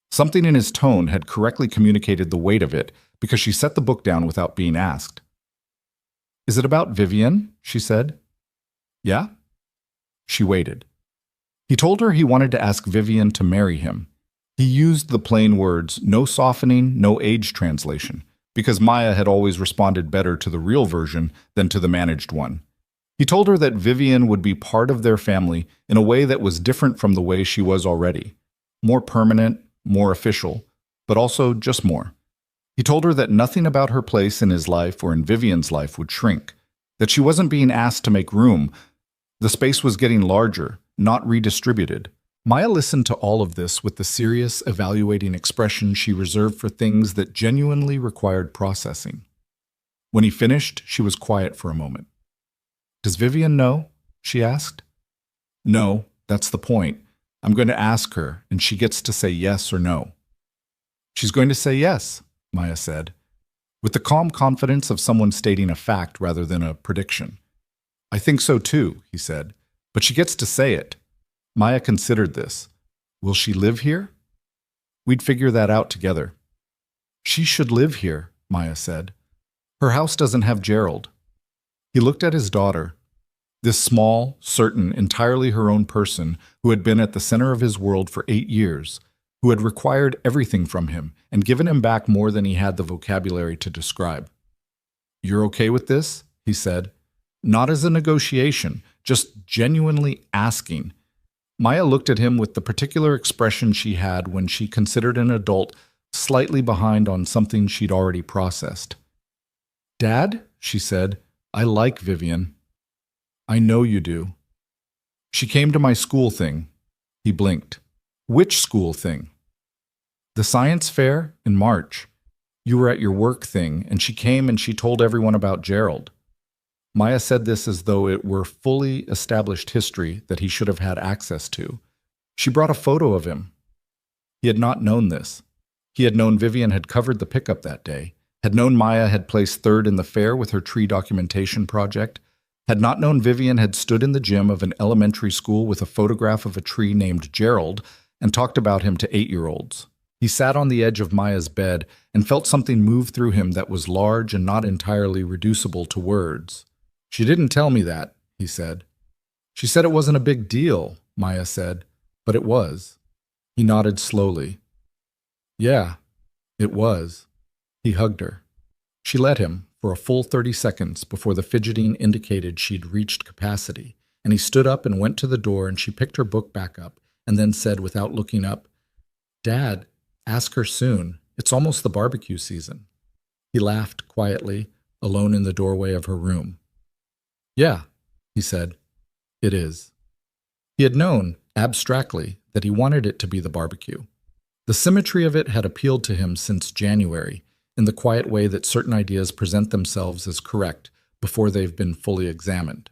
Something in his tone had correctly communicated the weight of it because she set the book down without being asked. "Is it about Vivian?" she said. "Yeah?" She waited. He told her he wanted to ask Vivian to marry him. He used the plain words, no softening, no age translation, because Maya had always responded better to the real version than to the managed one. He told her that Vivian would be part of their family in a way that was different from the way she was already. More permanent, more official, but also just more. He told her that nothing about her place in his life or in Vivian's life would shrink, that she wasn't being asked to make room. The space was getting larger, not redistributed. Maya listened to all of this with the serious, evaluating expression she reserved for things that genuinely required processing. When he finished, she was quiet for a moment. "Does Vivian know?" she asked. "No, that's the point. I'm going to ask her, and she gets to say yes or no." "She's going to say yes," Maya said, with the calm confidence of someone stating a fact rather than a prediction. "I think so too," he said, "but she gets to say it." Maya considered this. "Will she live here?" "We'd figure that out together." "She should live here," Maya said. "Her house doesn't have Gerald." He looked at his daughter, this small, certain, entirely her own person who had been at the center of his world for 8 years, who had required everything from him and given him back more than he had the vocabulary to describe. "You're okay with this?" he said. Not as a negotiation, just genuinely asking. Maya looked at him with the particular expression she had when she considered an adult slightly behind on something she'd already processed. "Dad?" she said, I like Vivian. I know you do. She came to my school thing. He blinked. Which school thing? The science fair in March. You were at your work thing, and she came and she told everyone about Gerald. Maya said this as though it were fully established history that he should have had access to. She brought a photo of him. He had not known this. He had known Vivian had covered the pickup that day, had known Maya had placed third in the fair with her tree documentation project, had not known Vivian had stood in the gym of an elementary school with a photograph of a tree named Gerald and talked about him to 8-year-olds. He sat on the edge of Maya's bed and felt something move through him that was large and not entirely reducible to words. She didn't tell me that, he said. She said it wasn't a big deal, Maya said, but it was. He nodded slowly. Yeah, it was. He hugged her. She let him for a full 30 seconds before the fidgeting indicated she'd reached capacity, and he stood up and went to the door, and she picked her book back up and then said without looking up, Dad, ask her soon. It's almost the barbecue season. He laughed quietly, alone in the doorway of her room. Yeah, he said, it is. He had known, abstractly, that he wanted it to be the barbecue. The symmetry of it had appealed to him since January, in the quiet way that certain ideas present themselves as correct before they've been fully examined.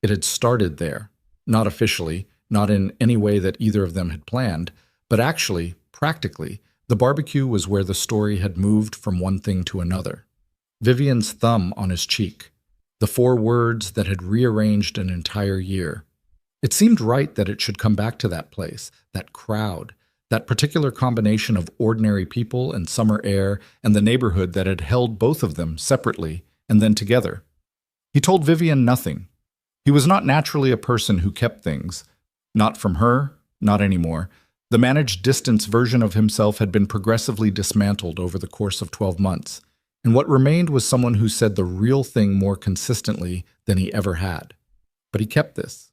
It had started there, not officially, not in any way that either of them had planned, but actually, practically, the barbecue was where the story had moved from one thing to another. Vivian's thumb on his cheek, the 4 words that had rearranged an entire year. It seemed right that it should come back to that place, that crowd, that particular combination of ordinary people and summer air and the neighborhood that had held both of them separately and then together. He told Vivian nothing. He was not naturally a person who kept things. Not from her, not anymore. The managed distance version of himself had been progressively dismantled over the course of 12 months, and what remained was someone who said the real thing more consistently than he ever had. But he kept this.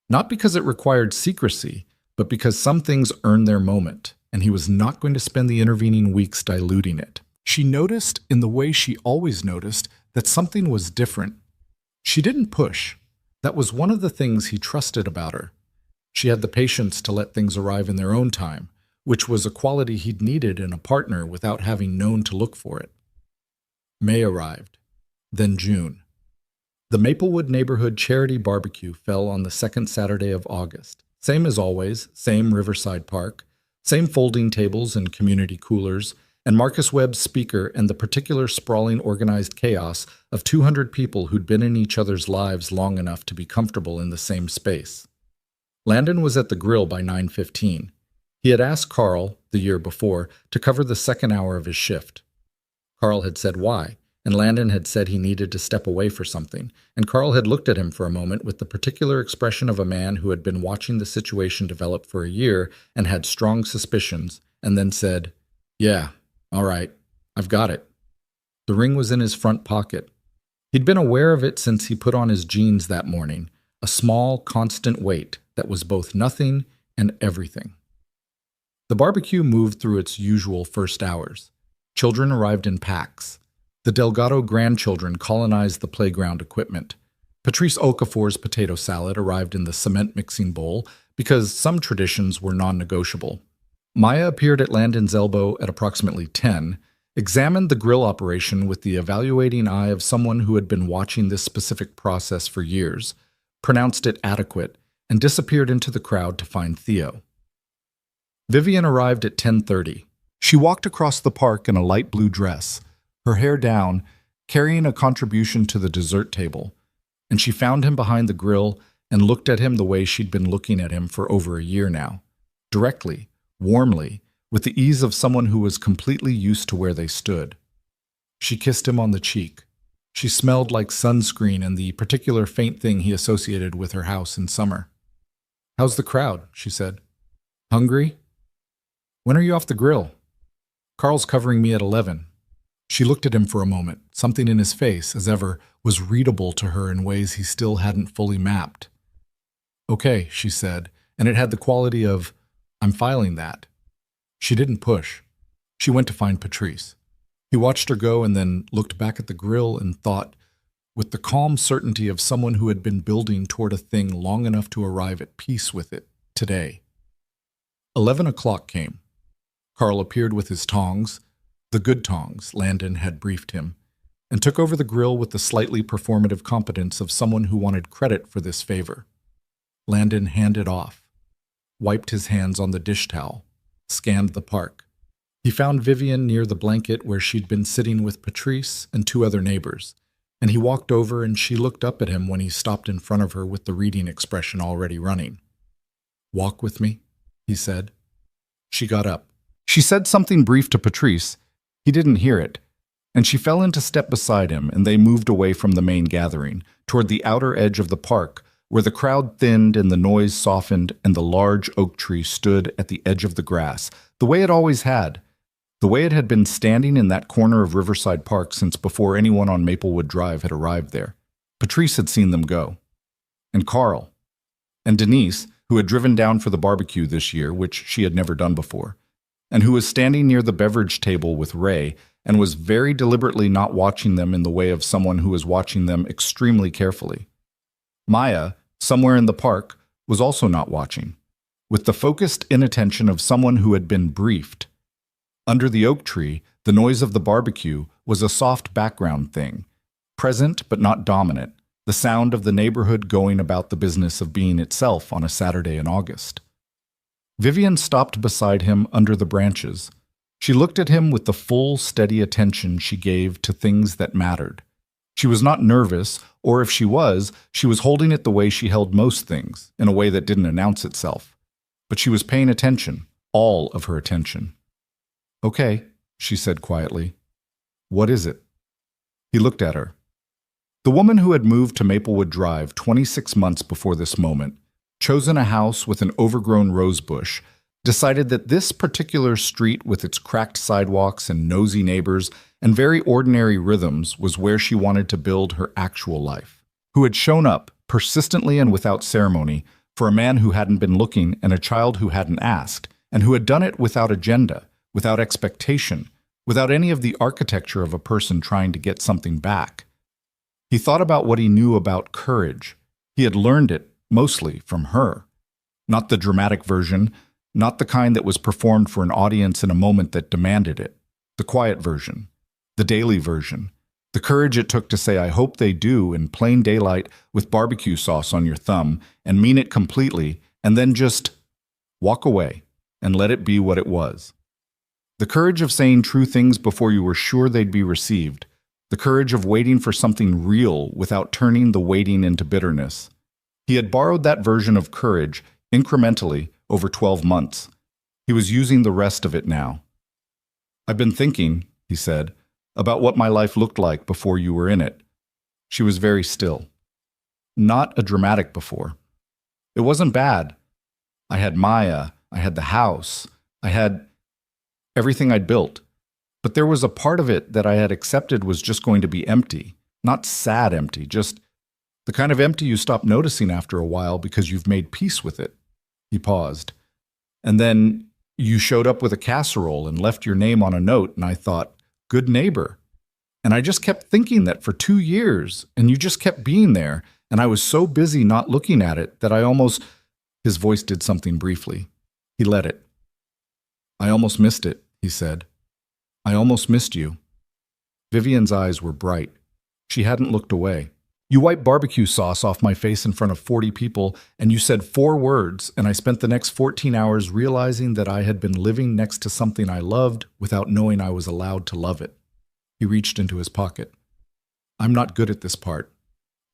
Not because it required secrecy, but because some things earned their moment, and he was not going to spend the intervening weeks diluting it. She noticed, in the way she always noticed, that something was different. She didn't push. That was one of the things he trusted about her. She had the patience to let things arrive in their own time, which was a quality he'd needed in a partner without having known to look for it. May arrived, then June. The Maplewood Neighborhood Charity Barbecue fell on the second Saturday of August. Same as always, same Riverside Park, same folding tables and community coolers, and Marcus Webb's speaker and the particular sprawling organized chaos of 200 people who'd been in each other's lives long enough to be comfortable in the same space. Landon was at the grill by 9:15. He had asked Carl, the year before, to cover the second hour of his shift. Carl had said why, and Landon had said he needed to step away for something, and Carl had looked at him for a moment with the particular expression of a man who had been watching the situation develop for a year and had strong suspicions, and then said, Yeah, all right, I've got it. The ring was in his front pocket. He'd been aware of it since he put on his jeans that morning, a small, constant weight that was both nothing and everything. The barbecue moved through its usual first hours. Children arrived in packs. The Delgado grandchildren colonized the playground equipment. Patrice Okafor's potato salad arrived in the cement mixing bowl because some traditions were non-negotiable. Maya appeared at Landon's elbow at approximately 10, examined the grill operation with the evaluating eye of someone who had been watching this specific process for years, pronounced it adequate, and disappeared into the crowd to find Theo. Vivian arrived at 10:30. She walked across the park in a light blue dress, her hair down, carrying a contribution to the dessert table, and she found him behind the grill and looked at him the way she'd been looking at him for over a year now, directly, warmly, with the ease of someone who was completely used to where they stood. She kissed him on the cheek. She smelled like sunscreen and the particular faint thing he associated with her house in summer. "How's the crowd?" she said. "Hungry? When are you off the grill?" "Carl's covering me at 11. She looked at him for a moment. Something in his face, as ever, was readable to her in ways he still hadn't fully mapped. "Okay," she said, and it had the quality of, "I'm filing that." She didn't push. She went to find Patrice. He watched her go and then looked back at the grill and thought, with the calm certainty of someone who had been building toward a thing long enough to arrive at peace with it today. 11 o'clock came. Carl appeared with his tongs, the good tongs Landon had briefed him, and took over the grill with the slightly performative competence of someone who wanted credit for this favor. Landon handed off, wiped his hands on the dish towel, scanned the park. He found Vivian near the blanket where she'd been sitting with Patrice and two other neighbors, and he walked over and she looked up at him when he stopped in front of her with the reading expression already running. "Walk with me," he said. She got up. She said something brief to Patrice. He didn't hear it, and she fell into step beside him, and they moved away from the main gathering, toward the outer edge of the park, where the crowd thinned and the noise softened and the large oak tree stood at the edge of the grass, the way it always had, the way it had been standing in that corner of Riverside Park since before anyone on Maplewood Drive had arrived there. Patrice had seen them go. And Carl. And Denise, who had driven down for the barbecue this year, which she had never done before, and who was standing near the beverage table with Ray and was very deliberately not watching them in the way of someone who was watching them extremely carefully. Maya, somewhere in the park, was also not watching, with the focused inattention of someone who had been briefed. Under the oak tree, the noise of the barbecue was a soft background thing, present but not dominant, the sound of the neighborhood going about the business of being itself on a Saturday in August. Vivian stopped beside him under the branches. She looked at him with the full, steady attention she gave to things that mattered. She was not nervous, or if she was holding it the way she held most things, in a way that didn't announce itself. But she was paying attention, all of her attention. "Okay," she said quietly. "What is it?" He looked at her. The woman who had moved to Maplewood Drive 26 months before this moment, chosen a house with an overgrown rose bush, decided that this particular street with its cracked sidewalks and nosy neighbors and very ordinary rhythms was where she wanted to build her actual life, who had shown up, persistently and without ceremony, for a man who hadn't been looking and a child who hadn't asked, and who had done it without agenda, without expectation, without any of the architecture of a person trying to get something back. He thought about what he knew about courage. He had learned it, mostly, from her. Not the dramatic version, not the kind that was performed for an audience in a moment that demanded it. The quiet version. The daily version. The courage it took to say, "I hope they do," in plain daylight with barbecue sauce on your thumb, and mean it completely, and then just walk away and let it be what it was. The courage of saying true things before you were sure they'd be received. The courage of waiting for something real without turning the waiting into bitterness. He had borrowed that version of courage, incrementally, over 12 months. He was using the rest of it now. "I've been thinking," he said, "about what my life looked like before you were in it." She was very still. Not a dramatic before. It wasn't bad. I had Maya, I had the house, I had everything I'd built. But there was a part of it that I had accepted was just going to be empty. Not sad empty, just the kind of empty you stop noticing after a while because you've made peace with it. He paused. "And then you showed up with a casserole and left your name on a note, and I thought, good neighbor. And I just kept thinking that for 2 years, and you just kept being there, and I was so busy not looking at it that I almost—" His voice did something briefly. He let it. "I almost missed it," he said. "I almost missed you." Vivian's eyes were bright. She hadn't looked away. "You wiped barbecue sauce off my face in front of 40 people, and you said 4 words, and I spent the next 14 hours realizing that I had been living next to something I loved without knowing I was allowed to love it." He reached into his pocket. "I'm not good at this part.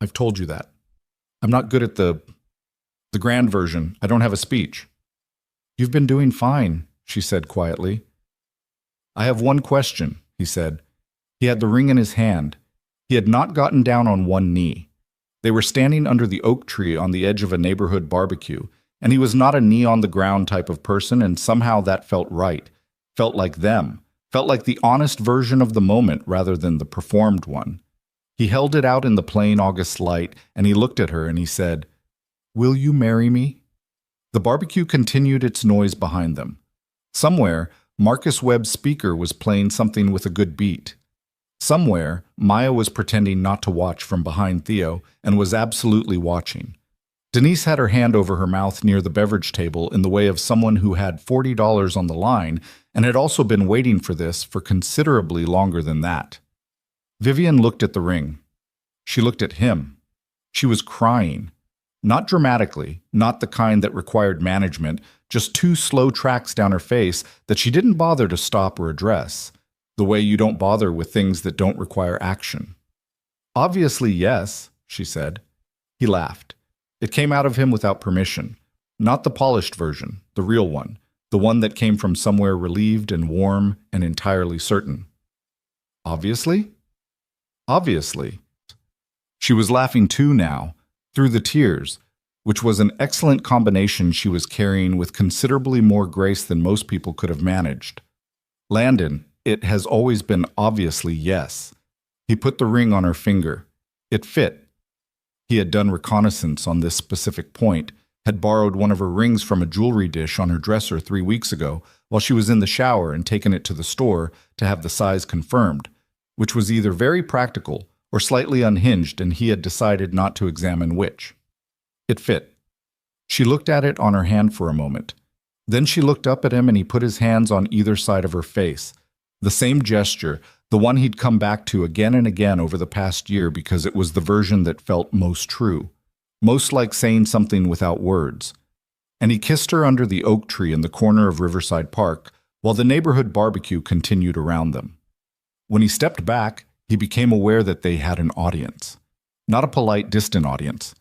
I've told you that. I'm not good at the grand version. I don't have a speech." "You've been doing fine," she said quietly. "I have one question," he said. He had the ring in his hand. He had not gotten down on one knee. They were standing under the oak tree on the edge of a neighborhood barbecue, and he was not a knee-on-the-ground type of person, and somehow that felt right, felt like them, felt like the honest version of the moment rather than the performed one. He held it out in the plain August light, and he looked at her and he said, "Will you marry me?" The barbecue continued its noise behind them. Somewhere, Marcus Webb's speaker was playing something with a good beat. Somewhere, Maya was pretending not to watch from behind Theo and was absolutely watching. Denise had her hand over her mouth near the beverage table in the way of someone who had $40 on the line and had also been waiting for this for considerably longer than that. Vivian looked at the ring. She looked at him. She was crying. Not dramatically, not the kind that required management, just two slow tracks down her face that she didn't bother to stop or address, the way you don't bother with things that don't require action. "Obviously, yes," she said. He laughed. It came out of him without permission. Not the polished version, the real one, the one that came from somewhere relieved and warm and entirely certain. "Obviously?" "Obviously." She was laughing too now, through the tears, which was an excellent combination she was carrying with considerably more grace than most people could have managed. "Landon, it has always been obviously yes." He put the ring on her finger. It fit. He had done reconnaissance on this specific point, had borrowed one of her rings from a jewelry dish on her dresser 3 weeks ago while she was in the shower and taken it to the store to have the size confirmed, which was either very practical or slightly unhinged, and he had decided not to examine which. It fit. She looked at it on her hand for a moment. Then she looked up at him and he put his hands on either side of her face. The same gesture, the one he'd come back to again and again over the past year because it was the version that felt most true, most like saying something without words. And he kissed her under the oak tree in the corner of Riverside Park while the neighborhood barbecue continued around them. When he stepped back, he became aware that they had an audience. Not a polite, distant audience.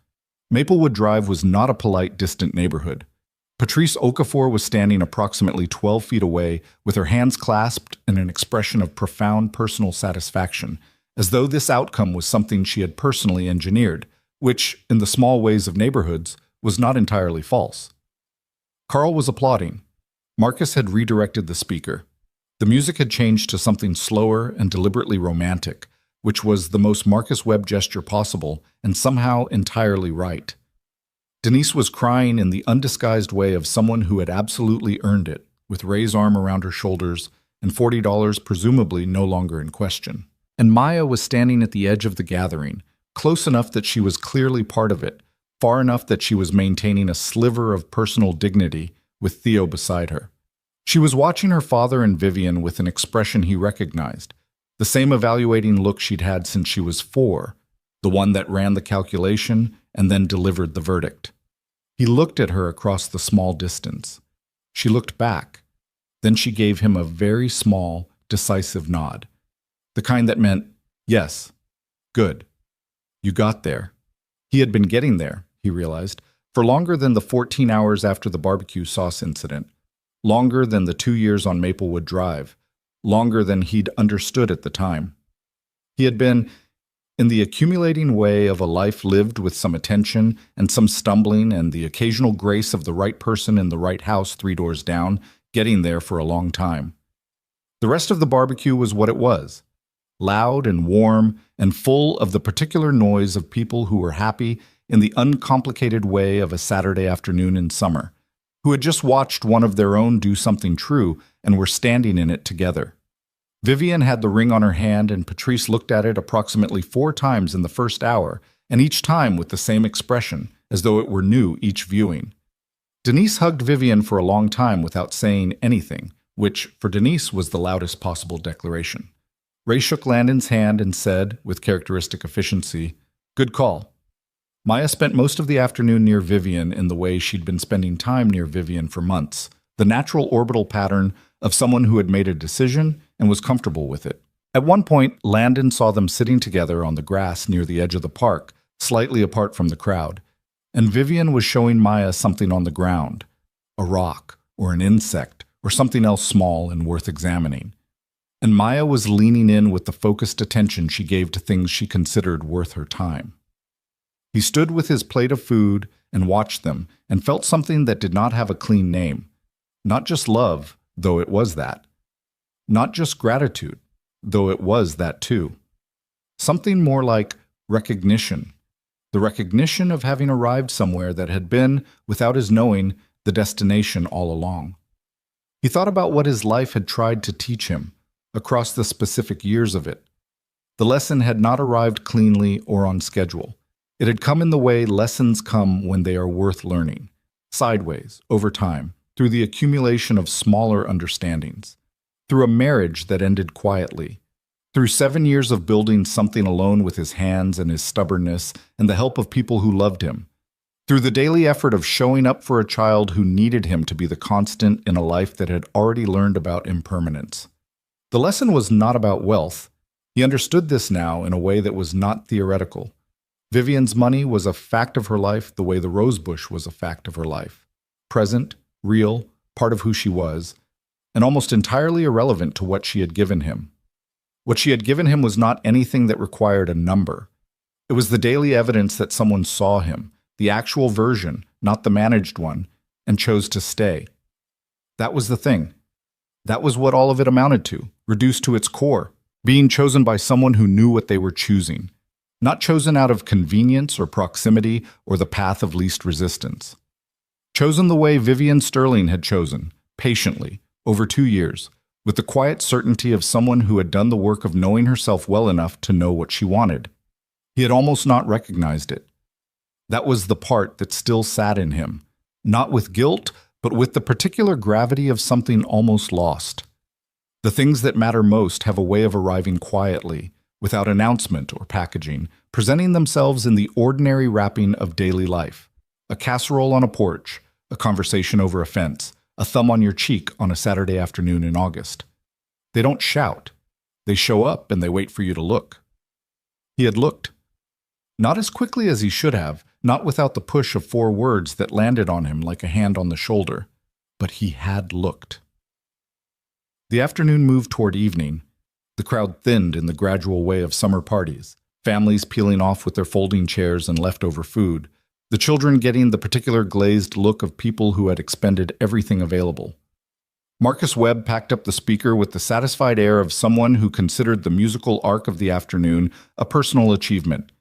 Maplewood Drive was not a polite, distant neighborhood. Patrice Okafor was standing approximately 12 feet away with her hands clasped in an expression of profound personal satisfaction, as though this outcome was something she had personally engineered, which, in the small ways of neighborhoods, was not entirely false. Carl was applauding. Marcus had redirected the speaker. The music had changed to something slower and deliberately romantic, which was the most Marcus Webb gesture possible and somehow entirely right. Denise was crying in the undisguised way of someone who had absolutely earned it, with Ray's arm around her shoulders and $40 presumably no longer in question. And Maya was standing at the edge of the gathering, close enough that she was clearly part of it, far enough that she was maintaining a sliver of personal dignity with Theo beside her. She was watching her father and Vivian with an expression he recognized, the same evaluating look she'd had since she was 4, the one that ran the calculation and then delivered the verdict. He looked at her across the small distance. She looked back. Then she gave him a very small, decisive nod, the kind that meant, yes, good. You got there. He had been getting there, he realized, for longer than the 14 hours after the barbecue sauce incident, longer than the 2 years on Maplewood Drive, longer than he'd understood at the time. He had been, in the accumulating way of a life lived with some attention and some stumbling and the occasional grace of the right person in the right house 3 doors down, getting there for a long time. The rest of the barbecue was what it was, loud and warm and full of the particular noise of people who were happy in the uncomplicated way of a Saturday afternoon in summer, who had just watched one of their own do something true and were standing in it together. Vivian had the ring on her hand, and Patrice looked at it approximately 4 times in the first hour, and each time with the same expression, as though it were new each viewing. Denise hugged Vivian for a long time without saying anything, which, for Denise, was the loudest possible declaration. Ray shook Landon's hand and said, with characteristic efficiency, "Good call." Maya spent most of the afternoon near Vivian in the way she'd been spending time near Vivian for months, the natural orbital pattern of someone who had made a decision and was comfortable with it. At one point, Landon saw them sitting together on the grass near the edge of the park, slightly apart from the crowd, and Vivian was showing Maya something on the ground, a rock or an insect or something else small and worth examining. And Maya was leaning in with the focused attention she gave to things she considered worth her time. He stood with his plate of food and watched them and felt something that did not have a clean name. Not just love, though it was that. Not just gratitude, though it was that too. Something more like recognition. The recognition of having arrived somewhere that had been, without his knowing, the destination all along. He thought about what his life had tried to teach him, across the specific years of it. The lesson had not arrived cleanly or on schedule. It had come in the way lessons come when they are worth learning, sideways, over time, through the accumulation of smaller understandings, through a marriage that ended quietly, through 7 years of building something alone with his hands and his stubbornness and the help of people who loved him, through the daily effort of showing up for a child who needed him to be the constant in a life that had already learned about impermanence. The lesson was not about wealth. He understood this now in a way that was not theoretical. Vivian's money was a fact of her life the way the rosebush was a fact of her life. Present, real, part of who she was, and almost entirely irrelevant to what she had given him. What she had given him was not anything that required a number. It was the daily evidence that someone saw him, the actual version, not the managed one, and chose to stay. That was the thing. That was what all of it amounted to, reduced to its core, being chosen by someone who knew what they were choosing, not chosen out of convenience or proximity or the path of least resistance. Chosen the way Vivian Sterling had chosen, patiently, over 2 years, with the quiet certainty of someone who had done the work of knowing herself well enough to know what she wanted. He had almost not recognized it. That was the part that still sat in him, not with guilt, but with the particular gravity of something almost lost. The things that matter most have a way of arriving quietly, without announcement or packaging, presenting themselves in the ordinary wrapping of daily life. A casserole on a porch, a conversation over a fence, a thumb on your cheek on a Saturday afternoon in August. They don't shout. They show up and they wait for you to look. He had looked. Not as quickly as he should have, not without the push of 4 words that landed on him like a hand on the shoulder, but he had looked. The afternoon moved toward evening. The crowd thinned in the gradual way of summer parties, families peeling off with their folding chairs and leftover food, the children getting the particular glazed look of people who had expended everything available. Marcus Webb packed up the speaker with the satisfied air of someone who considered the musical arc of the afternoon a personal achievement.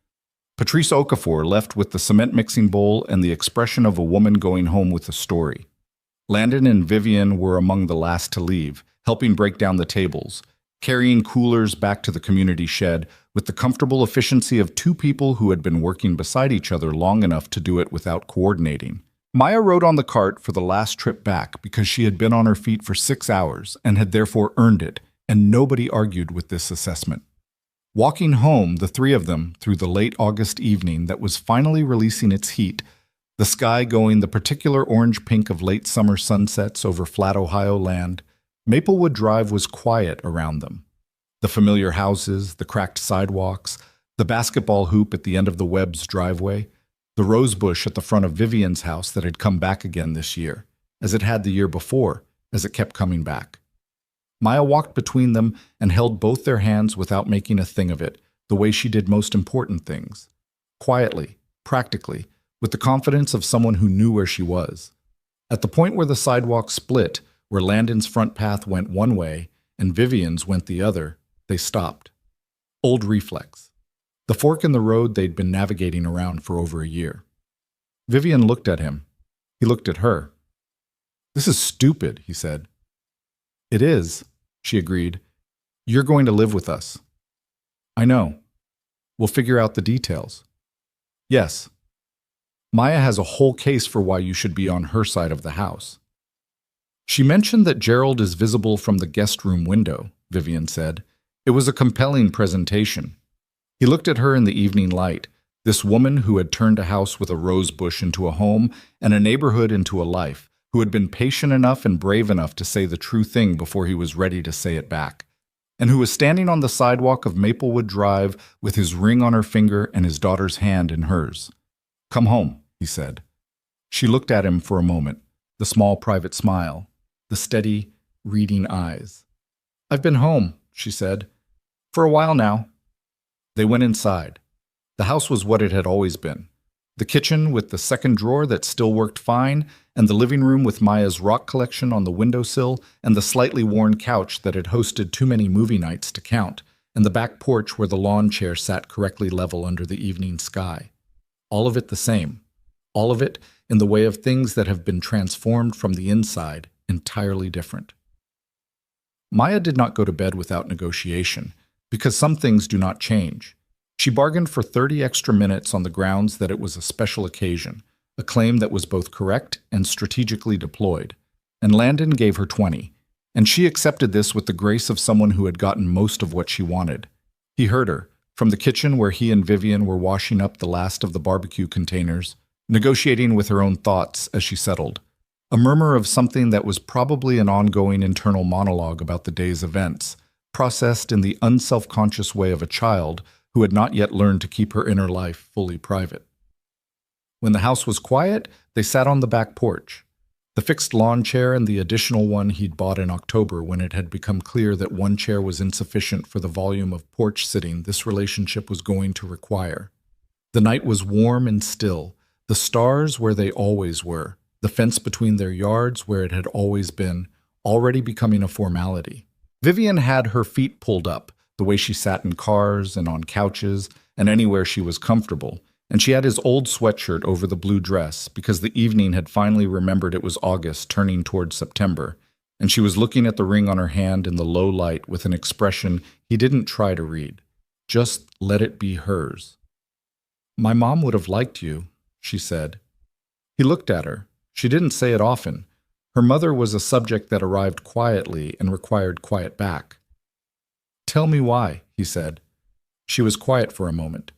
Patrice Okafor left with the cement mixing bowl and the expression of a woman going home with a story. Landon and Vivian were among the last to leave, helping break down the tables, carrying coolers back to the community shed with the comfortable efficiency of 2 people who had been working beside each other long enough to do it without coordinating. Maya rode on the cart for the last trip back because she had been on her feet for 6 hours and had therefore earned it, and nobody argued with this assessment. Walking home, the 3 of them, through the late August evening that was finally releasing its heat, the sky going the particular orange-pink of late summer sunsets over flat Ohio land, Maplewood Drive was quiet around them. The familiar houses, the cracked sidewalks, the basketball hoop at the end of the Webb's driveway, the rose bush at the front of Vivian's house that had come back again this year, as it had the year before, as it kept coming back. Maya walked between them and held both their hands without making a thing of it, the way she did most important things. Quietly, practically, with the confidence of someone who knew where she was. At the point where the sidewalk split, where Landon's front path went one way and Vivian's went the other, they stopped. Old reflex. The fork in the road they'd been navigating around for over a year. Vivian looked at him. He looked at her. "This is stupid," he said. "It is," she agreed. "You're going to live with us." "I know. We'll figure out the details." "Yes." "Maya has a whole case for why you should be on her side of the house." "She mentioned that Gerald is visible from the guest room window," Vivian said. It was a compelling presentation. He looked at her in the evening light, this woman who had turned a house with a rose bush into a home and a neighborhood into a life, who had been patient enough and brave enough to say the true thing before he was ready to say it back, and who was standing on the sidewalk of Maplewood Drive with his ring on her finger and his daughter's hand in hers. "Come home," he said. She looked at him for a moment, the small private smile, the steady, reading eyes. "I've been home," she said. "For a while now." They went inside. The house was what it had always been. The kitchen with the second drawer that still worked fine, and the living room with Maya's rock collection on the windowsill, and the slightly worn couch that had hosted too many movie nights to count, and the back porch where the lawn chair sat correctly level under the evening sky. All of it the same. All of it in the way of things that have been transformed from the inside, entirely different. Maya did not go to bed without negotiation. because some things do not change. She bargained for 30 extra minutes on the grounds that it was a special occasion, a claim that was both correct and strategically deployed. And Landon gave her 20, and she accepted this with the grace of someone who had gotten most of what she wanted. He heard her, from the kitchen where he and Vivian were washing up the last of the barbecue containers, negotiating with her own thoughts as she settled. A murmur of something that was probably an ongoing internal monologue about the day's events, processed in the unselfconscious way of a child who had not yet learned to keep her inner life fully private. When the house was quiet, they sat on the back porch. The fixed lawn chair and the additional one he'd bought in October when it had become clear that one chair was insufficient for the volume of porch sitting this relationship was going to require. The night was warm and still, the stars where they always were, the fence between their yards where it had always been, already becoming a formality. Vivian had her feet pulled up, the way she sat in cars and on couches and anywhere she was comfortable, and she had his old sweatshirt over the blue dress because the evening had finally remembered it was August turning toward September, and she was looking at the ring on her hand in the low light with an expression he didn't try to read. Just let it be hers. "My mom would have liked you," she said. He looked at her. She didn't say it often. Her mother was a subject that arrived quietly and required quiet back. "Tell me why," he said. She was quiet for a moment.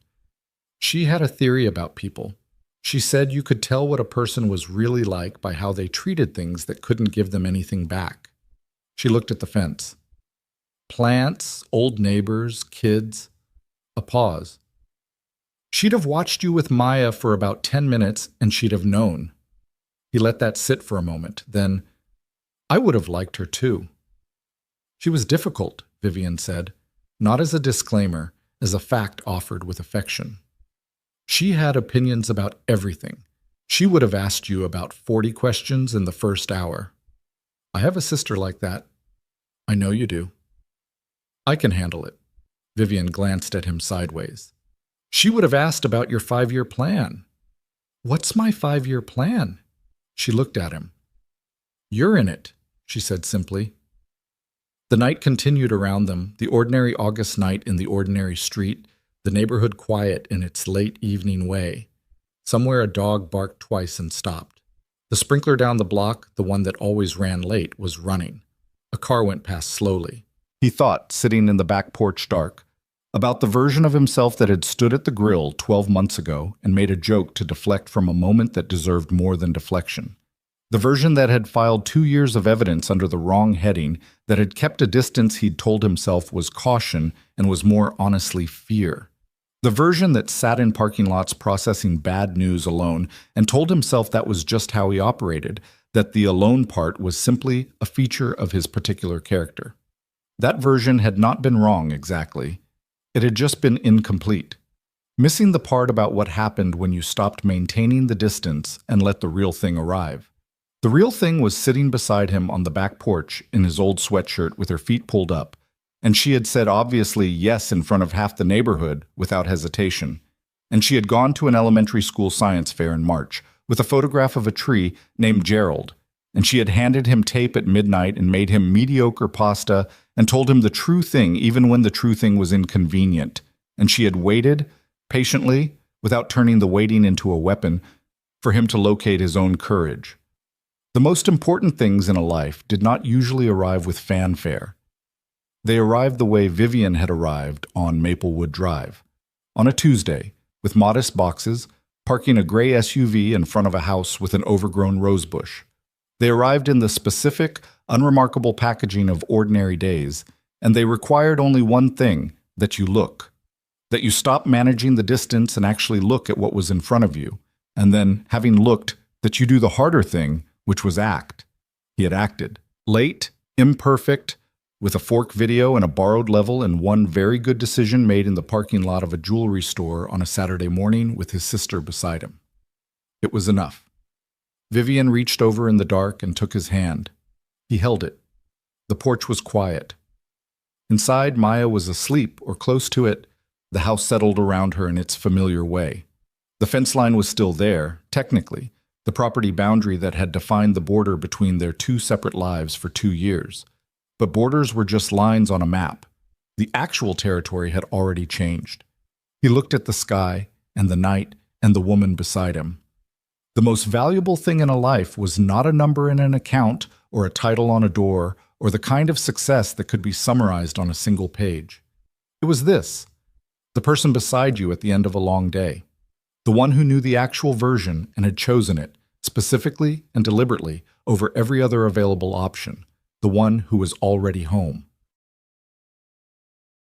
She had a theory about people. She said you could tell what a person was really like by how they treated things that couldn't give them anything back. She looked at the fence. Plants, old neighbors, kids. A pause. "She'd have watched you with Maya for about 10 minutes and she'd have known." He let that sit for a moment. Then, "I would have liked her too." "She was difficult," Vivian said, not as a disclaimer, as a fact offered with affection. "She had opinions about everything. She would have asked you about 40 questions in the first hour." "I have a sister like that." "I know you do." "I can handle it." Vivian glanced at him sideways. "She would have asked about your 5-year plan." "What's my 5-year plan?" She looked at him. "You're in it," she said simply. The night continued around them, the ordinary August night in the ordinary street, the neighborhood quiet in its late evening way. Somewhere a dog barked twice and stopped. The sprinkler down the block, the one that always ran late, was running. A car went past slowly. He thought, sitting in the back porch dark, about the version of himself that had stood at the grill 12 months ago and made a joke to deflect from a moment that deserved more than deflection. The version that had filed 2 years of evidence under the wrong heading, that had kept a distance he'd told himself was caution and was more honestly fear. The version that sat in parking lots processing bad news alone and told himself that was just how he operated, that the alone part was simply a feature of his particular character. That version had not been wrong exactly. It had just been incomplete. Missing the part about what happened when you stopped maintaining the distance and let the real thing arrive. The real thing was sitting beside him on the back porch in his old sweatshirt with her feet pulled up, and she had said obviously yes in front of half the neighborhood without hesitation. And she had gone to an elementary school science fair in March with a photograph of a tree named Gerald, and she had handed him tape at midnight and made him mediocre pasta and told him the true thing even when the true thing was inconvenient. And she had waited, patiently, without turning the waiting into a weapon, for him to locate his own courage. The most important things in a life did not usually arrive with fanfare. They arrived the way Vivian had arrived on Maplewood Drive, on a Tuesday, with modest boxes, parking a gray SUV in front of a house with an overgrown rosebush. They arrived in the specific, unremarkable packaging of ordinary days, and they required only one thing, that you look. That you stop managing the distance and actually look at what was in front of you, and then, having looked, that you do the harder thing, which was act. He had acted. Late, imperfect, with a fork video and a borrowed level and one very good decision made in the parking lot of a jewelry store on a Saturday morning with his sister beside him. It was enough. Vivian reached over in the dark and took his hand. He held it. The porch was quiet. Inside, Maya was asleep or close to it. The house settled around her in its familiar way. The fence line was still there, technically, the property boundary that had defined the border between their 2 separate lives for 2 years. But borders were just lines on a map. The actual territory had already changed. He looked at the sky and the night and the woman beside him. The most valuable thing in a life was not a number in an account or a title on a door or the kind of success that could be summarized on a single page. It was this: the person beside you at the end of a long day, the one who knew the actual version and had chosen it, specifically and deliberately, over every other available option, the one who was already home.